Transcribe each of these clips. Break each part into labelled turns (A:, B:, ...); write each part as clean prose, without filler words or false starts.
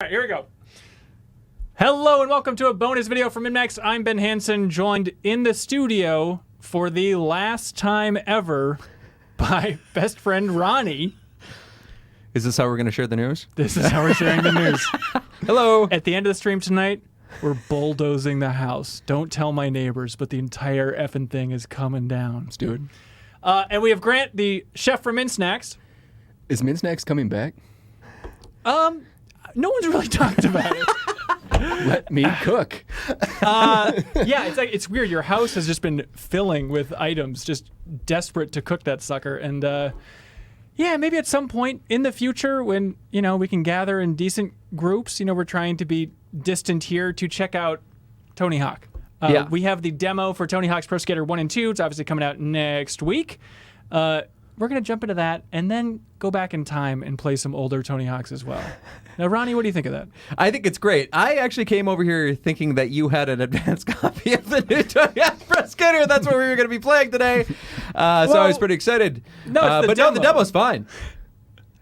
A: right, here we go. Hello and welcome to a bonus video from MinnMax. I'm Ben Hansen, joined in the studio for the last time ever by best friend Ronnie.
B: Is this how we're going to share the news?
A: This is how we're sharing the news.
B: Hello.
A: At the end of the stream tonight, we're bulldozing the house. Don't tell my neighbors, but the entire effing thing is coming down.
C: Let's do it.
A: And we have Grant, the chef from MinnSnacks.
C: Is MinnSnacks coming back?
A: No one's really talked about it.
C: Let me cook.
A: Yeah, it's weird. Your house has just been filling with items, just desperate to cook that sucker. And yeah, maybe at some point in the future when, we can gather in decent groups, we're trying to be distant here to check out Tony Hawk.
B: Yeah.
A: We have the demo for Tony Hawk's Pro Skater 1 and 2. It's obviously coming out next week. We're going to jump into that and then go back in time and play some older Tony Hawks as well. Now, Ronnie, what do you think of that?
B: I think it's great. I actually came over here thinking that you had an advanced copy of the new Tony Hawk Pro Skater. That's what we were going to be playing today. So I was pretty excited.
A: No, it's the
B: but
A: demo.
B: no, the demo's fine.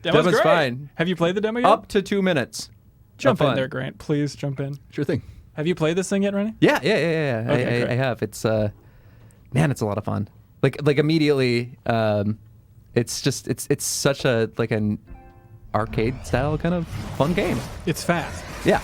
A: Demo's
B: Demo's
A: great.
B: fine.
A: Have you played the demo yet?
B: Up to 2 minutes.
A: Jump
B: Have
A: in
B: fun.
A: there, Grant. Please jump in.
C: Sure thing.
A: Have you played this thing yet, Ronnie?
B: Yeah.
A: Okay, great.
B: I have. It's man, it's a lot of fun. Like immediately, it's just it's such a like an arcade style kind of fun game.
A: It's fast.
B: Yeah.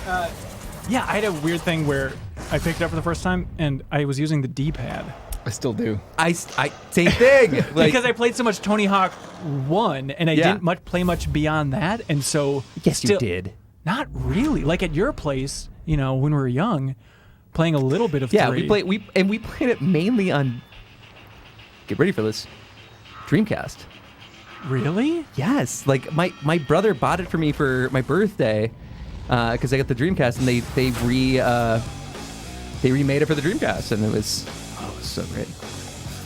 A: Yeah, I had a weird thing where I picked it up for the first time and I was using the D-pad.
C: I still do.
B: I same thing. Like,
A: Because I played so much Tony Hawk 1 and I
B: Yeah.
A: didn't play much beyond that, and so
B: yes, you did.
A: Not really. Like at your place, when we were young, playing a little bit of 3.
B: we played it mainly on. Get ready for this. Dreamcast.
A: Really?
B: Yes, like my brother bought it for me for my birthday because I got the Dreamcast and they remade it for the Dreamcast and it was so great.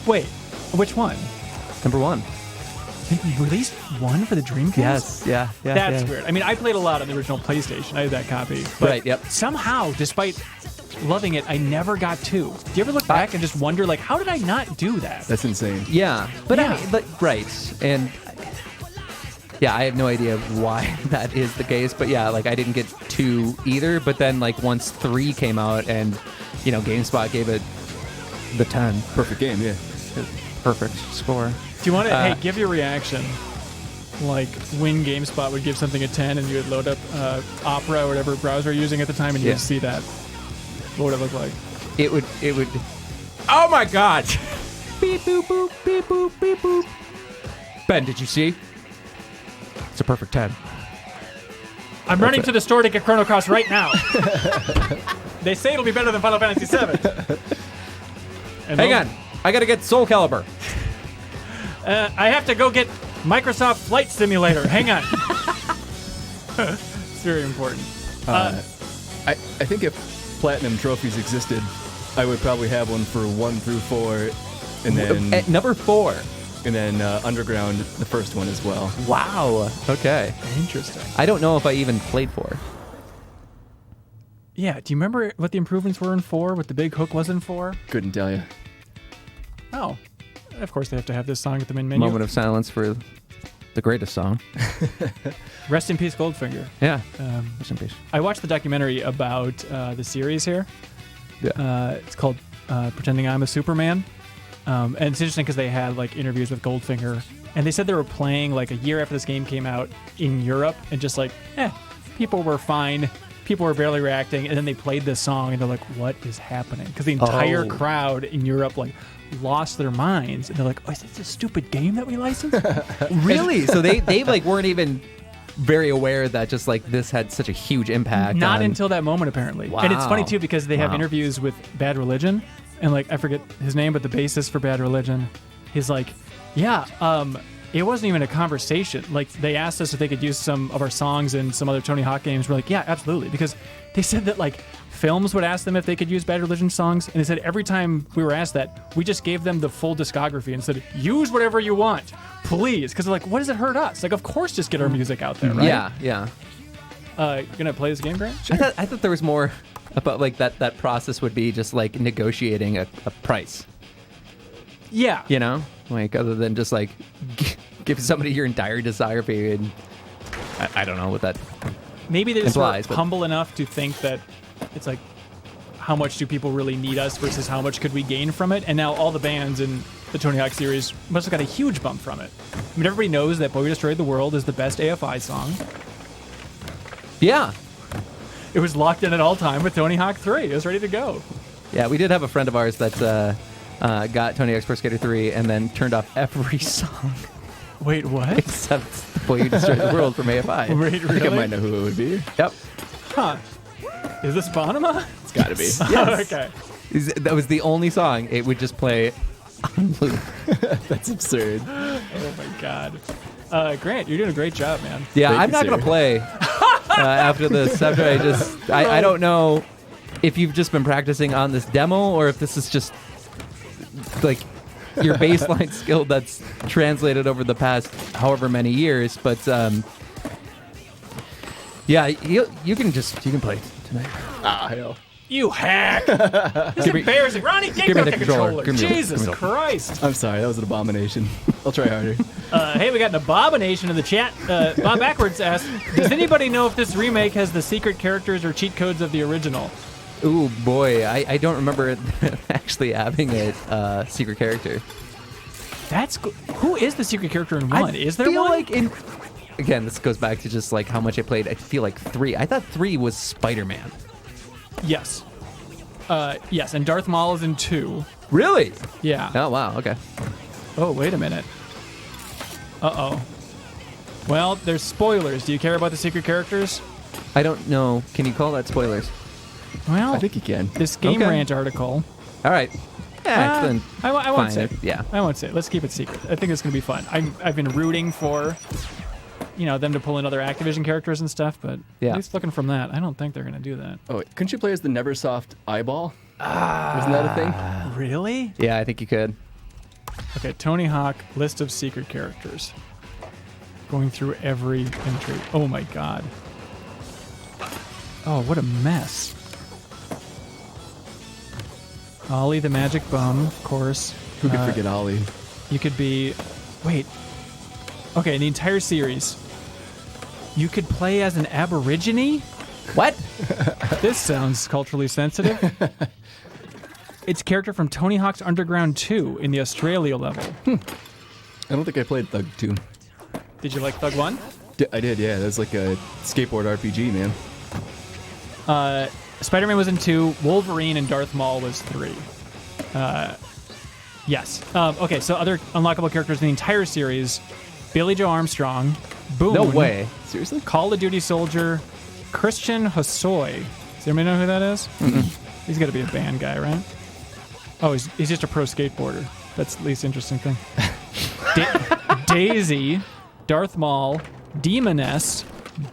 A: Wait, which one?
B: Number 1.
A: They released one for the Dreamcast?
B: Yes, yeah.
A: That's weird. I mean, I played a lot on the original PlayStation. I had that copy. But
B: Right, yep.
A: somehow, despite loving it, I never got 2. Do you ever look back and just wonder, like, how did I not do that?
C: That's insane.
B: Yeah, but
A: Yeah.
B: I mean, right, and yeah, I have no idea why that is the case, but yeah, like I didn't get 2 either. But then like once 3 came out, and GameSpot gave it the 10,
C: Perfect game, yeah.
B: perfect score.
A: Do you want to, hey, give your reaction, like when GameSpot would give something a 10 and you would load up Opera or whatever browser you're using at the time and you
B: Yeah.
A: would see that. What would it look like?
B: It would. Oh my God! Beep boop boop beep boop beep boop. Ben, did you see? It's a perfect 10.
A: I'm running to the store to get Chrono Cross right now. They say it'll be better than Final Fantasy VII. And
B: Hang on, I gotta get Soul Calibur.
A: I have to go get Microsoft Flight Simulator. Hang on. It's very important.
C: I think if platinum trophies existed, I would probably have one for 1 through 4, and then
B: At number 4.
C: Underground, the first one as well.
B: Wow. Okay.
A: Interesting.
B: I don't know if I even played 4.
A: Yeah, do you remember what the improvements were in 4, what the big hook was in 4?
C: Couldn't tell you.
A: Oh. Of course they have to have this song at the main menu.
B: Moment of silence for the greatest song.
A: Rest in peace, Goldfinger.
B: Yeah. Rest in peace.
A: I watched the documentary about the series here.
B: Yeah.
A: It's called Pretending I'm a Superman. And it's interesting because they had like interviews with Goldfinger, and they said they were playing like a year after this game came out in Europe, and just like, people were fine, people were barely reacting, and then they played this song, and they're like, "What is happening?" Because the entire crowd in Europe like lost their minds, and they're like, "Oh, is this a stupid game that we licensed?"
B: Really? So they like weren't even very aware that just like this had such a huge impact.
A: Not
B: on...
A: until that moment, apparently. And it's funny
B: Wow.
A: too because they have
B: Wow.
A: interviews with Bad Religion, and like I forget his name, but the bassist for Bad Religion, he's like, it wasn't even a conversation. Like they asked us if they could use some of our songs in some other Tony Hawk games. We're like, yeah, absolutely, because they said that like films would ask them if they could use Bad Religion songs, and they said every time we were asked that, we just gave them the full discography and said, use whatever you want, please, because they're like, what does it hurt us? Like, of course, just get our music out there, right?
B: Yeah.
A: Gonna play this game, Grant?
B: I thought there was more about like that process would be just like negotiating a price.
A: Yeah.
B: You know, like other than just like give somebody your entire discography, and I don't know what that
A: maybe they just
B: implies,
A: were
B: but-
A: humble enough to think that it's like, how much do people really need us versus how much could we gain from it? And now all the bands in the Tony Hawk series must have got a huge bump from it. I mean, everybody knows that Boy We Destroyed the World is the best AFI song.
B: Yeah.
A: It was locked in at all time with Tony Hawk 3. It was ready to go.
B: Yeah, we did have a friend of ours that got Tony Hawk's Pro Skater 3 and then turned off every song
A: Wait, what?
B: except Boy You Destroyed the World from AFI.
A: Wait,
C: I think I
A: really?
C: might know who it would be.
B: Yep.
A: Huh. Is this Bonema?
C: It's got to be.
A: Okay.
B: That was the only song it would just play on loop.
C: That's absurd.
A: Oh my God. Grant, you're doing a great job, man.
B: Yeah,
C: Thank
B: I'm
C: you,
B: not
C: sir.
B: going to play after this. After I don't know if you've just been practicing on this demo or if this is just like your baseline skill that's translated over the past however many years. But yeah, you can play tonight.
C: Ah, hell.
A: You hack! This is embarrassing. Ronnie, get
B: give me
A: back
B: the
A: the
B: controller.
A: controller.
B: Give me the
A: Jesus
B: controller.
A: Christ.
C: I'm sorry, that was an abomination. I'll try harder.
A: Hey, we got an abomination in the chat. Bob Backwards asked, does anybody know if this remake has the secret characters or cheat codes of the original?
B: Ooh, boy, I don't remember it actually having a secret character.
A: That's who is the secret character in 1? Is there
B: feel
A: one?
B: like again, this goes back to just like how much I played. I feel like 3. I thought 3 was Spider-Man.
A: Yes. Yes, and Darth Maul is in 2.
B: Really?
A: Yeah.
B: Oh, wow. Okay.
A: Oh, wait a minute. Uh-oh. Well, there's spoilers. Do you care about the secret characters?
B: I don't know. Can you call that spoilers?
A: Well,
C: I think you can.
A: this Game
B: Okay.
A: Rant article.
B: All right. Yeah, then
A: I won't say.
B: fine. Yeah.
A: I won't say. Let's keep it secret. I think it's going to be fun. I've been rooting for, them to pull in other Activision characters and stuff, but
B: Yeah.
A: at least looking from that, I don't think they're going to do that.
C: Oh, wait, couldn't you play as the Neversoft eyeball? Wasn't that a thing?
A: Really?
B: Yeah, I think you could.
A: Okay, Tony Hawk, list of secret characters. Going through every entry. Oh my God. Oh, what a mess. Ollie the Magic Bum, of course.
C: Who could forget Ollie?
A: You could be... Wait. Okay, in the entire series, you could play as an Aborigine?
B: What?
A: This sounds culturally sensitive. It's a character from Tony Hawk's Underground 2 in the Australia level.
C: I don't think I played Thug 2.
A: Did you like Thug 1?
C: I did, yeah. That was like a skateboard RPG, man.
A: Spider-Man was in 2. Wolverine and Darth Maul was 3. Yes. Okay, so other unlockable characters in the entire series: Billy Joe Armstrong, Boone.
B: No way.
C: Seriously?
A: Call of Duty soldier, Christian Hosoi. Does anybody know who that is? He's got to be a band guy, right? Oh, he's just a pro skateboarder. That's the least interesting thing. Daisy, Darth Maul, Demoness,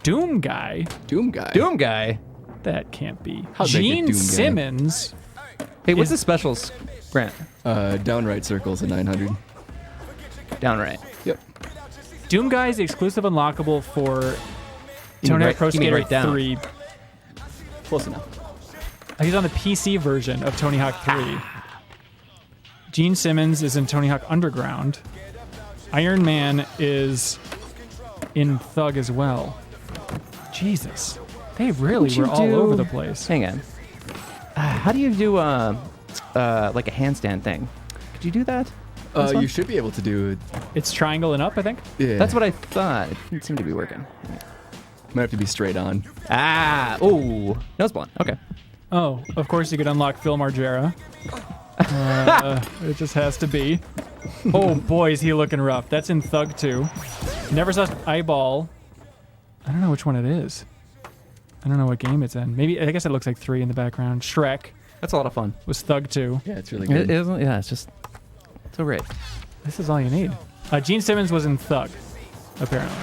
A: Doom Guy.
C: Doom Guy.
B: Doom Guy.
A: That can't be.
C: How'd they get
A: Gene
C: Doom Guy?
A: Simmons.
B: Hey, what's
A: Is-
B: the specials, Grant?
C: Downright circles at 900.
B: Downright.
C: Yep.
A: Doom Guy is the exclusive unlockable for Tony Hawk Pro
B: you mean
A: Skater
B: right down.
A: 3.
C: Close enough.
A: He's on the PC version of Tony Hawk 3. Gene Simmons is in Tony Hawk Underground. Iron Man is in Thug as well. Jesus. They really
B: Couldn't you
A: were all
B: do-
A: over the place.
B: Hang on. How do you do like a handstand thing? Could you do that? This one?
C: You should be able to do it.
A: It's triangle and up, I think.
C: Yeah.
B: That's what I thought. It didn't seem to be working.
C: Might have to be straight on.
B: Oh, nose blunt. Okay.
A: Oh, of course you could unlock Phil Margera. It just has to be. Oh boy, is he looking rough. That's in Thug 2. Neversoft Eyeball. I don't know which one it is. I don't know what game it's in. Maybe, I guess it looks like 3 in the background. Shrek
B: That's a lot of fun.
A: was Thug 2.
C: Yeah, it's really good.
B: Yeah, it's just so great.
A: This is all you need. Gene Simmons was in Thug, apparently.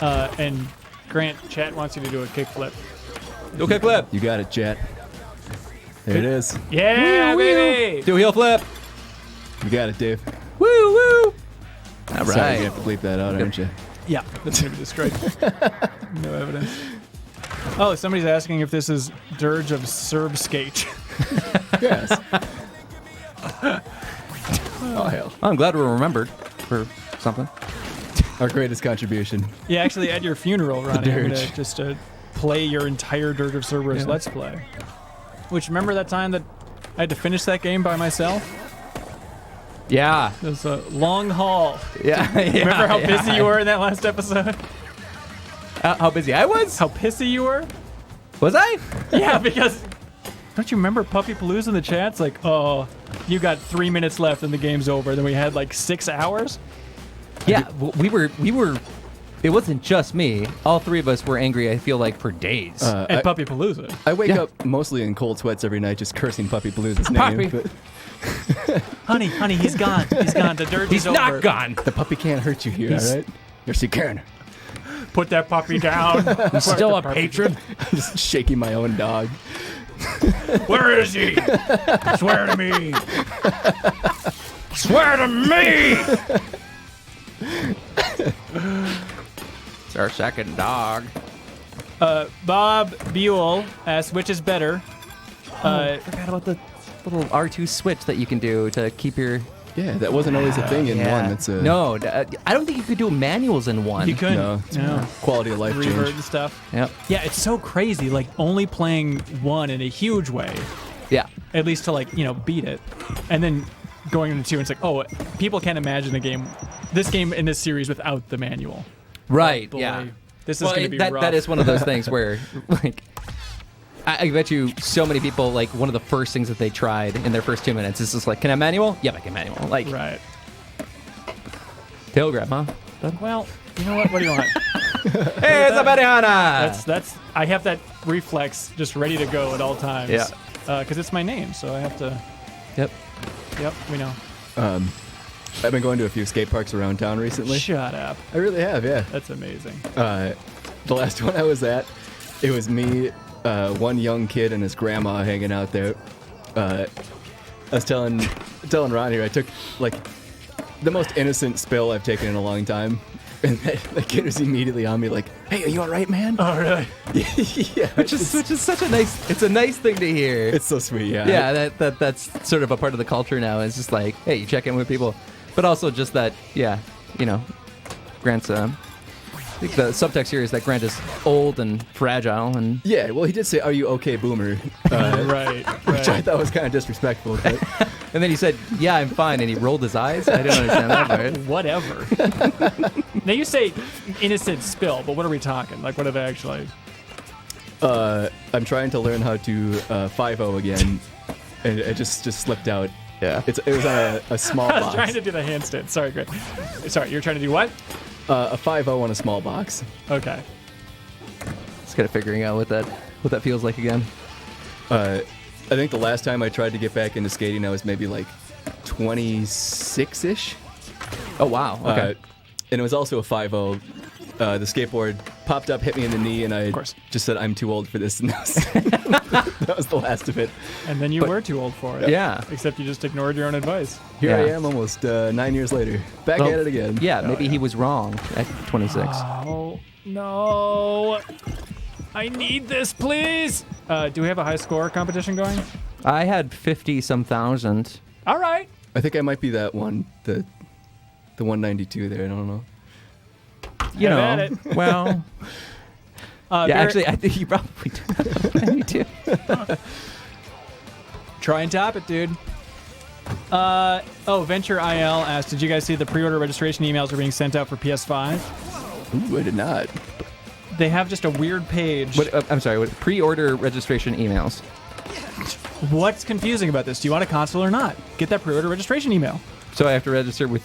A: And Grant, chat wants you to do a kickflip.
B: Okay, flip.
C: You got it, chat. There it is.
A: Yeah, baby!
B: Do a heel flip.
C: You got it, Dave.
B: Woo woo. All
C: Sorry,
B: right.
C: you have to bleep that out, aren't you?
A: Yeah, that's going to be destroyed. No evidence. Oh, somebody's asking if this is Dirge of Serb Skate.
C: Yes. Oh, hell.
B: I'm glad we're remembered for something.
C: Our greatest contribution.
A: Yeah, actually, at your funeral, Ronnie, I'm
C: dirge.
A: gonna just play your entire Dirge of Cerberus Let's Play. Which, remember that time that I had to finish that game by myself?
B: Yeah.
A: It was a long haul.
B: Yeah.
A: Remember how busy you were in that last episode?
B: How busy I was?
A: How pissy you were?
B: Was I?
A: Yeah, because don't you remember Puppy Palooza in the chats? Like, oh, you got 3 minutes left and the game's over. Then we had like 6 hours.
B: Yeah, we were. It wasn't just me. All three of us were angry, I feel like, for days.
A: At Puppy Palooza.
C: I wake up mostly in cold sweats every night just cursing Puppy Palooza's name.
B: Puppy.
C: But
A: Honey, he's gone. He's gone. The Dirge
B: He's
A: is over.
B: not gone.
C: the puppy can't hurt you here, all right? Yes, he can.
A: Put that puppy down.
B: He's still a patron.
C: Just shaking my own dog.
A: Where is he? Swear to me. Swear to me.
B: It's our second dog.
A: Bob Buell asks, which is better?
B: I forgot about the little R2 switch that you can do to keep your...
C: Yeah, that wasn't always a thing in one. That's a
B: No, I don't think you could do manuals in one.
A: You couldn't.
C: No, it's
A: No.
C: quality of life
A: Revert
C: change.
A: and stuff.
B: Yep.
A: Yeah, it's so crazy. Like, only playing one in a huge way,
B: Yeah.
A: at least to, like, beat it. And then going into 2, and it's like, oh, people can't imagine this game in this series without the manual.
B: Right,
A: Boy,
B: yeah.
A: This is going to be rough.
B: that is one of those things where, like, I bet you so many people, like, one of the first things that they tried in their first 2 minutes is just like, can I manual? Yep, I can manual. Like,
A: Right.
B: tail grab, huh?
A: Well, you know what? What do you want?
B: Hey, it's a Benihana!
A: That's I have that reflex just ready to go at all times.
B: Yeah.
A: Because it's my name, so I have to.
B: Yep.
A: Yep, we know.
C: I've been going to a few skate parks around town recently.
A: Shut up.
C: I really have, yeah.
A: That's amazing.
C: The last one I was at, it was me, one young kid and his grandma hanging out there. I was telling Ron here, I took like the most innocent spill I've taken in a long time, and the kid was immediately on me like, "Hey, are you all right, man?"
A: Oh, really?
C: Yeah,
B: Which is such a nice. It's a nice thing to hear.
C: it's so sweet. Yeah,
B: Yeah, that's sort of a part of the culture now. It's just like, hey, you check in with people, but also just that, yeah, Grant's. I think the subtext here is that Grant is old and fragile, and
C: Yeah, well, he did say, "Are you okay, boomer?"
A: Right.
C: Which I thought was kind of disrespectful. But
B: and then he said, "Yeah, I'm fine," and he rolled his eyes. I don't understand that part.
A: Whatever. Now you say innocent spill, but what are we talking? Like, what are they actually?
C: I'm trying to learn how to 5-0 again, and it just slipped out.
B: Yeah.
C: It was on a small
A: I was
C: box.
A: trying to do the handstand. Sorry, Greg. Sorry, you're trying to do what?
C: A 5-0 on a small box.
A: Okay.
B: Just kind of figuring out what that feels like again.
C: I think the last time I tried to get back into skating, I was maybe like 26-ish.
B: Oh wow. Okay.
C: And it was also a 5-0. The skateboard popped up, hit me in the knee, and I
A: course.
C: just said, "I'm too old for this." And that was the last of it.
A: And then you were too old for it.
B: Yeah.
A: Except you just ignored your own advice.
C: Here I
B: Yeah.
C: am almost 9 years later. Back
B: Well,
C: at it again.
B: Yeah, maybe he was wrong at 26.
A: Oh, no. I need this, please. Do we have a high score competition going?
B: I had 50-some thousand.
A: All right.
C: I think I might be that one, the 192 there. I don't know.
B: You
A: Have
B: know.
A: at it.
B: Well. Yeah,
A: Barrett,
B: actually, I think you probably do. I need to.
A: try and top it, dude. Venture IL asked, did you guys see the pre-order registration emails are being sent out for PS5?
C: Ooh, I did not.
A: They have just a weird page.
B: I'm sorry. What pre-order registration emails?
A: What's confusing about this? Do you want a console or not? Get that pre-order registration email.
B: So I have to register with.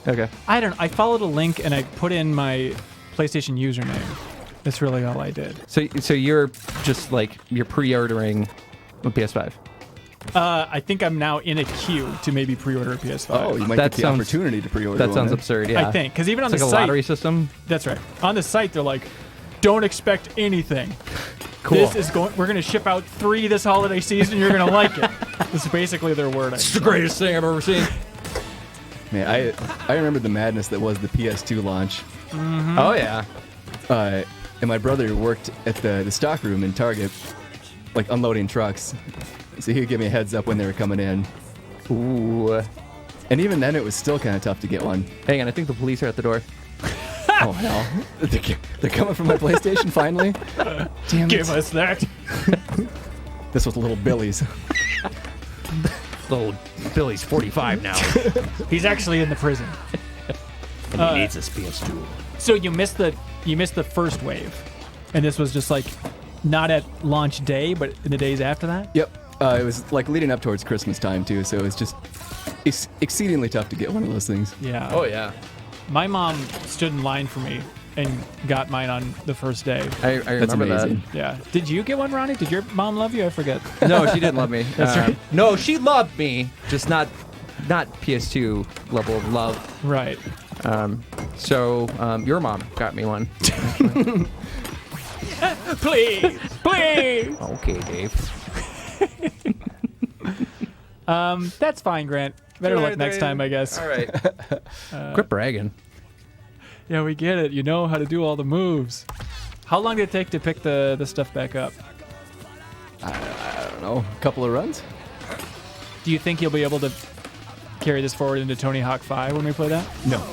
B: Okay.
A: I don't know. I followed a link and I put in my PlayStation username. That's really all I did.
B: So you're just like you're pre-ordering a PS5.
A: I think I'm now in a queue to maybe pre-order a PS5.
C: Oh, you might
B: That
C: get the
B: sounds-
C: opportunity to pre-order
B: That
C: one,
B: sounds
C: then.
B: absurd. Yeah.
A: I think because even on
B: It's
A: the
B: like a
A: site,
B: lottery system.
A: that's right. On the site, they're like, don't expect anything.
B: Cool.
A: This is going. We're gonna ship out 3 this holiday season. You're gonna like it. This is basically their wording.
B: It's the greatest thing I've ever seen.
C: Man, I remember the madness that was the PS2 launch.
B: Oh yeah.
C: And my brother worked at the stock room in Target, like unloading trucks. So he would give me a heads up when they were coming in.
B: Ooh.
C: And even then, it was still kind of tough to get one.
B: Hang on, I think the police are at the door.
C: Oh, hell. They're coming from my PlayStation, finally? Damn it.
A: Give us that.
C: This was little Billy's.
B: Little Billy's 45 now.
A: He's actually in the prison.
B: And he needs his PS2.
A: So you missed the first wave, and this was just like not at launch day, but in the days after that.
C: Yep. It was like leading up towards Christmas time, too, so it was just exceedingly tough to get one of those things.
A: Yeah.
B: Oh, yeah.
A: My mom stood in line for me and got mine on the first day.
B: I
C: That's
B: remember that.
C: amazing.
A: Yeah. Did you get one, Ronnie? Did your mom love you? I forget.
B: No, she didn't love me.
A: That's right.
B: No, she loved me, just not PS2 level of love.
A: Right.
B: So your mom got me one.
A: Please. Please.
B: Okay, Dave.
A: That's fine, Grant. Better luck next time, I guess.
B: All right. Quit bragging.
A: Yeah, we get it. You know how to do all the moves. How long did it take to pick the stuff back up?
C: I don't know, a couple of runs?
A: Do you think you'll be able to carry this forward into Tony Hawk 5 when we play that?
C: No.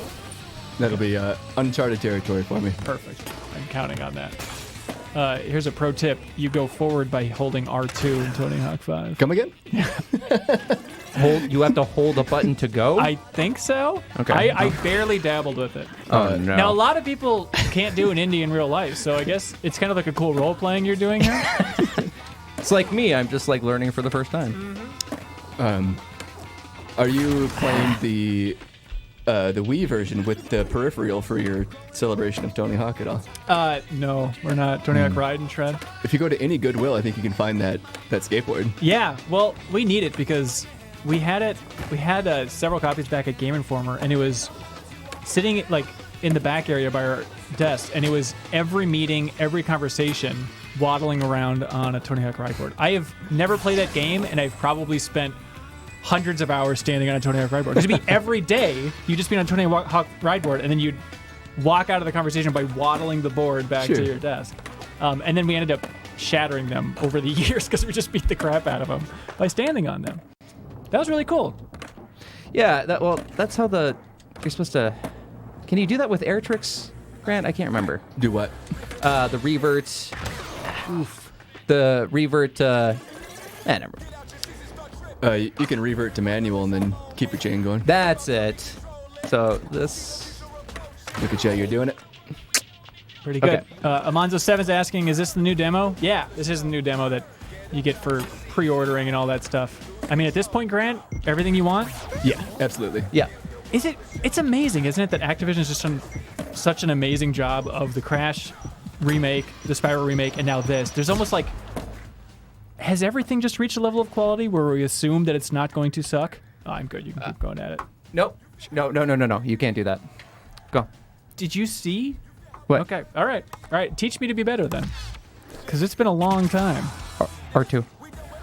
C: That'll be uncharted territory for me.
A: Perfect. I'm counting on that. Here's a pro tip. You go forward by holding R2 in Tony Hawk 5.
C: Come again?
B: You have to hold a button to go?
A: I think so.
B: Okay.
A: I barely dabbled with it.
B: Oh, no.
A: Now, a lot of people can't do an indie in real life, so I guess it's kind of like a cool role-playing you're doing here.
B: It's like me. I'm just like learning for the first time.
C: Are you playing the Wii version with the peripheral for your celebration of Tony Hawk at all?
A: No, we're not. Tony Hawk Ride and Shred.
C: If you go to any Goodwill, I think you can find that skateboard.
A: Yeah, well, we need it because we had it. We had several copies back at Game Informer, and it was sitting like in the back area by our desk, and it was every meeting, every conversation, waddling around on a Tony Hawk Ride board. I have never played that game, and I've probably spent hundreds of hours standing on a Tony Hawk Ride board. It'd be every day you'd just be on a Tony Hawk Ride board, and then you'd walk out of the conversation by waddling the board back to your desk. And then we ended up shattering them over the years because we just beat the crap out of them by standing on them. That was really cool.
B: Yeah, that's how you're supposed to... Can you do that with air tricks, Grant? I can't remember.
C: Do what?
B: The reverts. Oof. The revert... never mind.
C: You can revert to manual and then keep your chain going.
B: That's it. So this...
C: Look at you, you're doing it.
A: Pretty good.
B: Okay.
A: Amonzo7's asking, is this the new demo? Yeah, this is the new demo that you get for pre-ordering and all that stuff. I mean, at this point, Grant, everything you want?
C: Yeah, absolutely.
B: Yeah.
A: It's amazing, isn't it, that Activision's just done such an amazing job of the Crash remake, the Spyro remake, and now this. There's almost like... Has everything just reached a level of quality where we assume that it's not going to suck? Oh, I'm good. You can keep going at it.
B: Nope. No. You can't do that. Go.
A: Did you see?
B: What?
A: Okay. All right. Teach me to be better then. Because it's been a long time.
B: R2.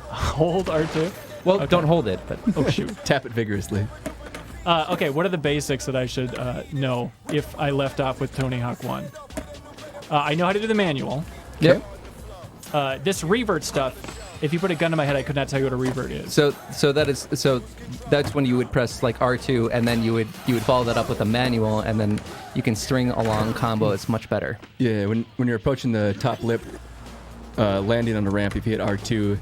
A: Hold R2?
B: Well,
A: Okay.
B: don't hold it, but...
A: Oh, shoot.
C: Tap it vigorously.
A: Okay, what are the basics that I should know if I left off with Tony Hawk 1? I know how to do the manual.
B: Yep.
A: This revert stuff, if you put a gun to my head, I could not tell you what a revert is.
B: So that's when you would press like R2, and then you would follow that up with a manual, and then you can string along combo. It's much better.
C: Yeah, when you're approaching the top lip, landing on the ramp, if you hit R2,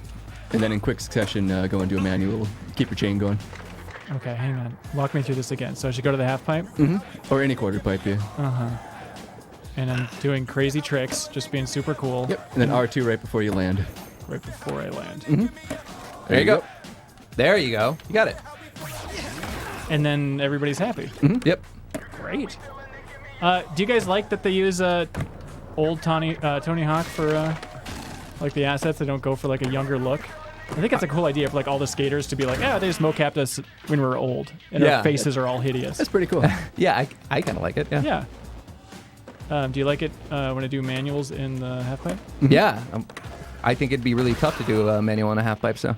C: and then in quick succession go into a manual, keep your chain going.
A: Okay, hang on. Walk me through this again. So I should go to the half pipe?
C: Mm-hmm. Or any quarter pipe, yeah.
A: Uh-huh. And I'm doing crazy tricks, just being super cool.
C: Yep. And then R2 right before you land.
A: Right before I land.
C: Mm-hmm.
B: There you go. There you go. You got it.
A: And then everybody's happy.
B: Mm-hmm. Yep.
A: Great. Do you guys like that they use old Tony Hawk for like the assets? They don't go for like a younger look. I think it's a cool idea for like all the skaters to be like, they just mocapped us when we were old, and our faces are all hideous.
C: That's pretty cool.
B: Yeah, I kind of like it. Yeah.
A: Yeah. Do you like it when I do manuals in the half pipe?
B: Mm-hmm. Yeah. I think it'd be really tough to do a manual and a half pipe, so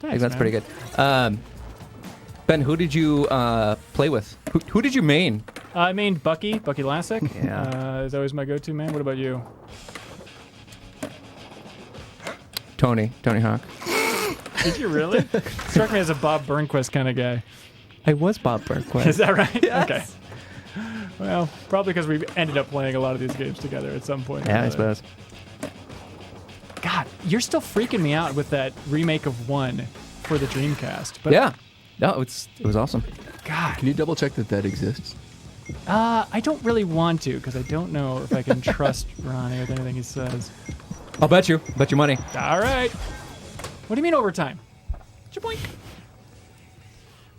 B: I think that's pretty good. Ben, who did you play with? Who did you main?
A: I mained Bucky Lassick.
B: Yeah.
A: Is always my go-to man. What about you?
B: Tony Hawk.
A: Did you really? Struck me as a Bob Burnquist kind of guy.
B: I was Bob Burquette.
A: Is that right?
B: Yes.
A: Okay. Well, probably because we've ended up playing a lot of these games together at some point.
B: Yeah, I suppose.
A: God, you're still freaking me out with that remake of 1 for the Dreamcast. But
B: Yeah. No, it was awesome.
A: God,
C: Can you double check that exists?
A: I don't really want to because I don't know if I can trust Ronnie with anything he says.
B: I'll bet you. Bet you money.
A: All right. What do you mean overtime? Chaboink.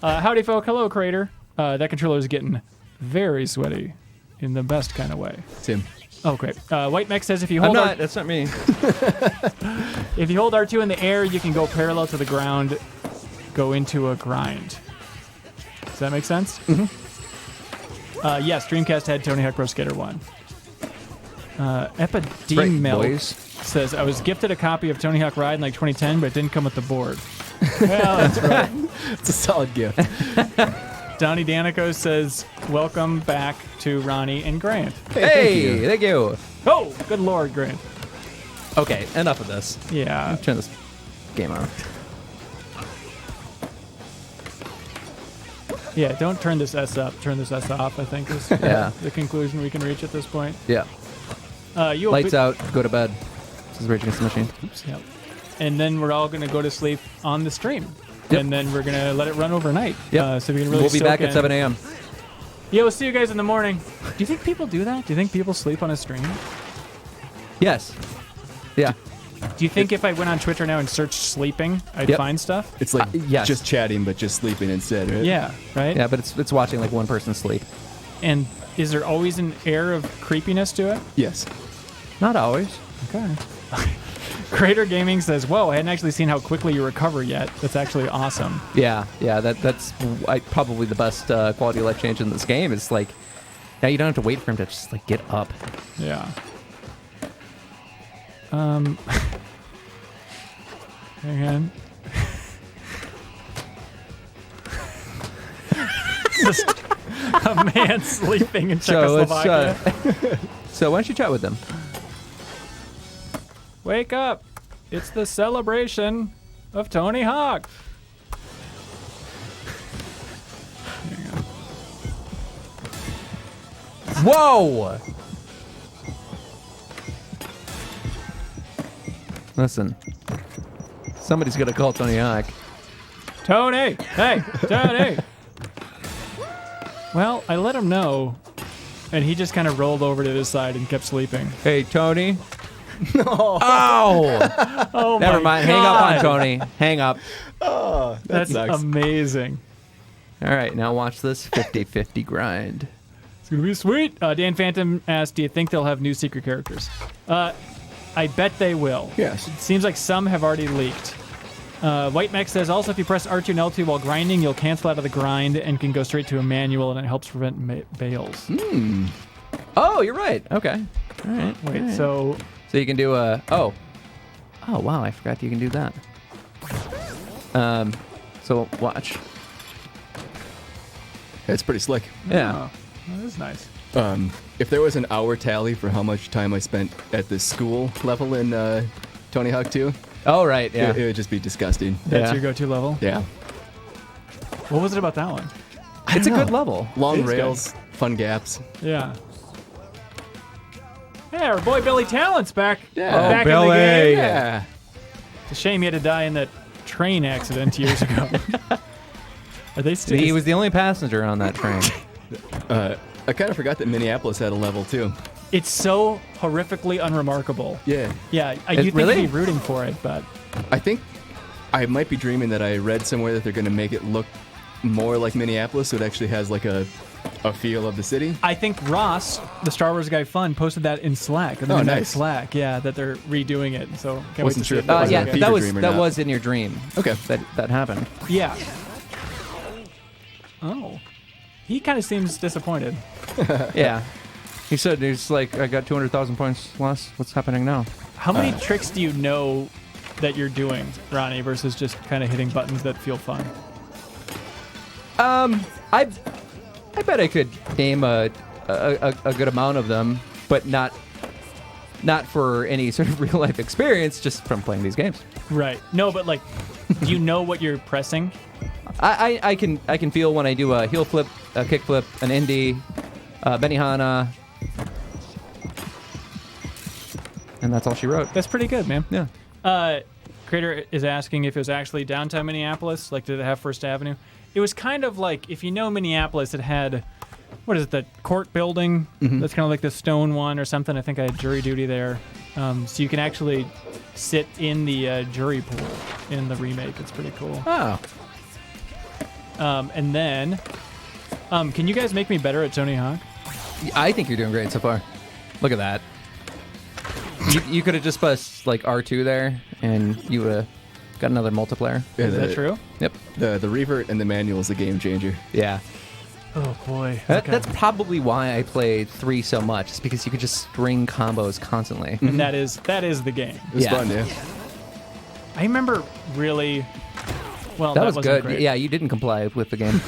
A: Howdy, folk. Hello, Crater. That controller is getting very sweaty in the best kind of way.
C: Tim.
A: Oh, great. White Mech says if you hold
B: That's not me.
A: if you hold R2 in the air, you can go parallel to the ground, go into a grind. Does that make sense? Mm-hmm. Yes, Dreamcast had Tony Hawk Pro Skater 1. Epideme Milk
B: boys.
A: says, I was gifted a copy of Tony Hawk Ride in like 2010, but it didn't come with the board. Well, that's right.
C: It's a solid gift.
A: Donnie Danico says, welcome back to Ronnie and Grant.
B: Hey, thank you.
A: Oh, good Lord, Grant.
B: Okay, enough of this.
A: Yeah.
B: Turn this game on.
A: Yeah, don't turn this S up. Turn this S off, I think, is
B: Yeah.
A: the conclusion we can reach at this point.
B: Yeah. Lights out, go to bed. This is Rage Against the Machine.
A: Oops, yep. And then we're all going to go to sleep on the stream.
B: Yep.
A: And then we're going to let it run overnight.
B: Yep.
A: So we can really
B: We'll be
A: soak
B: back at
A: in.
B: 7 a.m.
A: Yeah, we'll see you guys in the morning. Do you think people do that? Do you think people sleep on a stream?
B: Yes. Yeah.
A: Do you think if I went on Twitch right now and searched sleeping, I'd
B: Yep.
A: find stuff?
C: It's like
B: yes.
C: just chatting, but just sleeping instead, right?
A: Yeah, right?
B: Yeah, but it's watching like one person sleep.
A: And is there always an air of creepiness to it?
C: Yes.
B: Not always.
A: Okay. Crater Gaming says, whoa, I hadn't actually seen how quickly you recover yet. That's actually awesome.
B: Yeah. That's probably the best quality of life change in this game. Is like now you don't have to wait for him to just like get up.
A: Yeah. Hang on. Just a man sleeping in Czechoslovakia.
B: So why don't you chat with them?
A: Wake up! It's the celebration of Tony Hawk.
B: Whoa! Listen, somebody's gonna call Tony Hawk.
A: Tony! Hey, Tony! Well, I let him know, and he just kind of rolled over to his side and kept sleeping.
B: Hey, Tony. No. Oh.
A: Oh,
B: Never
A: my
B: mind. Hang up on
A: God.
B: Tony. Hang up.
A: That's
C: sucks.
A: amazing.
B: All right, now watch this 50-50 grind.
A: It's gonna be sweet. Dan Phantom asked, "Do you think they'll have new secret characters?" I bet they will.
C: Yes.
A: It seems like some have already leaked. White Mech says, also, if you press R2 and L2 while grinding, you'll cancel out of the grind and can go straight to a manual, and it helps prevent bails.
B: Oh, you're right. Okay. All right.
A: Wait,
B: all right.
A: so
B: So you can do a... Oh, wow. I forgot you can do that. So watch.
C: It's pretty slick.
B: Yeah.
A: oh, that is nice.
C: If there was an hour tally for how much time I spent at the school level in Tony Hawk 2,
B: Oh, right. Yeah.
C: it would just be disgusting.
A: That's
B: Yeah.
A: your go-to level?
C: Yeah.
A: What was it about that one?
B: It's a
C: don't
B: good
C: know.
B: level.
C: Long
A: It is good.
C: rails, fun gaps.
A: Yeah. Yeah, our boy Billy Talent's back.
C: Yeah.
A: Back
B: Billy.
A: in the game.
C: Yeah.
A: It's a shame he had to die in that train accident years ago. Are they still?
B: He was the only passenger on that train.
C: I kind of forgot that Minneapolis had a level too.
A: It's so horrifically unremarkable.
C: Yeah.
A: Yeah,
B: It-
A: you'd think
B: really?
A: you'd be rooting for it, but
C: I think I might be dreaming that I read somewhere that they're going to make it look more like Minneapolis, so it actually has like a feel of the city.
A: I think Ross, the Star Wars guy Fun, posted that in Slack.
C: Oh, nice.
A: Slack, yeah, that they're redoing it. So can't wait
C: Wasn't
A: to
C: sure
A: see
C: if
A: it.
C: that was
B: Yeah,
C: a
B: that
C: fever
B: was
C: dream or
B: that
C: not.
B: was in your dream.
C: Okay.
B: That happened.
A: Yeah. Oh. He kind of seems disappointed.
B: Yeah. He said he's like, I got 200,000 points less. What's happening now?
A: How many tricks do you know that you're doing, Ronnie, versus just kind of hitting buttons that feel fun?
B: I bet I could name a good amount of them, but not for any sort of real life experience, just from playing these games.
A: Right. No, but like, do you know what you're pressing?
B: I can feel when I do a heel flip, a kick flip, an indie, Benihana, and that's all she wrote.
A: That's pretty good, man.
B: Yeah.
A: Creator is asking if it was actually downtown Minneapolis. Like, did it have First Avenue? It was kind of like, if you know Minneapolis, it had, what is it, the court building? That's kind of like the stone one or something. I think I had jury duty there. So you can actually sit in the jury pool in the remake. It's pretty cool.
B: Oh.
A: And then, can you guys make me better at Tony Hawk?
B: I think you're doing great so far. Look at that. You could have just pressed like R2 there, and you would have got another multiplayer.
C: Yeah,
A: Is that true?
B: Yep.
C: The revert and the manual is a game changer.
B: Yeah.
A: Oh boy.
B: That's probably why I played 3 so much. It's because you could just string combos constantly.
A: And that is the game.
C: It was
B: Yeah.
C: fun, yeah.
A: I remember really. Well,
B: That was
A: wasn't
B: good.
A: great.
B: Yeah, you didn't comply with the game.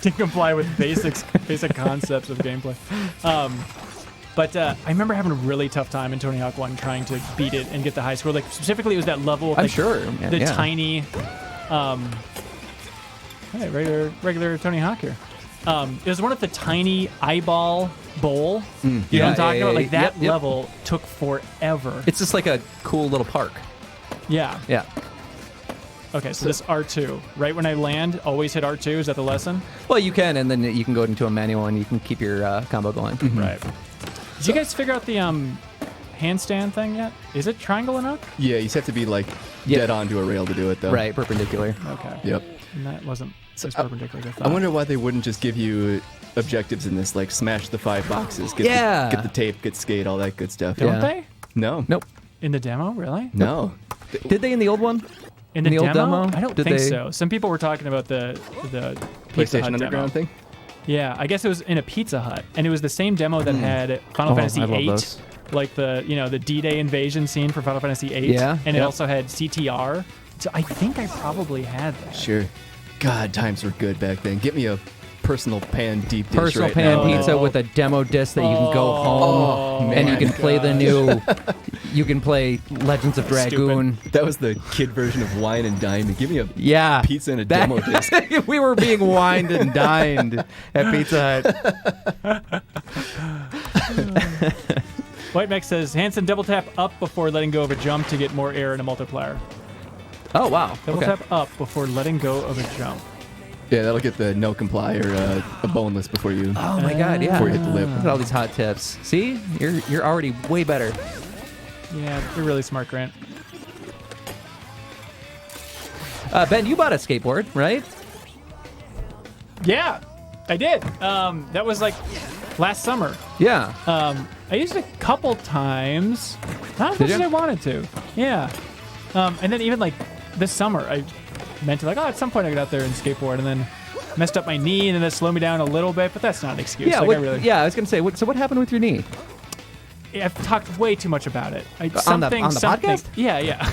A: To comply with basic concepts of gameplay. But I remember having a really tough time in Tony Hawk 1 trying to beat it and get the high score. Like, specifically, it was that level.
B: I'm
A: like,
B: sure.
A: The
B: Yeah.
A: tiny. Hey, regular Tony Hawk here. It was one of the tiny eyeball bowl. You know what I'm talking about? Like, that
B: Yep.
A: level took forever.
B: It's just like a cool little park.
A: Yeah.
B: Yeah.
A: Okay, so this R2. Right when I land, always hit R2. Is that the lesson?
B: Well, you can, and then you can go into a manual and you can keep your combo going.
A: Right. Did you guys figure out the handstand thing yet? Is it triangle enough?
C: Yeah, you just have to be like
B: Yeah.
C: dead onto a rail to do it, though.
B: Right, perpendicular.
A: Okay.
C: Yep.
A: And that wasn't as
C: I-
A: perpendicular as I
C: I
A: thought.
C: wonder why they wouldn't just give you objectives in this, like smash the 5 boxes, get
B: Yeah.
C: the tape, get skate, all that good stuff.
A: Don't
B: Yeah.
A: they?
C: No.
B: Nope.
A: In the demo, really?
C: No.
B: Did they in the old one?
A: In the,
B: old demo?
A: I don't
B: Did
A: think
B: they-
A: so. Some people were talking about the Pizza
C: PlayStation
A: Hut
C: Underground
A: demo.
C: thing?
A: Yeah, I guess it was in a Pizza Hut, and it was the same demo that had Final
B: Oh,
A: Fantasy
B: I love
A: VIII,
B: those.
A: like the D-Day invasion scene for Final Fantasy VIII.
B: Yeah,
A: and it
B: yep.
A: also had CTR. So I think I probably had that.
C: Sure. God, times were good back then. Get me a personal pan deep dish
B: Personal
C: right
B: pan
C: now.
B: pizza with a demo disc that you can go home and you
C: man.
B: can play the new. You can play Legends of Dragoon.
C: That was the kid version of Wine and Dine. Give me a
B: Yeah,
C: pizza and a
B: That-
C: demo disc.
B: we were being wined and dined at Pizza Hut.
A: White Mech says Hanson double tap up before letting go of a jump to get more air in a multiplier.
B: Oh wow!
A: Double
B: Okay.
A: tap up before letting go of a jump.
C: Yeah, that'll get the no comply or a boneless before you
B: Oh my God! Yeah.
C: before you hit the lip.
B: Look at all these hot tips. See, you're already way better.
A: Yeah, you're really smart, Grant.
B: Ben, you bought a skateboard, right?
A: Yeah, I did. That was like last summer.
B: Yeah.
A: I used it a couple times. Not as
B: Did
A: much as
B: you?
A: I wanted to. Yeah. And then even like this summer, I meant to like, at some point I get out there and skateboard, and then messed up my knee, and then that slowed me down a little bit. But that's not an excuse.
B: Yeah.
A: Like,
B: What,
A: I really,
B: yeah. I was gonna say. So what happened with your knee?
A: I've talked way too much about it.
B: on the
A: Something-
B: podcast?
A: Yeah, yeah.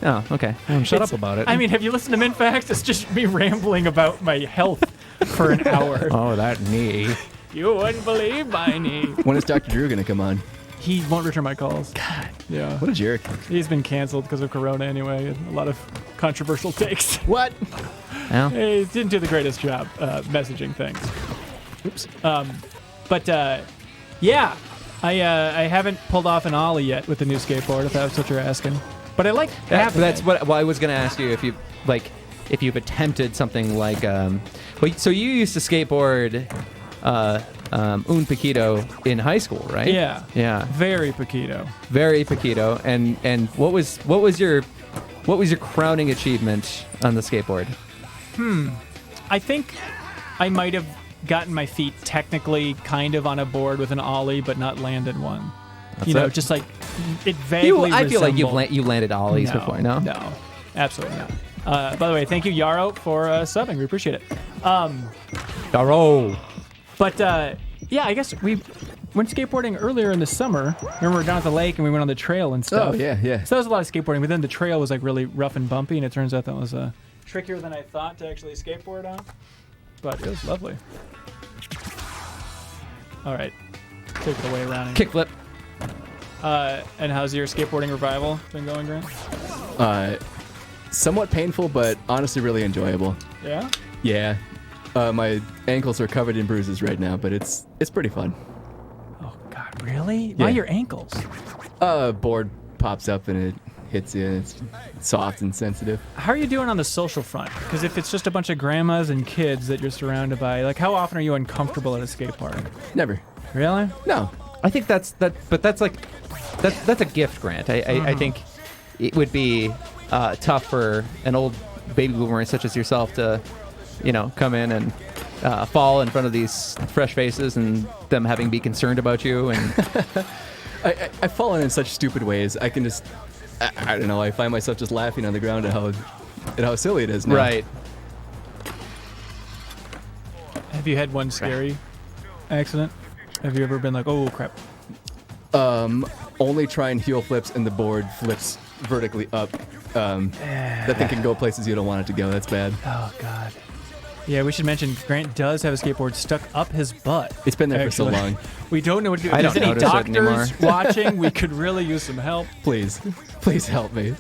B: Oh, okay. Shut
A: It's-
B: up about it.
A: I mean, have you listened to MinnMax? It's just me rambling about my health for an hour.
B: oh, that knee.
A: You wouldn't believe my knee.
C: When is Dr. Drew going to come on?
A: He won't return my calls. God. Yeah.
C: What a jerk.
A: He's been canceled because of Corona anyway, and a lot of controversial takes.
C: What?
B: Well,
A: He didn't do the greatest job messaging things. Oops. But yeah, I haven't pulled off an ollie yet with the new skateboard, if that's what you're asking. But I like having
B: that's
A: it.
B: what. Well, I was gonna ask you if you if you've attempted something like. So you used to skateboard, un poquito in high school, right?
A: Yeah.
B: Yeah.
A: Very Paquito.
B: Very poquito. And what was your crowning achievement on the skateboard?
A: I think I might have gotten my feet technically kind of on a board with an ollie, but not landed one.
B: That's it?
A: Just like it vaguely
B: I feel like
A: resembled-
B: you landed ollies before, no?
A: No, absolutely not. By the way, thank you, Yarrow, for subbing. We appreciate it.
B: Darrow.
A: But yeah, I guess we went skateboarding earlier in the summer. Remember, we were down at the lake and we went on the trail and stuff.
C: Oh, yeah, yeah.
A: So that was a lot of skateboarding, but then the trail was like really rough and bumpy, and it turns out that was trickier than I thought to actually skateboard on. But it was lovely. All right, take it away, Ronnie.
B: Kickflip.
A: And how's your skateboarding revival been going, Grant?
C: somewhat painful, but honestly really enjoyable.
A: Yeah.
C: Yeah. My ankles are covered in bruises right now, but it's pretty fun.
A: Oh God, really?
C: Yeah.
A: Why your ankles?
C: Board pops up and it hits you. It's soft and sensitive.
A: How are you doing on the social front? Because if it's just a bunch of grandmas and kids that you're surrounded by, like how often are you uncomfortable at a skate park?
C: Never.
A: Really?
C: No.
B: I think that's a gift, Grant. I think it would be tough for an old baby boomer such as yourself to, come in and fall in front of these fresh faces and them having to be concerned about you. And
C: I've fallen in such stupid ways. I can just, I don't know. I find myself just laughing on the ground at how silly it is now.
B: right.
A: Have you had one scary accident? Have you ever been like, oh crap?
C: Only trying heel flips and the board flips vertically up. That thing can go places you don't want it to go. That's bad.
A: Oh God. Yeah, we should mention Grant does have a skateboard stuck up his butt.
C: It's been there for so long.
A: We don't know what to do.
B: I
A: If
B: don't
A: there's any
B: notice it anymore.
A: doctors watching, we could really use some help.
C: Please help me.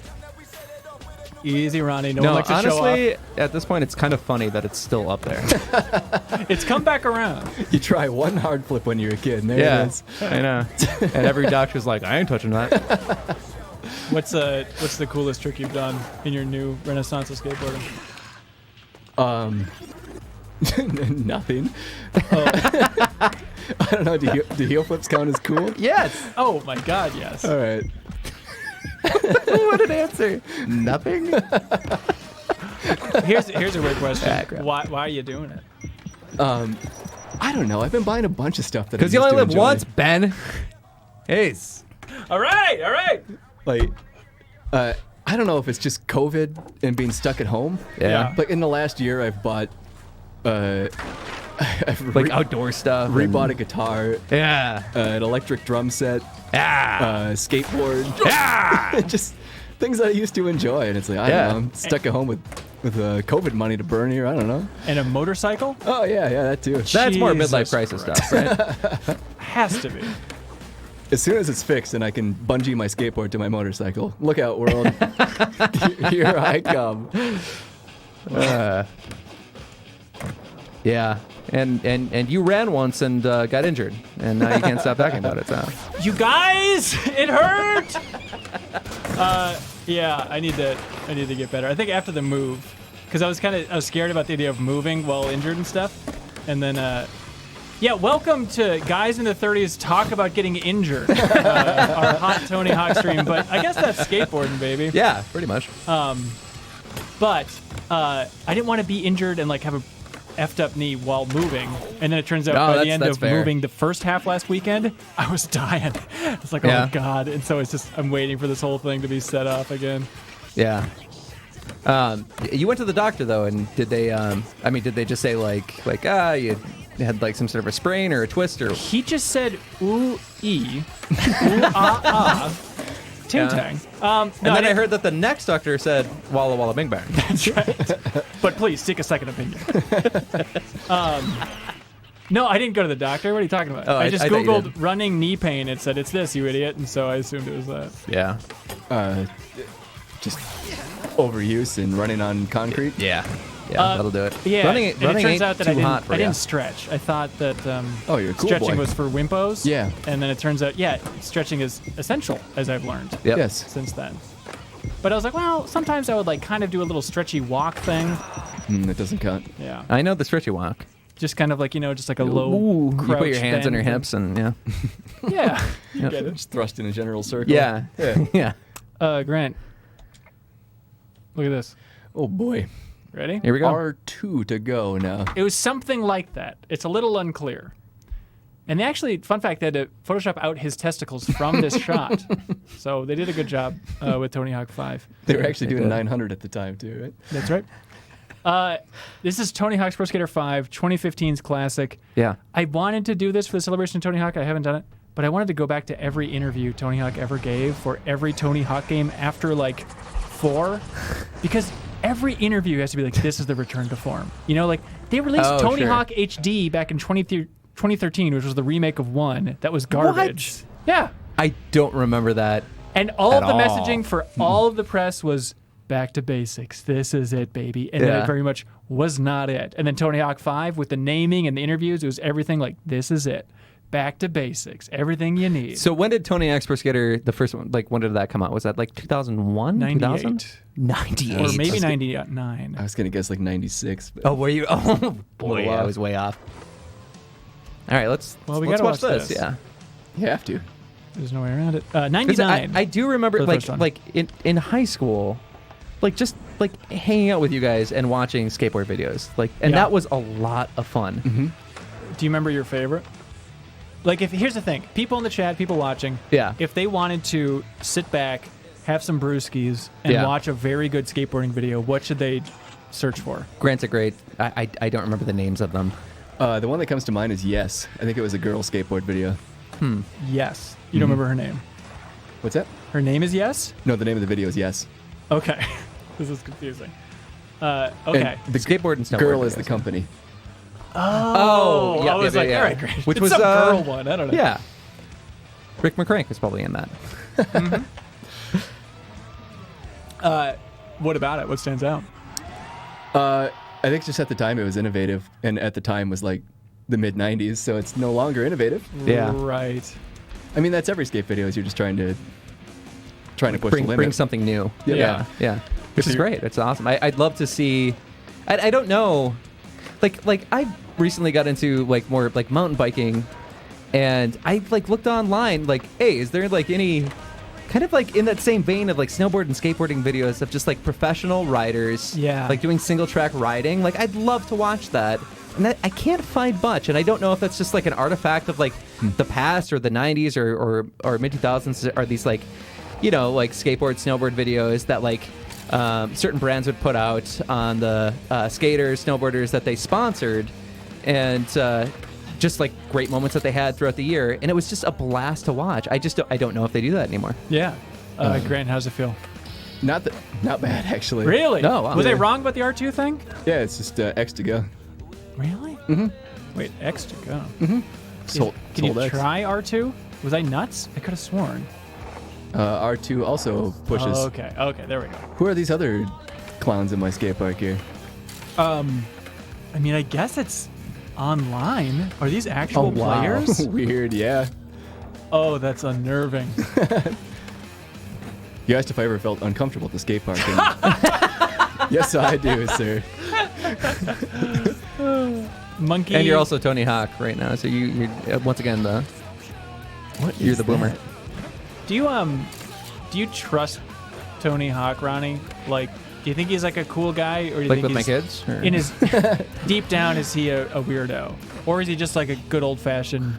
A: Easy, Ronnie. No
B: No,
A: one likes to show
B: honestly, at this point, it's kind of funny that it's still up there.
A: off. It's come back around.
C: You try one hard flip when you're a kid, and there
B: Yeah,
C: it is.
B: I know. And every doctor's like, I ain't touching that.
A: What's the coolest trick you've done in your new renaissance of skateboarding?
C: Nothing. I don't know. Do heel flips count as cool?
B: Yes.
A: Oh my God, yes.
C: All right.
B: What an answer. Nothing.
A: Here's a weird question.
B: Ah, crap.
A: Why are you doing it?
C: I don't know. I've been buying a bunch of stuff that
B: Because
C: I
B: you
C: used
B: only
C: to
B: live
C: enjoy.
B: once, Ben. Hey.
A: All right.
C: Like, I don't know if it's just COVID and being stuck at home.
A: Yeah.
C: But in the last year, I've bought, I've
B: Like outdoor stuff.
C: rebought a guitar,
B: Yeah.
C: an electric drum set, skateboard.
B: Yeah.
C: Just things that I used to enjoy, and it's like I don't know, I'm stuck at home with COVID money to burn here. I don't know.
A: And a motorcycle?
C: Oh yeah, that too.
B: That's more
A: Jesus
B: midlife crisis
A: Christ.
B: stuff, right?
A: Has to be.
C: As soon as it's fixed and I can bungee my skateboard to my motorcycle, look out, world! Here I come.
B: Yeah. And you ran once and got injured, and now you can't stop talking about it. So.
A: You guys, it hurt. Yeah, I need to get better. I think after the move, because I was scared about the idea of moving while injured and stuff, and then yeah, welcome to Guys in the 30s Talk About Getting Injured, our hot Tony Hawk stream. But I guess that's skateboarding, baby.
B: Yeah, pretty much.
A: But I didn't want to be injured and like have a effed up knee while moving, and then it turns out by the end of
B: fair.
A: moving the first half last weekend, I was dying. It's like,
B: Yeah.
A: oh God. And so it's just, I'm waiting for this whole thing to be set up again.
B: Yeah. You went to the doctor though, and did they? Did they just say like you had like some sort of a sprain or a twist or?
A: He just said ooh ting tang.
B: And then I heard that the next doctor said walla walla bing bang.
A: That's right. But please take a second opinion. No, I didn't go to the doctor. What are you talking about?
B: Oh,
A: I just
B: I thought you
A: Googled
B: did.
A: running knee pain. It said it's this, you idiot, and so I assumed it was that.
B: Yeah.
C: Just overuse and running on concrete.
B: Yeah. Yeah, that'll do it.
A: Yeah,
B: Running
A: and it turns
B: ain't
A: out that
B: too
A: I
B: hot for
A: I
B: you.
A: didn't stretch. I thought that
C: Oh, you're a cool
A: stretching
C: boy.
A: was for wimpos.
C: Yeah.
A: And then it turns out, stretching is essential, as I've learned
B: Yep.
C: Yes.
A: since then. But I was like, well, sometimes I would like kind of do a little stretchy walk thing.
C: That doesn't count.
A: Yeah.
B: I know the stretchy walk.
A: Just kind of like, just like a low
B: Ooh, you
A: crouch
B: put your hands on your
A: bend.
B: hips and yeah.
A: Yeah. You
B: Yep.
A: get it.
C: Just thrust in a general circle.
B: Yeah.
C: Yeah.
B: Yeah.
A: Grant, look at this.
C: Oh boy.
A: Ready?
B: Here we go.
C: R2 to go now.
A: It was something like that. It's a little unclear. And they actually, fun fact, they had to Photoshop out his testicles from this shot. So they did a good job with Tony Hawk 5.
C: They were actually
B: they
C: doing
B: did.
C: 900 at the time too, right?
A: That's right. This is Tony Hawk's Pro Skater 5, 2015's classic.
B: Yeah.
A: I wanted to do this for the celebration of Tony Hawk. I haven't done it. But I wanted to go back to every interview Tony Hawk ever gave for every Tony Hawk game after like 4. Because every interview has to be like, this is the return to form. Like they released
B: Oh,
A: Tony
B: sure.
A: Hawk HD back in 2013, which was the remake of 1. That was garbage. Yeah.
B: I don't remember that.
A: And all
B: At
A: of the
B: all.
A: messaging for all of the press was back to basics. This is it, baby. And then
B: Yeah.
A: it very much was not it. And then Tony Hawk 5 with the naming and the interviews, it was everything like, this is it. Back to basics. Everything you need.
B: So when did Tony Hawk's Pro Skater, the first one, like when did that come out? Was that like 2001?
A: 98.
B: 98.
A: Or maybe 99.
C: I was gonna guess like 96. But
B: Oh, were you? Oh, boy,
C: Wow.
B: I was way off. All right, let's
A: Well, we
B: let's
A: gotta
B: watch
A: watch
B: this.
A: this.
B: Yeah.
C: you have to.
A: There's no way around it.
B: 'Cause
A: 99.
B: I do remember
A: For the first one.
B: like in high school, like just like hanging out with you guys and watching skateboard videos. Like, and
A: Yeah.
B: that was a lot of fun.
A: Do you remember your favorite? Like, if here's the thing, people in the chat, people watching,
B: Yeah.
A: if they wanted to sit back, have some brewskis, and
B: Yeah.
A: watch a very good skateboarding video, what should they search for?
B: Grant's a great. I don't remember the names of them.
C: The one that comes to mind is Yes. I think it was a girl skateboard video.
A: Yes. You don't remember her name?
C: What's that?
A: Her name is Yes?
C: No, the name of the video is Yes.
A: Okay. This is confusing. Okay.
C: And the
B: Skateboard and snowboard
C: girl is the
B: videos.
C: company.
B: Oh, yeah,
A: I was
B: yeah,
A: like,
B: yeah.
A: all right, great.
B: Which
A: It's
B: was
A: some girl one. I don't know.
B: Yeah. Rick McCrank was probably in that.
A: What about it? What stands out?
C: I think just at the time it was innovative, and at the time was like the mid 90s, so it's no longer innovative.
B: Yeah.
A: Right.
C: I mean, that's every skate video. Is you're just trying to push the
B: Bring
C: limit.
B: something new.
C: Yeah.
B: Yeah. Which is
C: So
B: great. It's awesome. I'd love to see. I don't know. Like I recently got into like more like mountain biking, and I like looked online like, hey, is there like any kind of like in that same vein of like snowboard and skateboarding videos of just like professional riders,
A: Yeah.
B: like doing single track riding? Like I'd love to watch that. And I can't find much, and I don't know if that's just like an artifact of like the past or the 90s or mid 2000s. Are these like, you know, like skateboard, snowboard videos that like certain brands would put out on the skaters, snowboarders that they sponsored, and just like great moments that they had throughout the year, and it was just a blast to watch. I don't know if they do that anymore.
A: Yeah. Grant, how's it feel?
C: Not bad actually.
A: Really?
B: No, wow.
A: Was I
C: Yeah.
A: wrong about the R2 thing?
C: Yeah, it's just X to go.
A: Really? Mm-hmm. Wait, X to go.
C: Sold,
A: Can you
C: sold X.
A: try R2? Was I nuts? I could have sworn.
C: R2 also pushes.
A: Oh, okay. Okay, there we go.
C: Who are these other clowns in my skate park here?
A: I mean, I guess it's online. Are these actual players?
C: Weird, yeah.
A: Oh, that's unnerving.
C: You asked if I ever felt uncomfortable at the skate park. And yes, I do, sir.
A: Monkey.
B: And you're also Tony Hawk right now, so you're once again you're the boomer.
A: Do you trust Tony Hawk, Ronnie? Like, do you think he's like a cool guy, or do you
B: Like
A: think
B: with my
A: he's
B: kids? Or?
A: in his deep down is he a weirdo, or is he just like a good old fashioned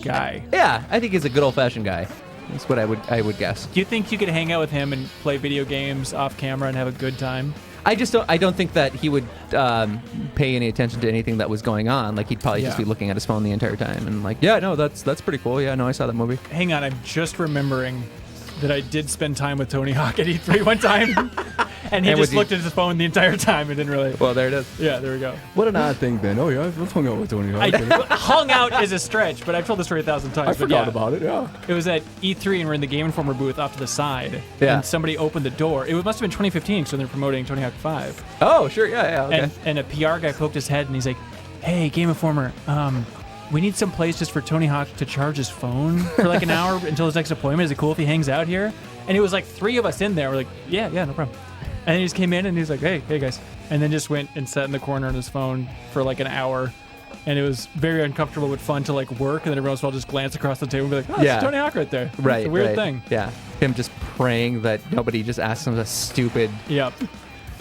A: guy?
B: Yeah, I think he's a good old fashioned guy. That's what I would guess.
A: Do you think you could hang out with him and play video games off camera and have a good time?
B: I don't think that he would pay any attention to anything that was going on. Like he'd probably just
A: Yeah.
B: be looking at his phone the entire time and like, yeah, no, that's pretty cool. Yeah, no, I saw that movie.
A: Hang on, I'm just remembering that I did spend time with Tony Hawk at E3 one time, and he
B: And
A: just
B: was he-
A: looked at his phone the entire time and didn't really.
B: Well, there it is.
A: Yeah, there we go.
C: What an odd thing, Ben. Oh, yeah, I've hung out with Tony Hawk.
A: I hung out is a stretch, but I've told the story 1,000 times.
C: I
A: but
C: forgot
A: yeah.
C: about it, yeah.
A: It was at E3, and we're in the Game Informer booth off to the side.
B: Yeah.
A: And somebody opened the door. It must have been 2015, so they're promoting Tony Hawk 5.
B: Oh, sure, yeah, okay.
A: And a PR guy poked his head, and he's like, "Hey, Game Informer, we need some place just for Tony Hawk to charge his phone for like an hour until his next appointment. Is it cool if he hangs out here?" And it was like 3 of us in there. We're like, "Yeah, no problem." And then he just came in, and he's like, "Hey guys," and then just went and sat in the corner on his phone for like an hour. And it was very uncomfortable but fun to like work, and then every once in a while just glance across the table and be like, "Oh,
B: Yeah.
A: it's Tony Hawk right there."
B: Right,
A: It's a weird
B: right.
A: thing.
B: Yeah, him just praying that nobody just asks him a stupid,
A: Yep.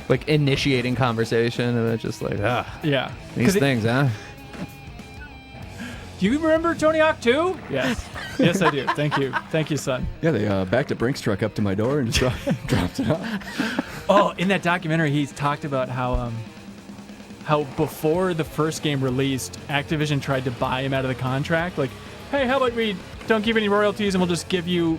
B: like initiating conversation, and it's just like,
A: Yeah.
B: these
A: 'Cause
B: things, huh?
A: Do you remember Tony Hawk 2? Yes. Yes, I do. Thank you. Thank you, son.
C: Yeah, they backed a Brinks truck up to my door and just dropped it off.
A: Oh, in that documentary, he's talked about how before the first game released, Activision tried to buy him out of the contract. Like, hey, how about we don't give any royalties and we'll just give you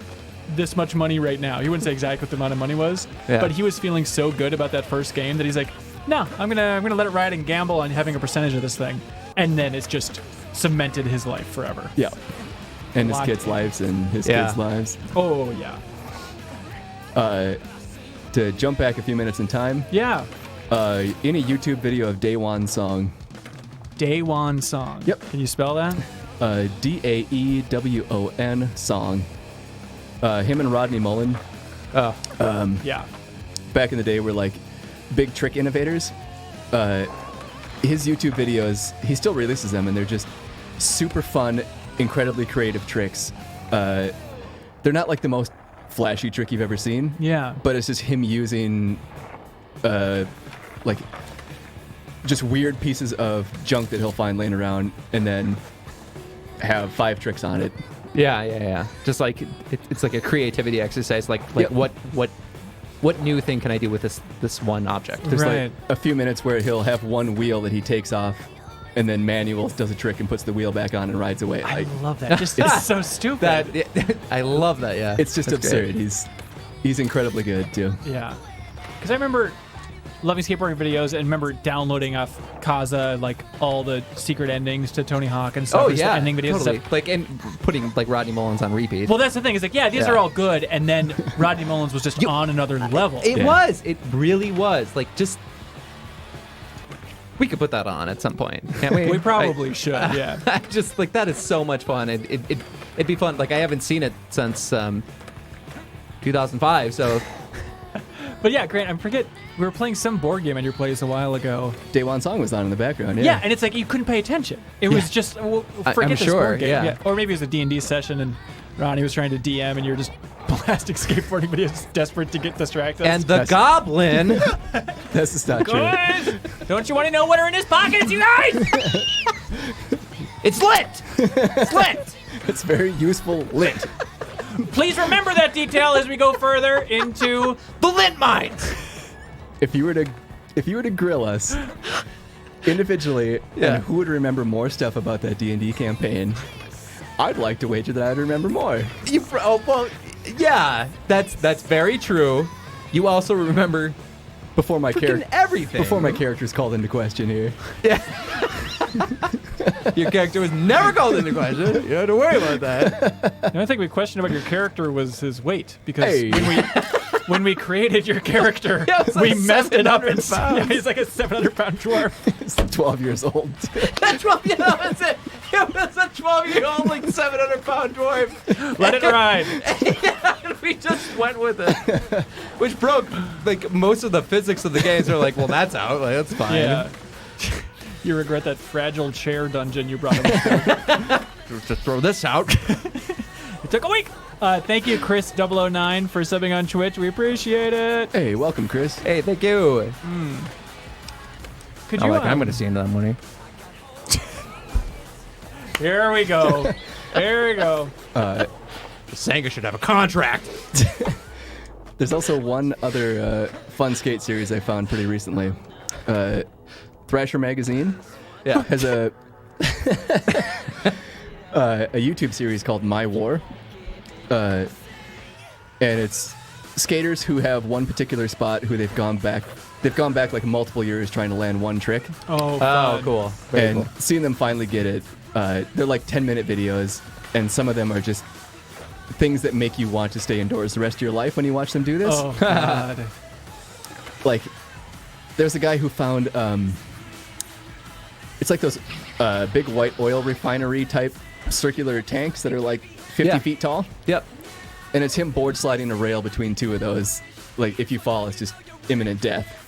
A: this much money right now. He wouldn't say exactly what the amount of money was,
B: Yeah.
A: but he was feeling so good about that first game that he's like, no, I'm gonna let it ride and gamble on having a percentage of this thing, and then it's just cemented his life forever.
C: Yeah. And his
A: Locked
C: kids'
A: in.
C: lives and his
B: Yeah.
C: kids' lives.
A: Oh yeah.
C: to jump back a few minutes in time,
A: Yeah.
C: any YouTube video of Daewon song,
A: Daewon song.
C: Yep.
A: Can you spell that?
C: Daewon song. Him and Rodney Mullen,
A: Yeah.
C: back in the day, were like big trick innovators. His YouTube videos, he still releases them, and they're just super fun, incredibly creative tricks. They're not like the most flashy trick you've ever seen.
A: Yeah.
C: But it's just him using, like, just weird pieces of junk that he'll find laying around, and then have 5 tricks on it.
B: Yeah. Just like it's like a creativity exercise. Like
C: Yep.
B: what new thing can I do with this one object?
C: There's
A: Right.
C: like a few minutes where he'll have one wheel that he takes off, and then Manuel does a trick and puts the wheel back on and rides away.
A: I
C: Like,
A: love that. Just it's so stupid.
B: I love that. Yeah,
C: it's just
B: That's
C: absurd.
B: great.
C: He's incredibly good too.
A: Yeah. Because I remember loving skateboarding videos and remember downloading off Kaza like all the secret endings to Tony Hawk and stuff.
B: Oh
A: just the
B: yeah,
A: ending videos
B: totally.
A: and stuff.
B: Like and putting like Rodney Mullins on repeat.
A: Well, that's the thing. It's like, yeah, these
B: Yeah.
A: are all good, and then Rodney Mullins was just on another level.
B: It
C: Yeah.
B: was. It really was. Like just. We could put that on at some point, can't we?
A: We probably should. Yeah.
B: I just like that is so much fun. It'd be fun. Like I haven't seen it since 2005. So
A: But yeah, Grant, I forget we were playing some board game at your place a while ago.
C: Daewon song was on in the background.
A: Yeah, and it's like you couldn't pay attention. It was just forget
B: I'm
A: this
B: sure,
A: board game.
B: yeah.
A: Or maybe it was a D&D session and Ronnie was trying to DM and you're just blasting skateboarding videos, desperate to get distracted.
B: and the
C: That's-
B: goblin.
C: That's just not true.
A: Guys, don't you want to know what are in his pockets, you guys?
B: It's lit. It's lit.
C: It's very useful lit.
A: Please remember that detail as we go further into
B: The lint mines.
C: If you were to grill us individually,
B: Yeah.
C: and who would remember more stuff about that D&D campaign, I'd like to wager that I'd remember more.
B: Well, yeah, that's very true. You also remember
C: Before my
B: freaking
C: character,
B: everything.
C: before my character's called into question here.
B: Your character was never called into question. You don't have to worry about that.
A: The only thing we questioned about your character was his weight because
C: Hey.
A: when we created your character,
B: Yeah, it was
A: we
B: like
A: messed it up. And
B: 700 pounds.
A: yeah, he's like a 700-pound dwarf.
C: He's 12 years old.
B: That 12, yeah, that's it. It was a 12-year-old, like 700-pound dwarf.
A: Let it ride.
B: And we just went with it, which broke like most of the physics of the games. Are like, well, that's out. Like, that's fine.
A: Yeah. You regret that fragile chair dungeon you brought him.
B: Just throw this out.
A: It took a week. Thank you, Chris009, for subbing on Twitch. We appreciate it.
C: Hey, welcome, Chris.
B: Hey, thank you.
A: Could you?
B: I'm going to see into that money.
A: Here we go. Here we go.
B: Sanga should have a contract.
C: There's also one other fun skate series I found pretty recently. Thrasher Magazine
B: Yeah.
C: has a YouTube series called My War, and it's skaters who have one particular spot who they've gone back like multiple years trying to land one trick,
A: Oh,
B: Oh,
A: fun.
B: cool. Very
C: and
B: cool.
C: seeing them finally get it. They're like 10-minute videos, and some of them are just things that make you want to stay indoors the rest of your life when you watch them do this.
A: Oh, God.
C: Like, there's a guy who found it's like those big white oil refinery type circular tanks that are like 50
B: Yeah.
C: feet tall,
B: Yep.
C: and it's him board sliding a rail between two of those. Like, if you fall, it's just imminent death.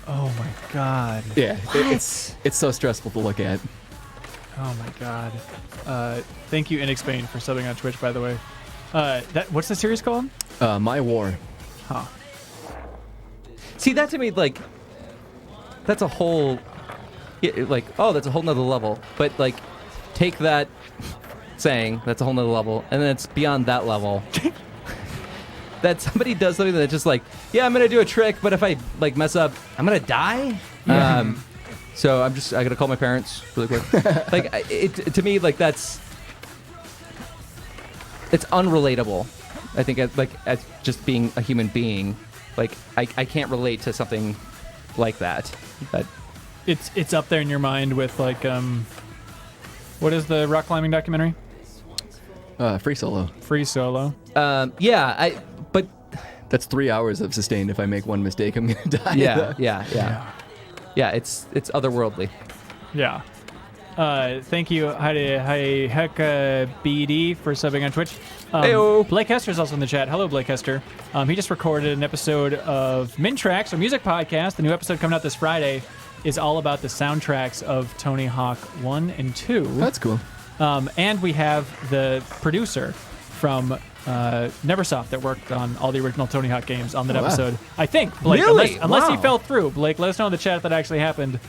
A: Oh, my God.
C: Yeah, it's so stressful to look at.
A: Oh, my God. Thank you, Inexpain, for subbing on Twitch, by the way. What's the series called?
C: My War.
A: Huh.
B: See, that to me, like, that's a whole, like, oh, that's a whole nother level. But, like, take that saying, that's a whole nother level, and then it's beyond that level. That somebody does something that's just like, yeah, I'm going to do a trick, but if I, like, mess up, I'm going to die?
A: Yeah.
B: So I got to call my parents really quick. Like, to me, like, it's unrelatable. I think, as just being a human being, like, I can't relate to something like that. But
A: It's up there in your mind with, like, what is the rock climbing documentary?
C: Free Solo.
A: Free Solo.
B: yeah, but
C: That's 3 hours of sustained. If I make one mistake, I'm gonna die.
B: Yeah, it's otherworldly.
A: Yeah. Thank you, Heidi Hecka BD, for subbing on Twitch.
B: Heyo.
A: Blake Hester's also in the chat. Hello, Blake Hester. He just recorded an episode of MinnMax, a music podcast. The new episode coming out this Friday is all about the soundtracks of Tony Hawk 1 and 2.
C: That's cool.
A: And we have the producer from Neversoft that worked on all the original Tony Hawk games on that episode. I think, Blake.
B: Really?
A: Unless he
B: Wow.
A: fell through. Blake, let us know in the chat if that actually happened.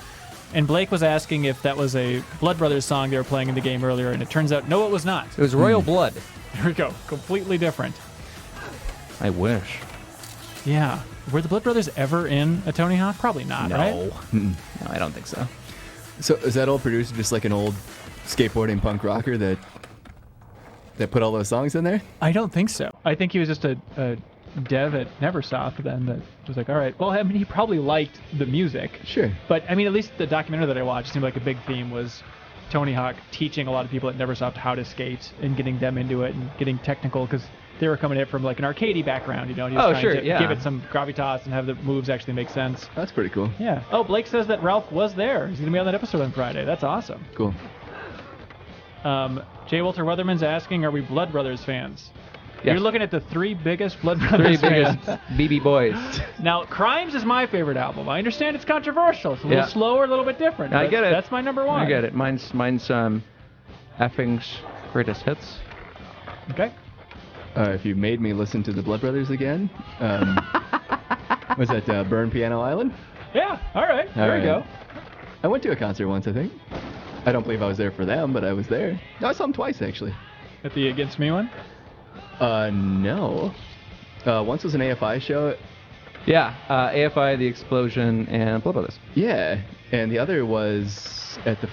A: And Blake was asking if that was a Blood Brothers song they were playing in the game earlier, and it turns out, no, it was not.
B: It was Royal Blood.
A: There we go. Completely different.
B: I wish.
A: Yeah. Were the Blood Brothers ever in a Tony Hawk? Probably not, right?
B: No, I don't think so.
C: So is that old producer just like an old skateboarding punk rocker that put all those songs in there?
A: I don't think so. I think he was just a dev at Neversoft then that was like, all right. Well, I mean, he probably liked the music.
C: Sure.
A: But, I mean, at least the documentary that I watched seemed like a big theme was Tony Hawk teaching a lot of people at Neversoft how to skate and getting them into it and getting technical, because they were coming in from like an arcadey background, you know, and he was trying to give it some gravitas and have the moves actually make sense.
C: That's pretty cool.
A: Yeah. Oh, Blake says that Ralph was there. He's going to be on that episode on Friday. That's awesome.
C: Cool.
A: J. Walter Weatherman's asking, are we Blood Brothers fans?
B: Yes.
A: You're looking at the three biggest Blood
B: Three
A: Brothers
B: biggest
A: fans.
B: BB boys.
A: Now, Crimes is my favorite album. I understand it's controversial. It's a little slower, a little bit different.
B: I get it.
A: That's my number one.
B: I get it. Mine's effing's greatest hits.
A: Okay.
C: If you made me listen to the Blood Brothers again, was that Burn Piano Island?
A: Yeah. All right. There we go.
C: I went to a concert once, I think. I don't believe I was there for them, but I was there. No, I saw them twice, actually.
A: At the Against Me one?
C: No. Once was an AFI show.
B: Yeah, AFI, The Explosion, and Blood Brothers.
C: Yeah, and the other was at the...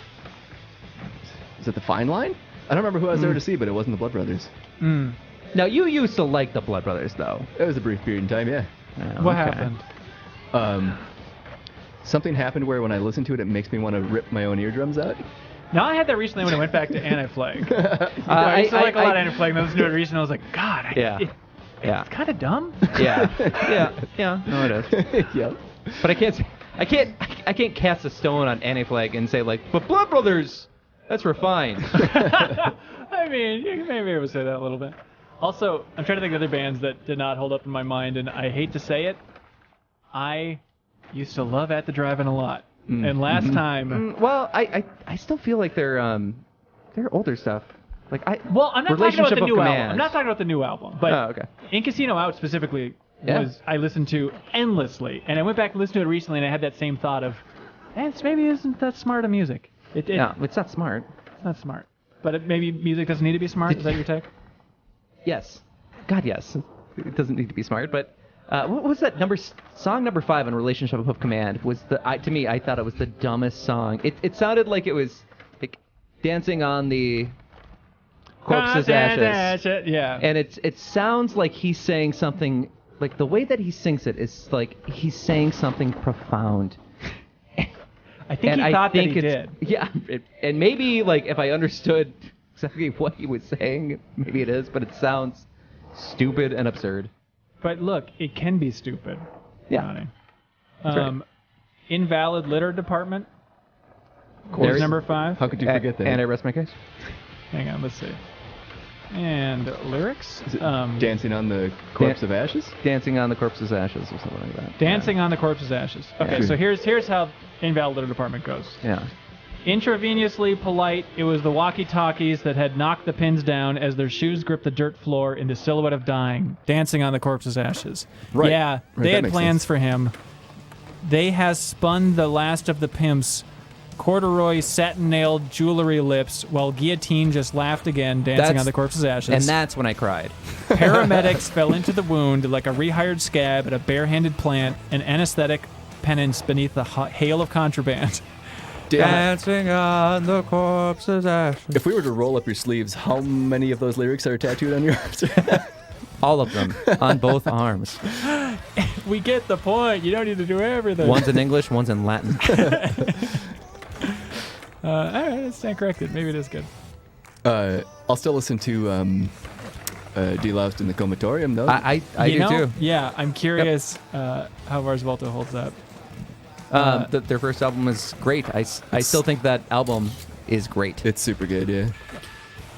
C: Was it the Fine Line? I don't remember who I was there to see, but it wasn't the Blood Brothers.
A: Mm.
B: Now, you used to like the Blood Brothers, though.
C: It was a brief period in time, yeah.
A: What happened?
C: Something happened where when I listen to it, it makes me want to rip my own eardrums out.
A: No, I had that recently when I went back to Anti-Flag. I used to like a lot of Anti-Flag, and I listened to it recently, and I was like, God, it's kind of dumb.
B: Yeah. No, it is.
C: Yep.
B: But I can't cast a stone on Anti-Flag and say like, but Blood Brothers, that's refined.
A: I mean, you can maybe able to say that a little bit. Also, I'm trying to think of other bands that did not hold up in my mind, and I hate to say it, I used to love At the Drive-In a lot. And last time...
B: well, I still feel like they're older stuff. Like I'm
A: not talking about the new
B: Command.
A: album. I'm not talking about the new album. But
B: okay.
A: In Casino Out specifically, I listened to endlessly. And I went back and listened to it recently, and I had that same thought of, maybe isn't that smart of music.
B: No, it's not smart.
A: It's not smart. But maybe music doesn't need to be smart? Is that your take?
B: Yes. God, yes. It doesn't need to be smart, but... what was that song number 5 on Relationship of Command? To me, I thought it was the dumbest song. It sounded like it was like dancing on the corpse's ashes.
A: Yeah.
B: And it sounds like he's saying something, like the way that he sings it is like he's saying something profound.
A: I think he thought that he did.
B: Yeah, and maybe like if I understood exactly what he was saying, maybe it is, but it sounds stupid and absurd.
A: But look, it can be stupid.
B: Yeah.
A: Right. Invalid litter department. Course number 5.
C: How could you forget that?
B: And I rest my case.
A: Hang on, let's see. And lyrics?
C: Is it Dancing on the Corpse of Ashes?
B: Dancing on the Corpse's Ashes or something like that.
A: Dancing on the Corpse's Ashes. Okay, so here's how Invalid litter department goes.
B: Yeah.
A: Intravenously polite, it was the walkie-talkies that had knocked the pins down as their shoes gripped the dirt floor in the silhouette of dying, dancing on the corpse's ashes.
C: Right.
A: Yeah,
C: Right,
A: they
C: that
A: had
C: makes
A: plans
C: sense.
A: for him. They has spun the last of the pimps, corduroy satin-nailed jewelry lips, while Guillotine just laughed again, dancing on the corpse's ashes.
B: And that's when I cried.
A: Paramedics fell into the wound like a rehired scab at a bare-handed plant, an anesthetic penance beneath the hail of contraband.
B: Dancing on the corpse's ashes.
C: If we were to roll up your sleeves, how many of those lyrics are tattooed on your arms?
B: All of them, on both arms.
A: We get the point. You don't need to do everything.
B: One's in English, one's in Latin.
A: All right, let's stand corrected. Maybe it is good.
C: I'll still listen to De-Loused in the Comatorium, though.
B: I do too.
A: Yeah, I'm curious how Mars Volta holds up.
B: Their first album is great. I still think that album is great.
C: It's super good, yeah.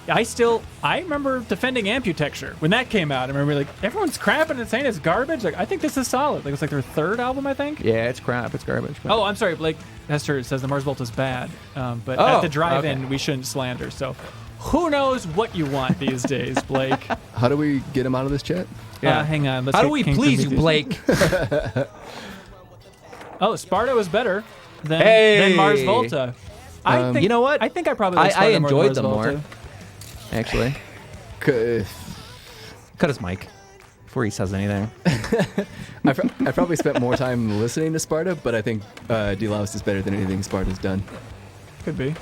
A: I remember defending Amputexture when that came out. I remember like everyone's crapping and saying it's garbage. Like I think this is solid. Like it's like their third album, I think.
B: Yeah, it's crap. It's garbage. But...
A: Oh, I'm sorry. Blake Hester says the Mars Volta is bad, but at the drive-in we shouldn't slander. So who knows what you want these days, Blake?
C: How do we get him out of this chat?
A: Yeah, hang on. Let's
B: How
A: get
B: do we
A: King
B: please you,
A: Prometheus.
B: Blake?
A: Oh, Sparta was better than Mars Volta. I think,
B: you know what?
A: I think I probably like Sparta
B: I enjoyed them
A: more.
B: more. Actually,
C: C-
B: cut his mic before he says anything.
C: I probably spent more time listening to Sparta, but I think De-Loused is better than anything Sparta's done.
A: Could be. I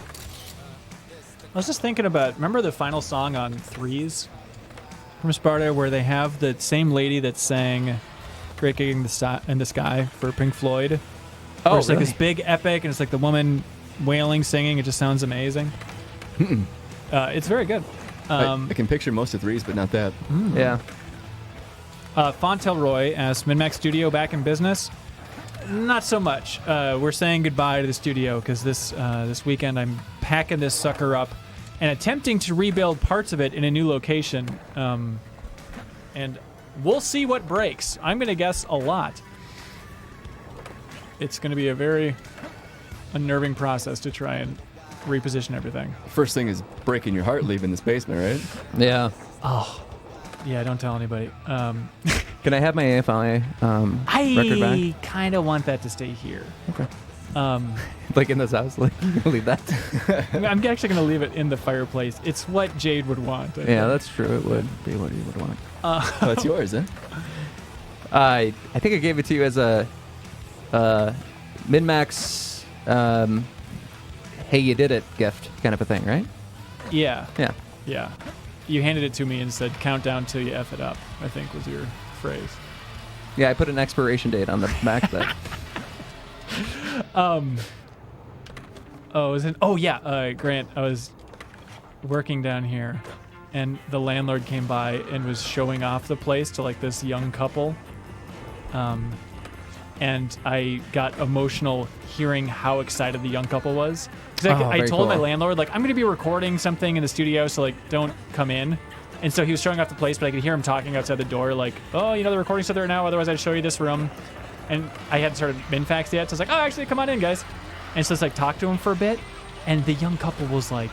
A: was just thinking about, remember the final song on Threes from Sparta where they have the same lady that sang Great Gig in the Sky for Pink Floyd?
B: Oh,
A: it's like
B: really?
A: this big epic, and it's like the woman wailing, singing. It just sounds amazing. It's very good.
C: I can picture most of Threes, but not that.
B: Yeah.
A: Fontelroy asks, MinnMax Studio back in business? Not so much. We're saying goodbye to the studio because this weekend I'm packing this sucker up and attempting to rebuild parts of it in a new location. And we'll see what breaks. I'm going to guess a lot. It's going to be a very unnerving process to try and reposition everything.
C: First thing is breaking your heart leaving this basement, right?
B: Yeah.
A: Oh, yeah, don't tell anybody.
B: Can I have my AFI record back?
A: I kind of want that to stay here.
B: Okay.
A: Um,
B: Like in this house, like you can leave that.
A: I'm actually going to leave it in the fireplace. It's what Jade would want. I
B: Yeah,
A: think.
B: that's true. It would be what you would want.
C: Oh, that's yours, huh?
B: I think I gave it to you as a MinnMax hey, you did it gift kind of a thing, right?
A: Yeah.
B: Yeah.
A: Yeah. You handed it to me and said, countdown till you F it up, I think was your phrase.
B: Yeah, I put an expiration date on the back of that.
A: Grant, I was working down here and the landlord came by and was showing off the place to like this young couple. And I got emotional hearing how excited the young couple was. Because I
B: very
A: told my
B: cool.
A: landlord, like, I'm going to be recording something in the studio, so, like, don't come in. And so he was showing off the place, but I could hear him talking outside the door, like, oh, you know, the recording stuff there now, otherwise I'd show you this room. And I hadn't started MinnFax yet, so I was like, oh, actually, come on in, guys. And so it's like, talk to him for a bit. And the young couple was like,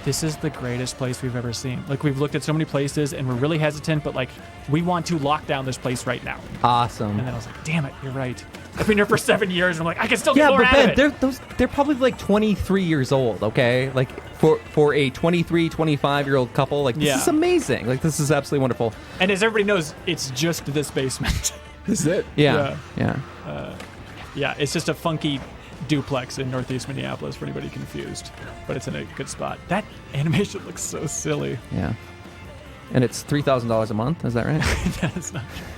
A: this is the greatest place we've ever seen. Like, we've looked at so many places, and we're really hesitant, but, like, we want to lock down this place right now.
B: Awesome.
A: And then I was like, damn it, you're right. I've been here for 7 years, and I'm like, I can still get
B: Yeah,
A: more
B: but
A: out of
B: Ben,
A: it.
B: they're probably like 23 years old, okay? Like for a 23, 25-year-old couple, like this
A: Yeah.
B: is amazing. Like this is absolutely wonderful.
A: And as everybody knows, it's just this basement.
C: This is it.
B: Yeah.
A: Yeah, it's just a funky duplex in northeast Minneapolis for anybody confused. But it's in a good spot. That animation looks so silly.
B: Yeah. And it's $3,000 a month, is that right?
A: That's not true.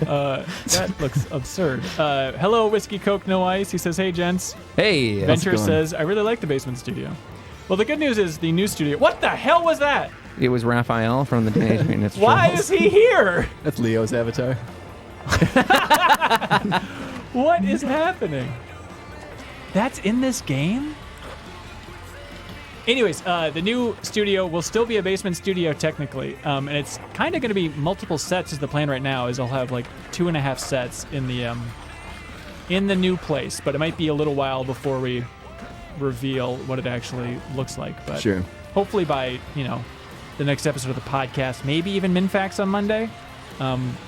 A: That looks absurd. Hello, Whiskey Coke No Ice. He says, hey, gents.
B: Hey.
A: Venture
C: going?
A: says, I really like the basement studio. Well, the good news is the new studio. What the hell was that?
B: It was Raphael from the Teenage Mutant Ninja
A: Why
B: Turtles.
A: is he here?
C: That's Leo's avatar.
A: What is happening? That's in this game? Anyways, the new studio will still be a basement studio technically, and it's kind of going to be multiple sets is the plan right now. Is I'll have like 2.5 sets in the new place, but it might be a little while before we reveal what it actually looks like. But
C: Sure.
A: hopefully by the next episode of the podcast, maybe even MinnFax on Monday,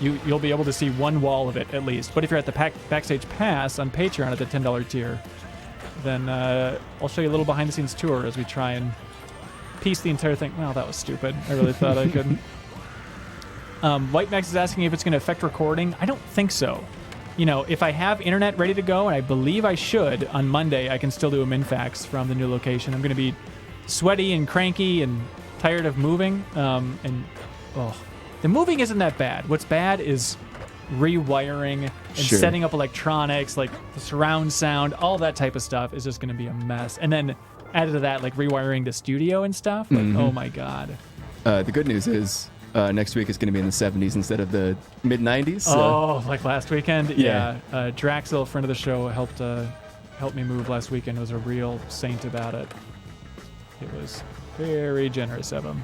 A: you'll be able to see one wall of it at least. But if you're at the Backstage Pass on Patreon at the $10 tier, then I'll show you a little behind-the-scenes tour as we try and piece the entire thing. Well, that was stupid. I really thought I could. White Max is asking if it's going to affect recording. I don't think so. If I have internet ready to go, and I believe I should, on Monday, I can still do a MinnFax from the new location. I'm going to be sweaty and cranky and tired of moving. The moving isn't that bad. What's bad is rewiring and
C: Sure.
A: setting up electronics, like the surround sound, all that type of stuff is just going to be a mess. And then added to that, like rewiring the studio and stuff. Like, oh my God.
C: The good news is next week is going to be in the 70s instead of the mid 90s. So.
A: Oh, like last weekend?
C: Yeah.
A: Draxel, friend of the show, helped me move last weekend. Was a real saint about it. It was very generous of him.